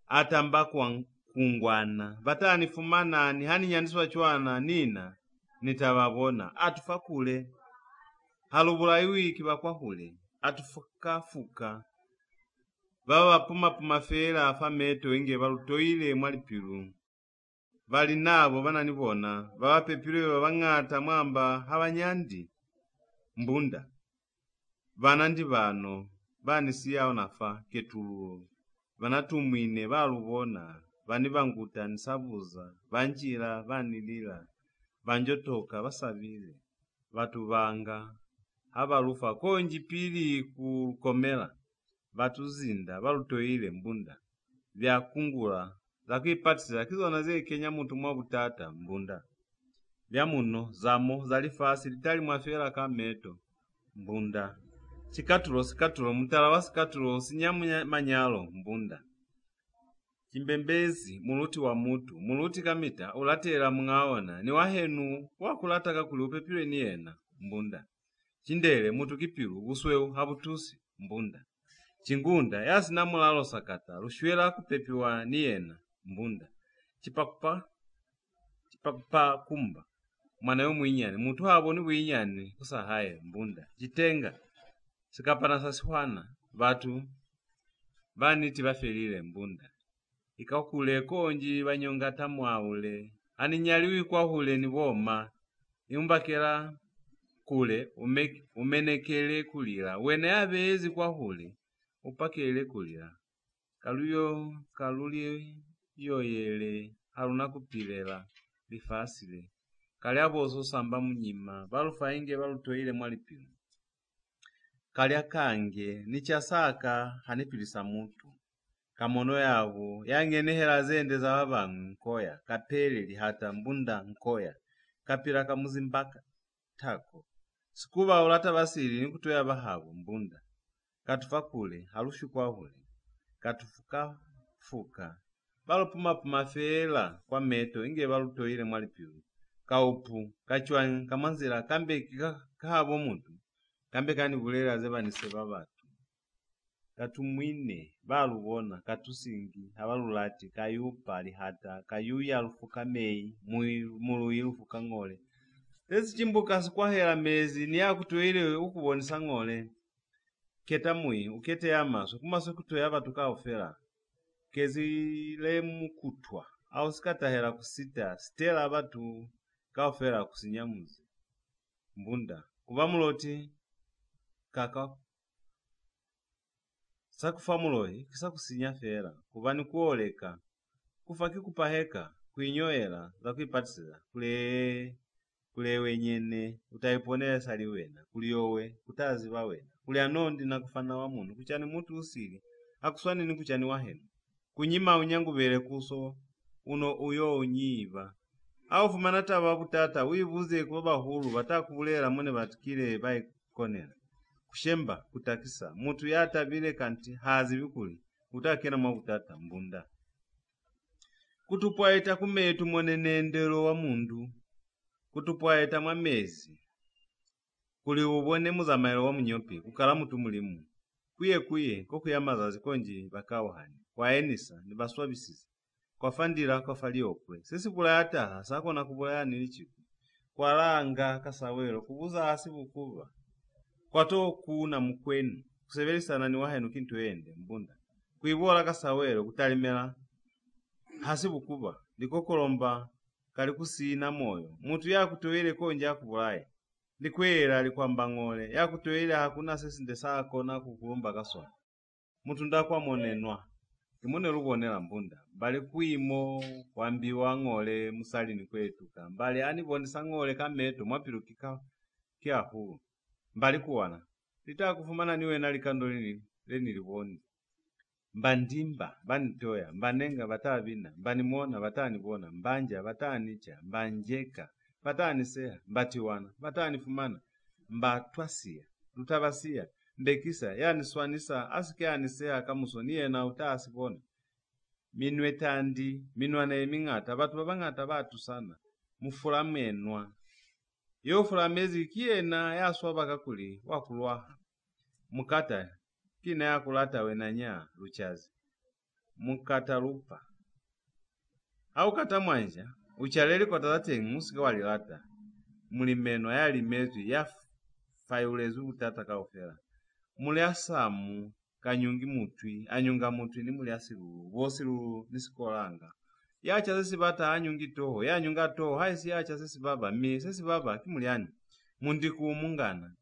atamba kungwana batani fumana ni hani nyandiswa chwana nina nitababona atufakule halubula wiki bakwahule atufuka baba puma fera afameto inge balutoile mwalipilu bali nabo bananibona babapepile babangata mwamba habanyandi mbunda banandi bano banisiyawo nafa ketulu banatumwine balubona bani banguta nisabuza banjira banilila banjotoka basabile batu banga abalufa konji pili kukomela batuzinda balutoile mbunda byakungula zakwipatisa kizona ze Kenya muntu mwabutata mbunda byamuno zamo zalifasi litali mwafera kameto mbunda sikatulo mutala wa sikatulo sinyamu manyalo mbunda chimbembezi muluti wa mutu muluti kamita ulatera mngaona ni wahenu wakulataka kuli upepile ni ena mbunda chindele mutu kipilu usweu habutusi mbunda chingunda yasi namulalo sakata lushwela kupepiwa ni ena mbunda chipakupa kumba mwana yo mwinyani mutu habo ni bwinyani kusahaye mbunda chitenga sikapana sasihwana batu baniti bafelile mbunda ikakule konji banyonga tamwaule aninyaliwi kwa hule ni boma iumbakela kule umenekele kulila wene abezi kwa hule upakele kulila kaluli yoyele haluna kupilela lifasile kali abozo samba munyima balufa inge balutoile mwalipilo kalya kange nichasaka hanipilisa mutu kamono yabo yangenehela zende za babangu nkoya kapele lihata mbunda nkoya kapila kamuzimbaka tako sikuba ulata basili nikutoya bahabo mbunda katufa kule halushu kwa hule katufuka balupuma fela kwa meto inge balutoile mwalipilo kaupu kachwani kamanzira kambe kahabo muntu kambe kani bulela zebanise babatu katumwine balubona katusingi abalulati kayupa lihata kayuya alufuka mei mulu ilufuka ngole ezi chimbuka sikwahela mezi ni akutoile ukubonisa ngole keta mui ukete yamaso kumaso kutoya abatu kaofela kezi mukutwa au sikatahela kusita stela abatu kaofela kusinyamuzi mbunda kuba muloti kaka sakufa muloi kisa kusinya fera kuba ni kuoleka kufa kikupaheka kuinyoela za kuipatisiza kule wenyene utaiponela sali wena kuliowe kutazi wawena kule anondi na kufana wa munu kuchani mutu usili akuswani ni kuchani wahenu kunyima unyangu bele kuso uno uyo unyiva Au fumanata babutata wibuze kuba hulu batakubulera mune batikire bayikonera. Kushemba kutakisa mutu yatabile kanti hazi bikuli utakena mabutata mbunda. Kutupwaita kumetu monenendero wa mundu. Kutupwaita mwamezi. Kuli ubone muzamairo wa munyopi kukala mutu mulimu. Kuye kokuyamaza zikonji bakawahani. Kwa enisa ni baswabisizi. Kwa fandira kwa faliokwe. Sisi bulayata sako na kubulaya nilichiku. Kwa langa kasawelo kubuza asibu kuba. Kwa toku na mkwenu. Kuseveli sana ni wahenu kintu ende mbunda. Kuibola kasawelo kutalimela hasibu kuba. Likokolomba kalikusi na moyo. Mutu ya kutoile konja kubulaye. Likwela likwamba ngole. Ya kutoile hakuna sisi ndesako na kukulumba kaswa. Mutu ndakwa monenwa. Kimone rubonela mbunda. Mbali kuimo wambiwa ngole musali ni kwetuka. Mbali anibonisa ngole kameto mwapilu kia huu. Mbali kuwana. Lita kufumana niwe na likando leni liboni. Mbandimba, banitoya, mbanenga batabina, mbanimona batanibona, mbanja batanicha, mbanjeka, bataniseha, mbatiwana, batanifumana, mbatwasia, lutabasia, mbekisa, yani swanisa, asike aniseha kamusoniye na utasibona. Minwe tandi, minwana emingata, batu babangata batu sana, mufulamenwa. Yo fulamezi kiena ya swaba kakuli, wakulwaha. Mukata, kina ya kulata wenanya luchazi. Mukata lupa. Au kata mwanja, uchaleli kwa tatate musika walilata. Mulimeno ya limezu ya fayulezu utata kaofela. Muli asamu kanyungi mutwi, anyunga mutwi ni muli asilu, wosilu nisikolanga. Yacha sisi bata anyungi toho, ya anyunga toho, haisi yacha sisi baba, sisi baba kimuliani. Mundiku mungana.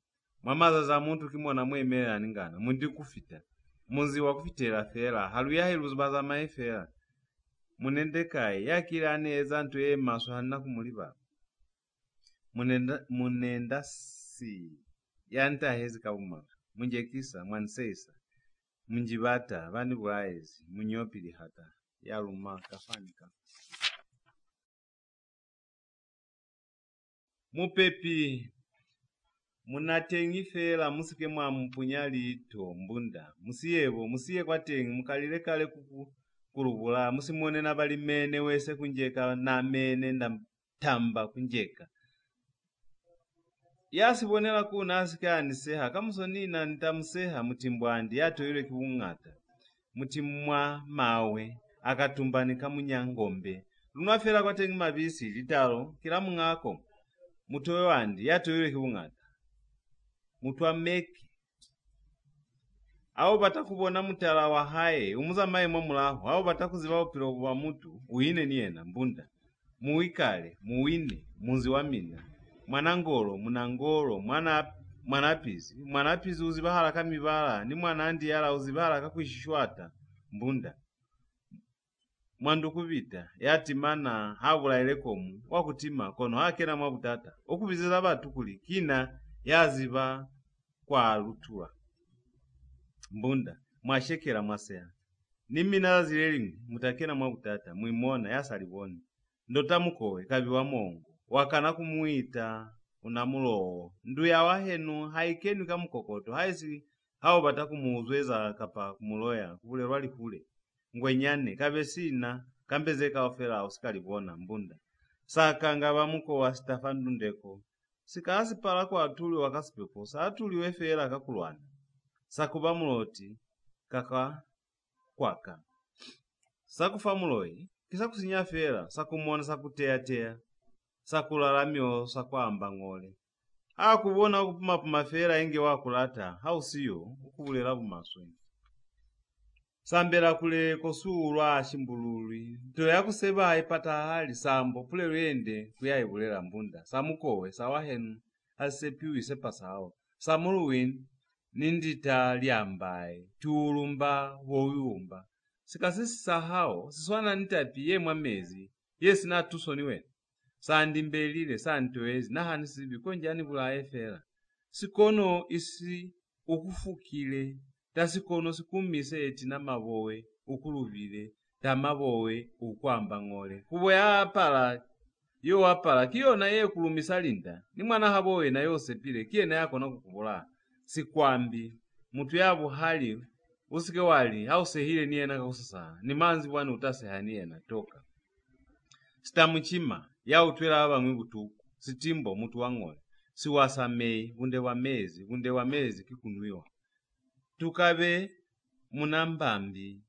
Mamaza za muntu kimona mwemera ningana. Mundikufita. Munzi wakufitela fela. Haluya hiluzubaza maefela. Munendekai. Yakira aneza ntu maso hana kumuliba. Munenda si. Yanta hezi kauma. Munjekisa, mwanseisa. Munjibata, vani buwaezi. Munyopili hata. Yaluma kafanika. Mupepi. Munatengi fela musike mwa mpunyali ito mbunda. Musiye kwa tengi mukalile kale kukulubula. Musimone na bali mene wese kunjeka na mene na tamba kunjeka. Yasibonela kuna asika aniseha. Kamusonina nitamuseha mutimbwandi yato yule kiungata. Mutimwa mawe akatumbani kamunyangombe. Lunafela kwa tengi mabisi litalo kila mungako. Mutowe wandi yato yule kiungata. Mutua meki. Au batakubona mutala wa hae. Umuza mae mwamulahu. Au batakuziba upilo wa mutu. Uine niena mbunda. Muikale. Muine. Munzi wa mina. Mwanangolo. Munangolo. Mwanapizi. Mwanapizi uzibahala kamibala. Ni mwanandi yala uzibahala kakuishishwata. Mbunda. Mwandukubita. Yati mana habula ilekomu. Wakutima. Kono hakena mwabutata. Okubizela batukuli. Kina. Yaziba kwa lutua. Mbunda. Mwashekera mwasea. Nimi nazileli mutakena mwabutata. Mwimona yasaliboni. Ndota mukowe kabiwa mongo. Wakana kumuita unamulo. Nduya wahenu haikenu kamukokoto. Haisi hao batakumuuzweza kapa kumuloya. Kule wali kule. Ngwenyane kabesina kambezeka ofela usikalibona mbunda. Saka ngaba muko wa Stefanu ndeko. Sikasi pala kwa atuli wakasipepo, sa atuli wefela kakulwana. Sakuba muloti, kaka kwaka. Sakufa muloi, kisa kusinya fela, sakumona sakutea. Sakulalamio sakwamba ngole. Kubona ukupuma pumafela inge wakulata, hausiyo, ukubulela bumasweni. Sambela kule kosuulwa shimbululi. Toya kuseba ipata hali sambo pule wende kuyayibulela mbunda. Samukowe sawahenu hasepiwi sepa sao. Samuluwin nindita liambaye. Tuulumba woyumba. Sikasisi sahao siswana nitapi ye mwamezi. Yesi na tusoni we. Sandimbelile santoezi na hanisibi konjani bula efela. Sikono isi ukufukile. Tasikono sikumise eti na mabowe ukuluvile. Ta mabowe ukwamba ngole. Kubo ya pala yo wapala kiyo na ye kulumisa linda ni mwana habowe na yose pile kiye na yako na kukubula sikwambi mutu yabu hali usike wali hause hile niye na kausasa ni manzi wani utase haniye na toka sitamuchima ya utwela aba mwibutu sitimbo mutu wangole siwasamei vunde wa mezi kikunuiwa tukabe munambambi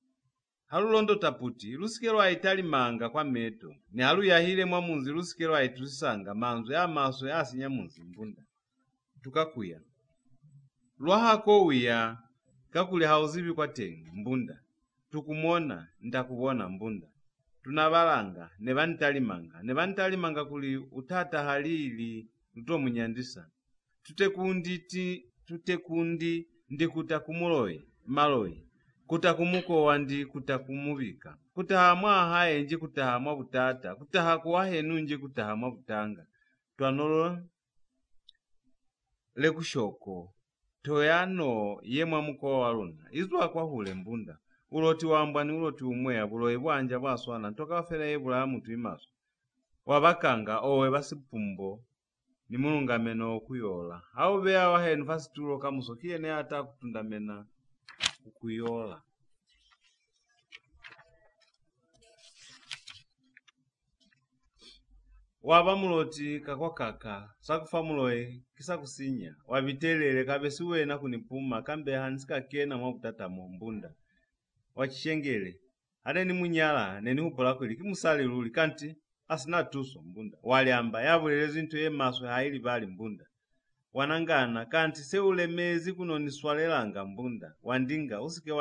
halulondo taputi lusikelo aitali manga kwa meto ni halu yahile mwa munzi lusikelo aitusanga manzo ya maso ya asinyamunzi mbunda tukakuya lwahako uya kakule hauzibi kwa tengi mbunda tukumona ndakubona mbunda tunabalanga nebantali manga kuli utata halili luto munyandisa tutekundi ndikuta kumuloye maloye kutakumuko wandi kutakumubika kutahamwa haye nje kutahamwa butata kutahakuwa henu nje kutahamwa butanga twanolo lekushoko toyano yemwa muko waluna izwa kwa hule mbunda uloti wambwa ni uloti umwea buloye bwanja bwaswana ntoka wafela yebula mutu imaso wabakanga owe basipumbo ni mulungameno okuyola au bea wahenu fasitulo kamuso kiyene ata kutundamena ukuyola waba muloti kakwa kaka sakufa muloye kisa kusinya wabitelele kabesi wena kunipuma kambe hanisika kena mwa kutatamo mbunda wachishengele ane ni munyala neni hupola kweli kimusali luli kanti asina tuso mbunda waliamba yabulelezi ntu ye maso haili bali mbunda wanangana kanti se ulemezi kunoniswalelanga mbunda wandinga usike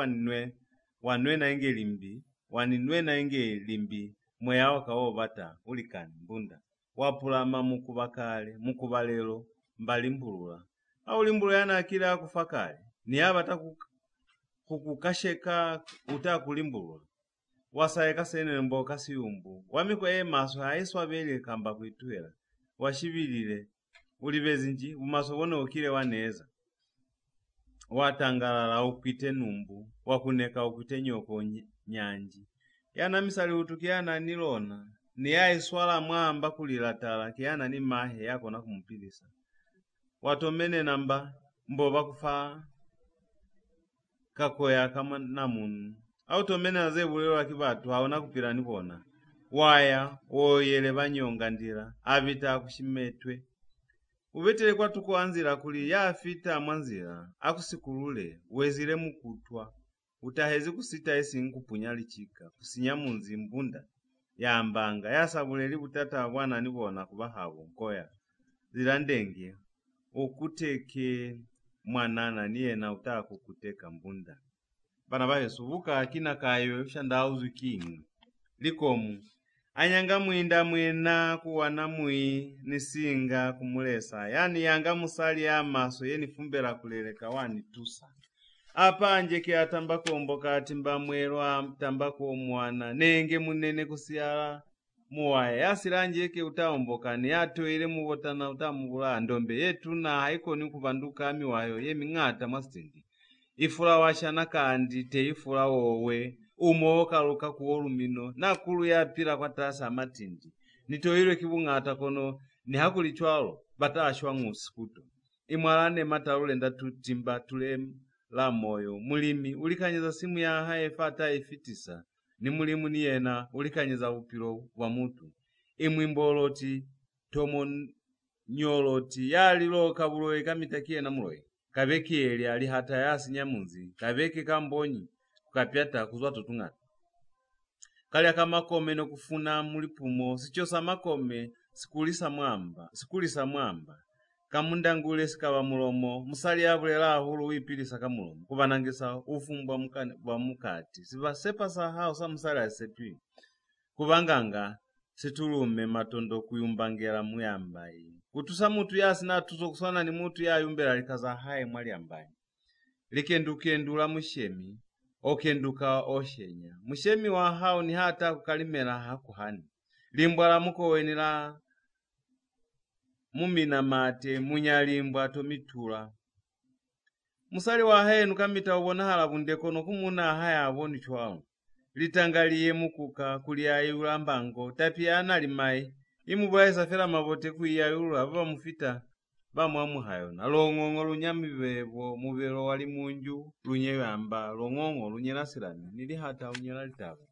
wanwe na inge limbi waninwe na inge limbi mweya wakawo bata ulikani mbunda wapulama mukubakale mukubalelo mbalimbulula aulimbulu yana akila kufakale ni abata kukasheka utakulimbulula wasaeka senele mboka siyumbu wamiko ye maso haiswa bele kamba kuituela washibilile ulibezinji umaso bono ukile waneza watangalala ukwite numbu wakuneka ukwite nyoko nyanji yana misali utukiana nilona ni yaiswala mwamba kulilatala kiana ni mahe yako na kumpilisa watomene namba mboba kufa kakoya kama namunu automene azebulelo akibatu haona kupira nibona waya oyele banyonga ndira abita kushimetwe ubetele kwa tukuanzira kuli yafita mwanzira akusikulule wezile mukutwa utahezi kusita esi nkupunyali chika kusinya munzi mbunda ya mbanga yasabuleli butata bwana nibona kubahabo nkoya zirandenge ukuteke mwanana niye na utaka kuteka mbunda bana baye subuka akina kayo Ushanda Uzwi king likomu anyanga mwinda mwena kuwana mwi nisinga kumulesa yani yanga musali ya maso yeni fumbera kuleleka wani tusa apa njeke atambako mboka atimba mwelwa tambako mwana nenge munene kusiala muwaye yasilanjeke utaomboka ni atoile mubotana utamubula ndombe yetu na haiko ni kubanduka miwayo yemingata mwasindi ifula washana kandi teifula wowe umoka luka kuolumino nakulu yapira kwa tasa matindi nitoile kibungata kono ni hakuli chwalo batashwa ngusikuto imwalane matalule ndatutimba tulem la moyo mulimi ulikanyeza simu ya hae fata ifitisa ni mulimu ni yena ulikanyeza upiro wa mutu imwimboloti tomo nyoloti yali lo kabuloe kamitakie na muloe kabeki eli ali hata yasi nyamunzi kabeki kambonyi kukapyata kuzwa tutungata kalya kamakome no kufuna mulipumo sichosa makome sikulisa mwamba kamundangule sikaba mulomo musali yabulela hulu wipilisa kamulomo kubanangisa ufumbwa mukati sibasepa sahao sa musali asetwi kubanganga situlume matondo kuyumbangela muyambai kutusa mutu yasi na tuzo kusana ni mutu ya yumbela likaza hae mwali ambai likendukendula mushemi okenduka oshenya mushemi wa hao ni hata kukalimela hakuhani limbwala muko wenila mumina mate munyalimbwa tomitula musali wa henu kamita ubona hala bundekono kumuna haya aboni chwao litangaliye mukuka kuliayi ulambango tapiana limai Imubwaye safera mabote kuiya yulu aba mufita bamwamu hayo na longongo lunyamibebo mubero wali munju lunyeyamba longongo lunyerasirani nili hata unyera litaba.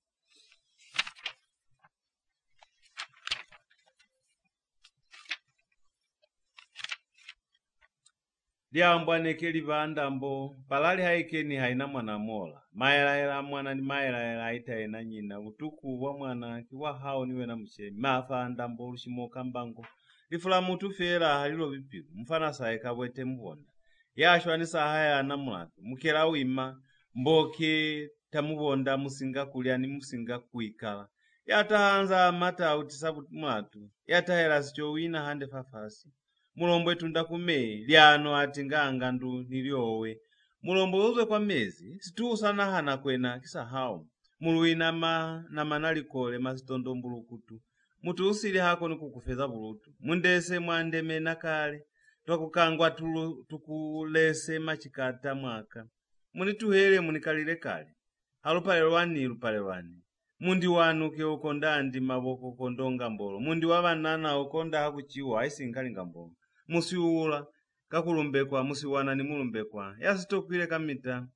Liambwa nekeli bandambo palali haikeni haina mwana mola maela mwana ni maela aita ena nyina utuku wa mwana kiwa hao niwe na mshemi mafa ndambo lushimoka mbango lifula mutu fera halilo bipiru mfana sae kabwete mbonda yashwa ni sahaya na mulatu mukela wima mboke tamubonda musinga kulya ni musinga kuikala yatahanza mata utisabu mulatu yatahera sicho wina hande fafasi mulombo etunda kume lyano atinganga ndu niliowe mulombo uzwe kwa mezi situ sana hana kwena kisa hao muluina na manalikole masitondo mbulukutu mutu usili hako nikukufeza bulutu mundese mwandeme nakale twakukangwa tukulese machikata mwaka munituhere munikalile kale halupalelwani mundi wanu ke ukonda ndi maboko kondonga mbolo mundi wabanana ukonda hakuchiwa aisingalinga mbolo musiula kakulumbekwa musiwana ni mulumbekwa yasitokwile kamita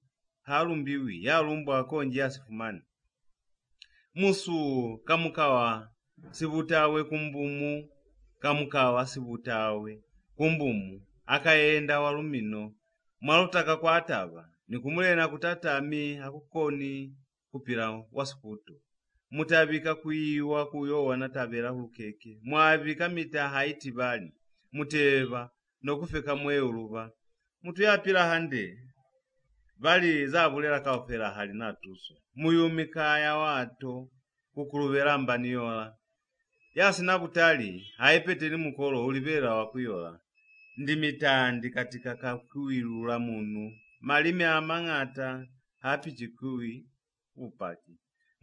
halumbiwi yalumbwa konji yasifumani musu kamukawa sibutawe kumbumu kamukawa sibutawe kumbumu akaenda walumino mwalutaka kwa ataba nikumulena kutatami hakukoni kupira wasiputo mutabika kuiwa kuyowa natabera hulukeke mwabika mita haiti bali muteva nokufeka mweuluba mutu yapira hande bali zabulela kaofera hali natuso muyumika ya wato kukulubera mbaniyola yasi nabutali haipete ni mukolo ulibera wakuyola ndimitandi katika kakuilula munu malime amangata hapi chikui upaki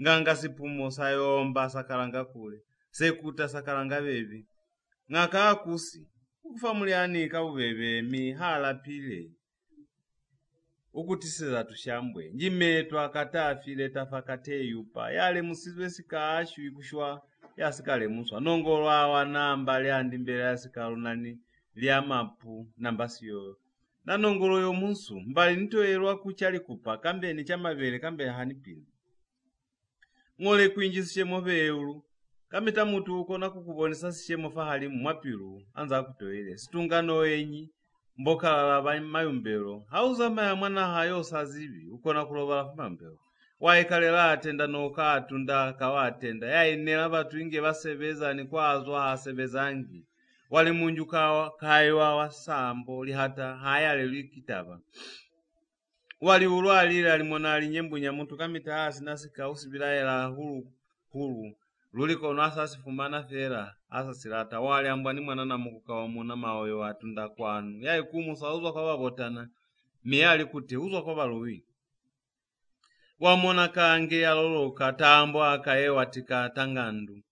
nganga sipumo sayomba sakalanga kule sekuta sakalanga bebi ngaka akusi ukufa mulianika ubebe mihala pile ukutisiza tushambwe njimetwa katafile tafakate yupa yale musizwe sikaashu ikushwa yasikale muswa nongolo awa namba lyandi mbele yasikalunani lyamapu nambasiyo na nongolo yo musu mbali nitoelwa kuchali kupa kambe ni chamabele kambe hanipile ngole kuinjisishe mobeulu kamita mutu ukona kukubonesa sishemo fahali mwapilu anza kutoile situngano enyi mbokalala mayumbelo hauza maya mwana hayo sazibi ukona kulobala kumambelo waikalela atenda noka atunda kawatenda yainela batu inge basebeza ni kwazwa hasebezangi wali munju kaiwa wasambo lihata hayale likitaba wali ulwalile alimona alinyembunya mutu kamita hasi nasika usibilaela hulu luliko nasa sifumana fera asa silata wali ambwani mwana na mukukawa muna maoyo atunda kwanu yai kumusa uzwa kwa babotana miyali kuti uzwa kwa baluwi wamona kange aloloka tambo akaewa tika tangandu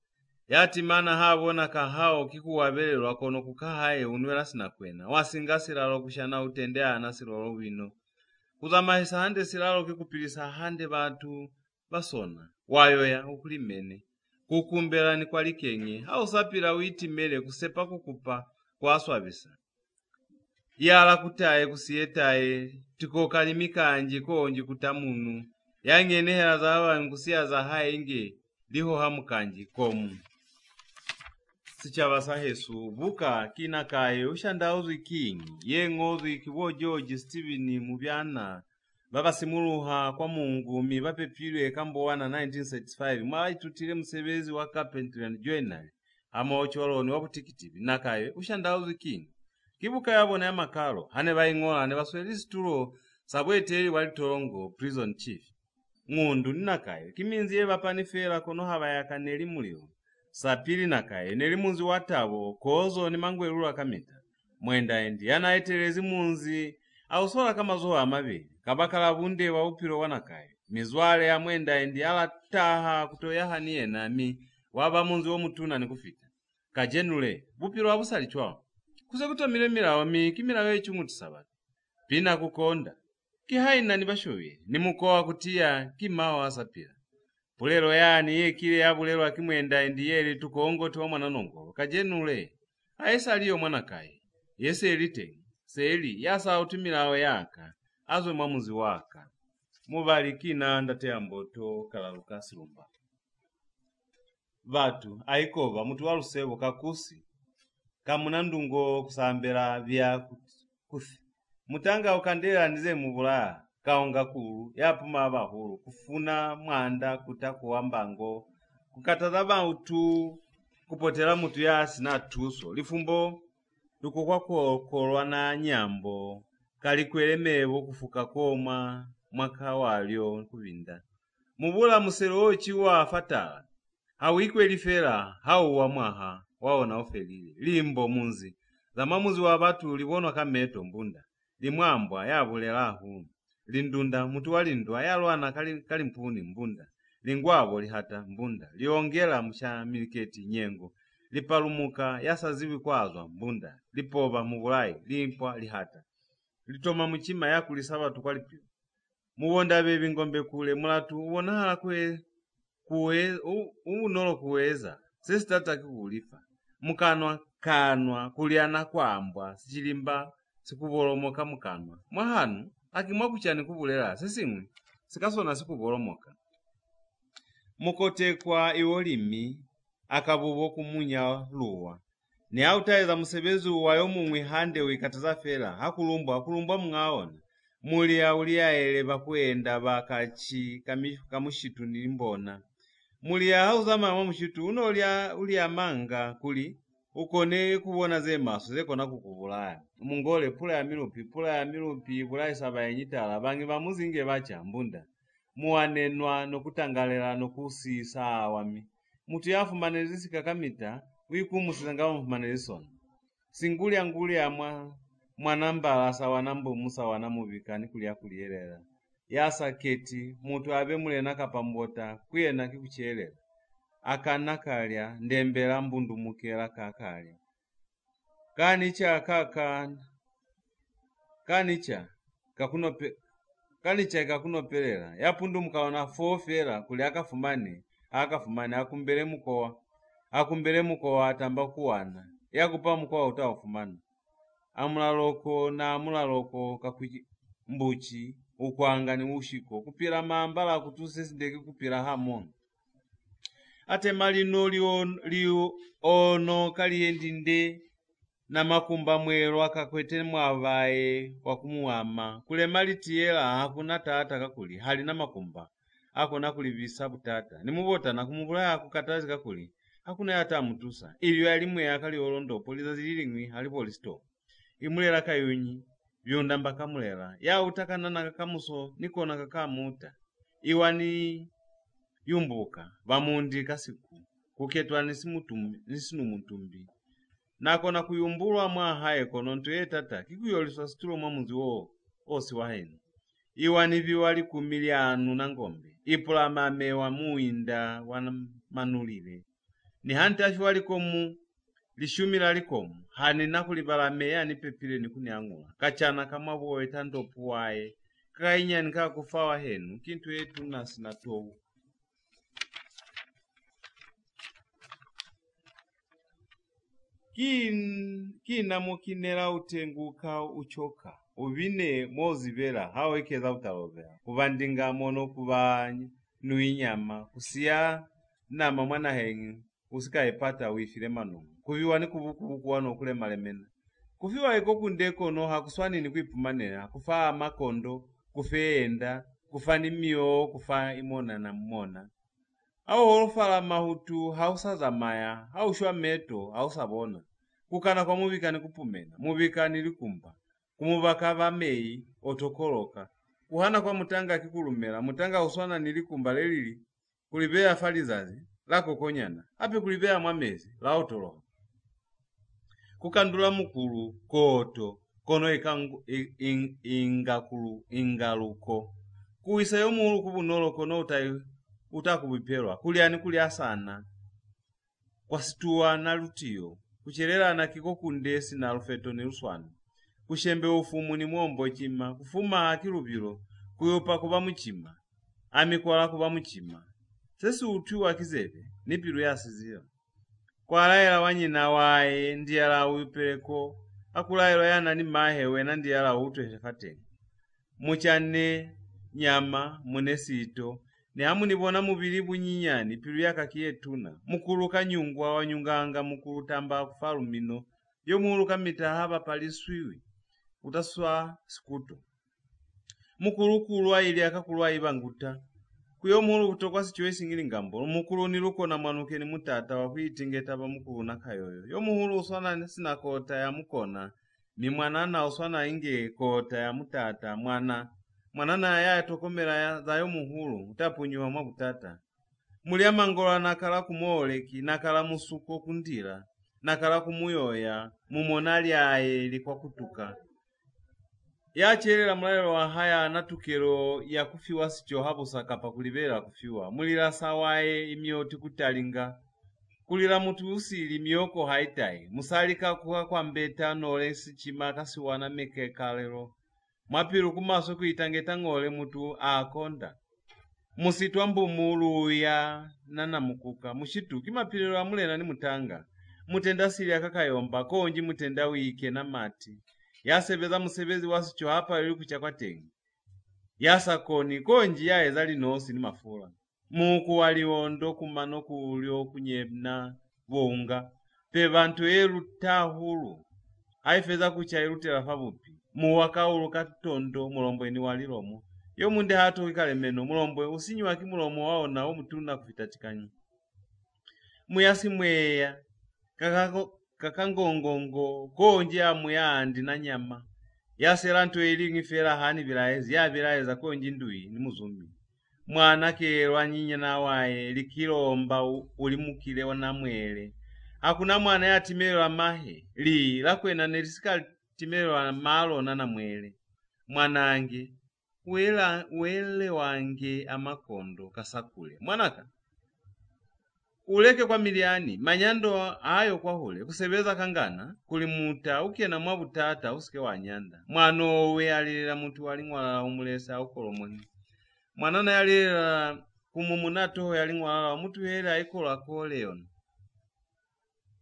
yati mana habona kahao kikuwabelelwa kono kukahaye unwela sinakwena wasingasiralo kushana utendea nasirolo wino kuzamahisa hande silalo kikupilisa hande batu basona wayoya ukulimene kukumbela ni kwa likenye hao sapira witi mele kusepa kukupa kwa swabisa yala kutaye kusiyetaye tikokali mikanji konji kutamunu yangene hela za hawa ngusia za hainge liho hamukanji komu sichaba sahesu buka kinakaye Ushanda Uzwi King yengozi kiwo George Steven mubyana baba simuruha kwa Mungu mibapepilwe kambowana 1975 mwaitutile msebezi wa carpentry and joinery amaochoroni wa kutikitibi Nakaywe Ushanda Uzwi King kibuka yabona ya makalo hane bayingola ne baswelisi tulo sabweteli wali torongo prison chief ngundu Nakaywe kiminzi yebapani fera kono haba yakaneli mulio sapili Nakaywe nelimunzi watabo kozo ni mangwelula kamita mwenda endi yanaetelezi munzi ausola kama zoa amabili kabakala bunde wa upiro wa Nakaywe mizwale ya mwenda endi ala taha kutoyaha niye nami waba munzi wo mutuna ni kufita kajenule bupiro wabusali chwao kuze kutomile milawa kimila wechumuti sabati pina kukonda kihaina ni bashowe ni mukoa kutia kimawa asapila Pulero yani yekile ya bulero akimwenda endiyeli tukongoti wa mwana nongolo kajenule aesaliyo mwana kaye yese elite seli yasa utimirawe yaka azwe mwamuzi waka mubalikina ndate amboto kalaluka silumba vatu aikova mutu walusebo kakusi kamunandungo kusambera vya kuthi mutanga ukandela ndize mubula kaonga kulu yapuma abahulu kufuna mwanda kutakuwa mbango kukataza bautu kupotela mutu yasi na tuso lifumbo lukukwa kolwa na nyambo kalikwelemebo kufuka koma mwaka walyo kubinda mubula muselo ochi wa fatala hawikwe lifera hauwa mwaha waona ofelile limbo munzi za mamuzi wa batu libonwa kameto mbunda limwambwa yabulelahu lindunda mutu walindwa yalwana kalimpuni mbunda lingwabo lihata mbunda liongela msha miliketi nyengo lipalumuka yasaziwi kwazwa mbunda lipoba mubulai limpwa lihata litoma mchima yakulisaba tukwalipiwa mubonda bebi ngombe kule mulatu ubonahala unolo kuweza sisi tataki kulifa mukanwa kuliana kwambwa sichilimba sikubolomoka mukanwa mwahanu akimwa kuchani kubulela sisimwe sikasona sikubolomoka mukotekwa iwolimi akabubo kumunya luwa ni autaiza musebezu wayo mumwi hande wikataza fela hakulumbwa mung'aona muli auliaele bakuenda bakachi kamushitu nilimbona muli hauza mama mushitu uno ulia manga kuli ukone kubona ze maso zekona kukubulaya mungole pula ya milupi bula isaba yenyitala bangi bamuzinge bacha mbunda muwanenwa nokutangalela nokusisa awami mutu yafumanelisi kakamita wikumusiza ngao mfumanelisona singuli mwanambala sawanambo musa wanamubikani kulia kulielela yasa keti mutu abe mulena kapambota kuyena kikuchelela akanakalya ndembela mbundu mukela kakalya kanicha kakunopelela yapundu mukaona fofela kuli akafumane akumbele mukowa atamba kuwana yakupa mukowa utawafumana amulaloko kakuji mbuchi ukwanga ni ushiko kupira mambala kutuse ndeke kupira hamon ate malino liyo ono kaliyendinde na makumba mwelo akakwete mwavaye wakumuwama kule malitiela hakuna tata kakuli hali na makumba akona kulivisa butata nimubota na kumubula kukatazi kakuli hakuna yata mutusa ilyo yalimwe yakali olondo poliza zililingwi halipo listo imulela kayunyi byonda mbaka mulela ya utakana na kakamuso nikona kakamuta iwani yumbuka bamundi kasiku kuketwa nisinu mutumbi nakona kuyumbulwa mwahaye kono ntuye tata kikuyoliswa situlo mwamuzi wo osi wahenu iwani biwali kumilianu na ngombe ipula mame wa muinda wana manulile ni hanti ashwali komu lishumila likomu hani nakulibala meya ni pepile ni kuniangula kachana kama boe tandopu wae kainya nika kufawa henu kintu yetu nasi na towu kina mukinela utenguka uchoka ubine mozibela hawekeza utalovela kubandinga mono kuba nuinyama kusia nama mwana hengi usikaepata wifile manu kuviwa ni kubukubuku wano kule malemena kufiwa eko kundeko no hakuswani ni kuipumanela kufaa makondo kufeenda kufani mio kufa imona na mmona au holofala mahutu hausaza maya haushwa meto hausabona kukana kwa mubikani kupumena mubikani likumba kumubaka vamei otokoloka kuhana kwa mutanga kikulumela mutanga uswana nilikumba lelili kulibea falizazi lako konyana ape kulibea mwamezi laotolo kukandula mukulu koto kono ingaluko kuisa yomuhulu kubunolo kono utakubipelwa kuliani kulia sana kwa situa na lutiyo kuchelela na kiko kundesi na alfeto ni uswana kushembe ufumu ni mwombo chima kufuma akilubilo kuyopa kuba mchima amikwala kuba mchima Sesu utu wa kizebe, nipiru ya sizira. Kwa laila wanyina wae, ndiyala uipereko, akulailo yana ni mahewe na ndiyala utu heshafate. Muchane, nyama, munesito, ni hamu nibona mubiribu nyinyani, piru ya kakie tuna. Mukuru kanyungwa wanyunganga, mukuru tamba kufalumino, yo mukuru kamitahaba paliswiwi, utaswa sikuto. Mukuru kulwa ili akakulwa ibanguta. Kuyo mukuru kutokwa sichoesi ngili ngambo, mukuru niluko na mwanuke ni mutata wa kuitingeta ba mukuru Nakayoyo. Yo mukuru uswana sina kota ya mukona, ni mwanana uswana inge kota ya mutata, mwanana ya tokomera ya zayo muhulu, utapunyuwa mwabutata. Mulia mangola nakala kumoleki, nakala musuko kundira, nakala kumuyoya, mumonali ae likwa kutuka. Ya cherela mulailo wa haya natukero ya kufiwa sicho hapo sakapa kulibera kufiwa. Mulila sawae imioti kutalinga. Kulila mutu usili mioko haitai. Musalika kwa mbeta nolesi chima kasiwana meke kalero. Mwapiru kumaso kuitangeta ngole mutu akonda. Musitwa mbumulu ya nana mukuka. Mushitu kimapirilo wa mulena ni mutanga. Mutenda sili ya kakayomba. Konji mutenda wike na mati. Yasebeza musebezi wasicho hapa ili kuchakwa tengi. Yasakoni konji ya ezali nosi ni mafula. Muku waliondo kumano kulio kunyebna wonga. Pe bantu eru tahulu. Haifeza kucha irutela fabupi. Muwaka ulu katondo mulombo ni walilomo. Yo munde hatu wikale meno mulombo usinyi waki mulomo waona umutuna kufitatikanyi. Muyasi mweya. Kakangongongo konji ya muyandi na nyama. Yaserantu elingi fera hani vilaezi. Ya vilaeza konji ndui ni muzumbi. Mwana kelwa nyinya na wae likilomba ulimukile wana mwele. Hakuna mwana ya timelo wa mahe. Lakwena nelisika timelo wa malo na mwele. Mwanange wele wange amakondo kasakule. Mwanaka uleke kwa miliani, manyando ayo kwa hule, kusebeza kangana, kulimuta, uke na mwabutata, usike wanyanda. Mwano we alila mutu walingwala umulesa ukolomoni. Mwanana yalila kumumunato yalingwala mutu hela ikola koleon.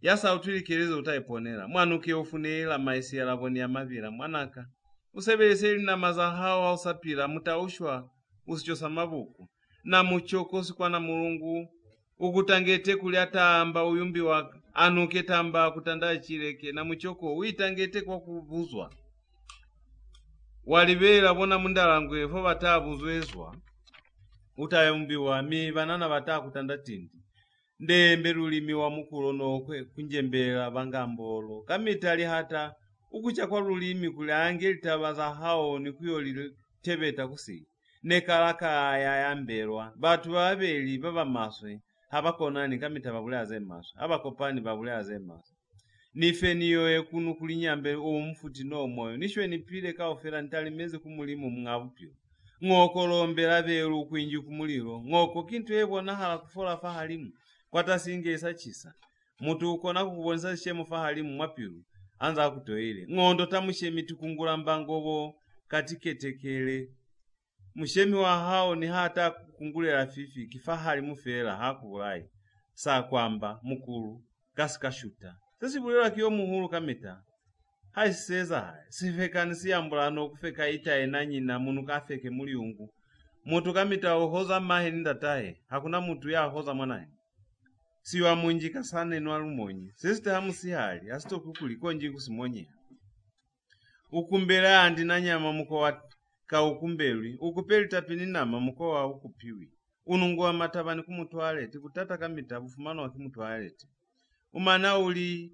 Yasa utulikirizo utaiponera. Mwanuke ufunela maisi ya lavoni ya mavira. Mwanaka usebeleseli na mazahao au sapira, mutaushwa usichosa mabuku. Na muchoko sikwa na mulungu. Ukutangete kuliatamba uyumbi waka. Anuke tamba kutanda chireke. Na muchoko uitangete kwa kubuzwa. Walibela bona mundalangwe fo batabuzwezwa. Utayumbi wa mi banana bata kutanda tindi. Ndembe lulimi wa mukulono kunjembela bangambolo. Kamitali hata ukucha kwa lulimi kulange litabaza hao ni kuyo tebeta kusi. Nekalaka ya mbelwa. Batu babeli baba maswe. Habakonani kamita babule azemaso. Habakopani babule azemaso. Nife niyo ekunu kulinyambe mfuti no moyo. Nishwe nipile kaofera nitalimeze kumulimu mngavupyo. Ngoko lombela belu kuinji kumuliro. Ngoko kintu ebona hala kufola fahalimu. Kwata singe isachisa. Mutu ukona kukubonesa shemu fahalimu mwapiru. Anza kutoile. Ngondo tamushemi tukungula mbangobo katiketekele. Mushemi wa hao ni hata kungule rafifi kifahari mufela hakulai. Saa kwamba mukuru kasikashuta. Sasi bulela kiyo muhulu kameta. Hai seza hai. Sifekani siyambulano kufeka ita na munu kafeke muliungu. Mutu kameta uhoza mahe nindatahe. Hakuna mutu ya hoza mwanahe. Siwa munjika sana inualumonyi. Sesite hamu sihali. Asito kukuliko njiku simonye. Ukumbela andi na nyama muko watu. Ka ukumbelwi, ukupeli tapini nama mkoa ukupiwi. Ununguwa matabani kumutwaleti, kutata kamita bufumano wa kimutwaleti. Umana uli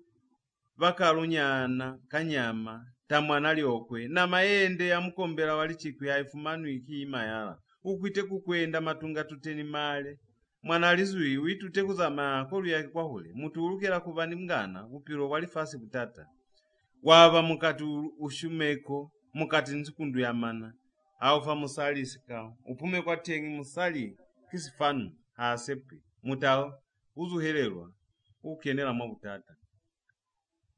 bakalunyana, kanyama, tamwanali okwe, na maende ya mkombela walichiku ya ifumanu iki imayala. Ukuite kukwenda matunga tuteni male. Mwanalizui, uitute kuzama kolu ya kwa hule. Mutu ulukela kubani mgana, upiro walifasi kutata. Waba mukati ushumeko, mukati nsikundu ya mana. Haufa musali sika. Upume kwa tengi musali kisifanu haasepe. Mutao uzuhelelwa. Ukenela mwabutata.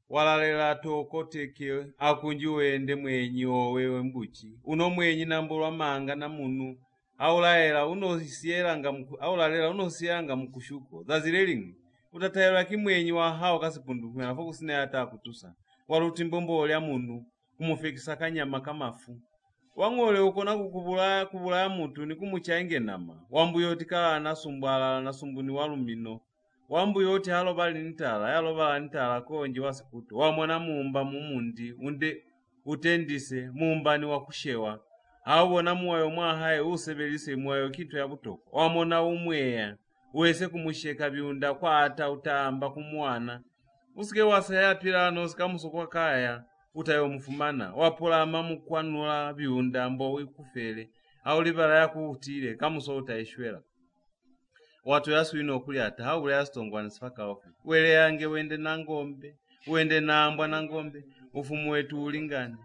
Walalela toko teke akunjuwe ende mwenyi owewe mbuchi. Uno mwenyi nambulwa manga na munu. aulalela unosiyanga mkushuko zazilelingi utatayelwa kimwenyi wa hao kasipundukwena fokusine ata kutusa waluti mbombo lya mundu kumufikisa kanyama kamafu wang'ole ukona kubulaya mutu ni kumuchainge nama wambuyoti kala nasumbuni walumino wambuyoti halobali nitala konji wasikutu wamona mumba mumundi unde utendise mumbani wakushewa awona mwayo mwahaye usebelise mwayo kitu ya butoko wamona umweya wese kumusheka biunda kwa ata utamba kumwana usike wasayapirano sikamusokwa kaya utayo mufumana wapola mamukwanula biunda mbo wikufele aulibala yakutile kamuso utaishwela watu yaswino kulyata haule yastongwana sifaka ofe wele yange wende na ngombe wende na ambwa na ngombe ufumu wetu ulingane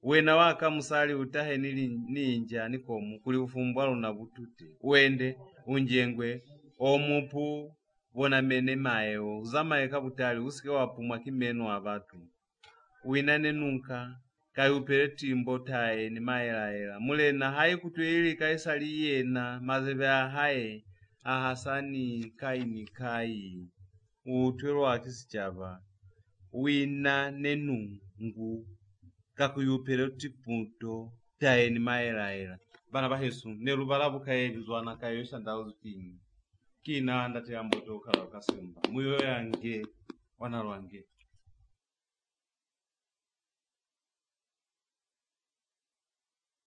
wena waka musali utahe ninja nikomu kuli ufumbwalo na butute wende unjengwe omupu bona mene mayo uzamaye kabutali usike wapumwa kimeno abatu winane nunka kayupele timbo taye ni maela mulena hayi kutweli kaisali yena mazebe haye ahasani kai utwelo akisichava wina nenungu kakuyupele tipunto taye ni maela bana bahesu nerubalabu kaye bizwana kayo Ushanda Uzwi kina ndate amboto kala kasemba muyo yange wana lwange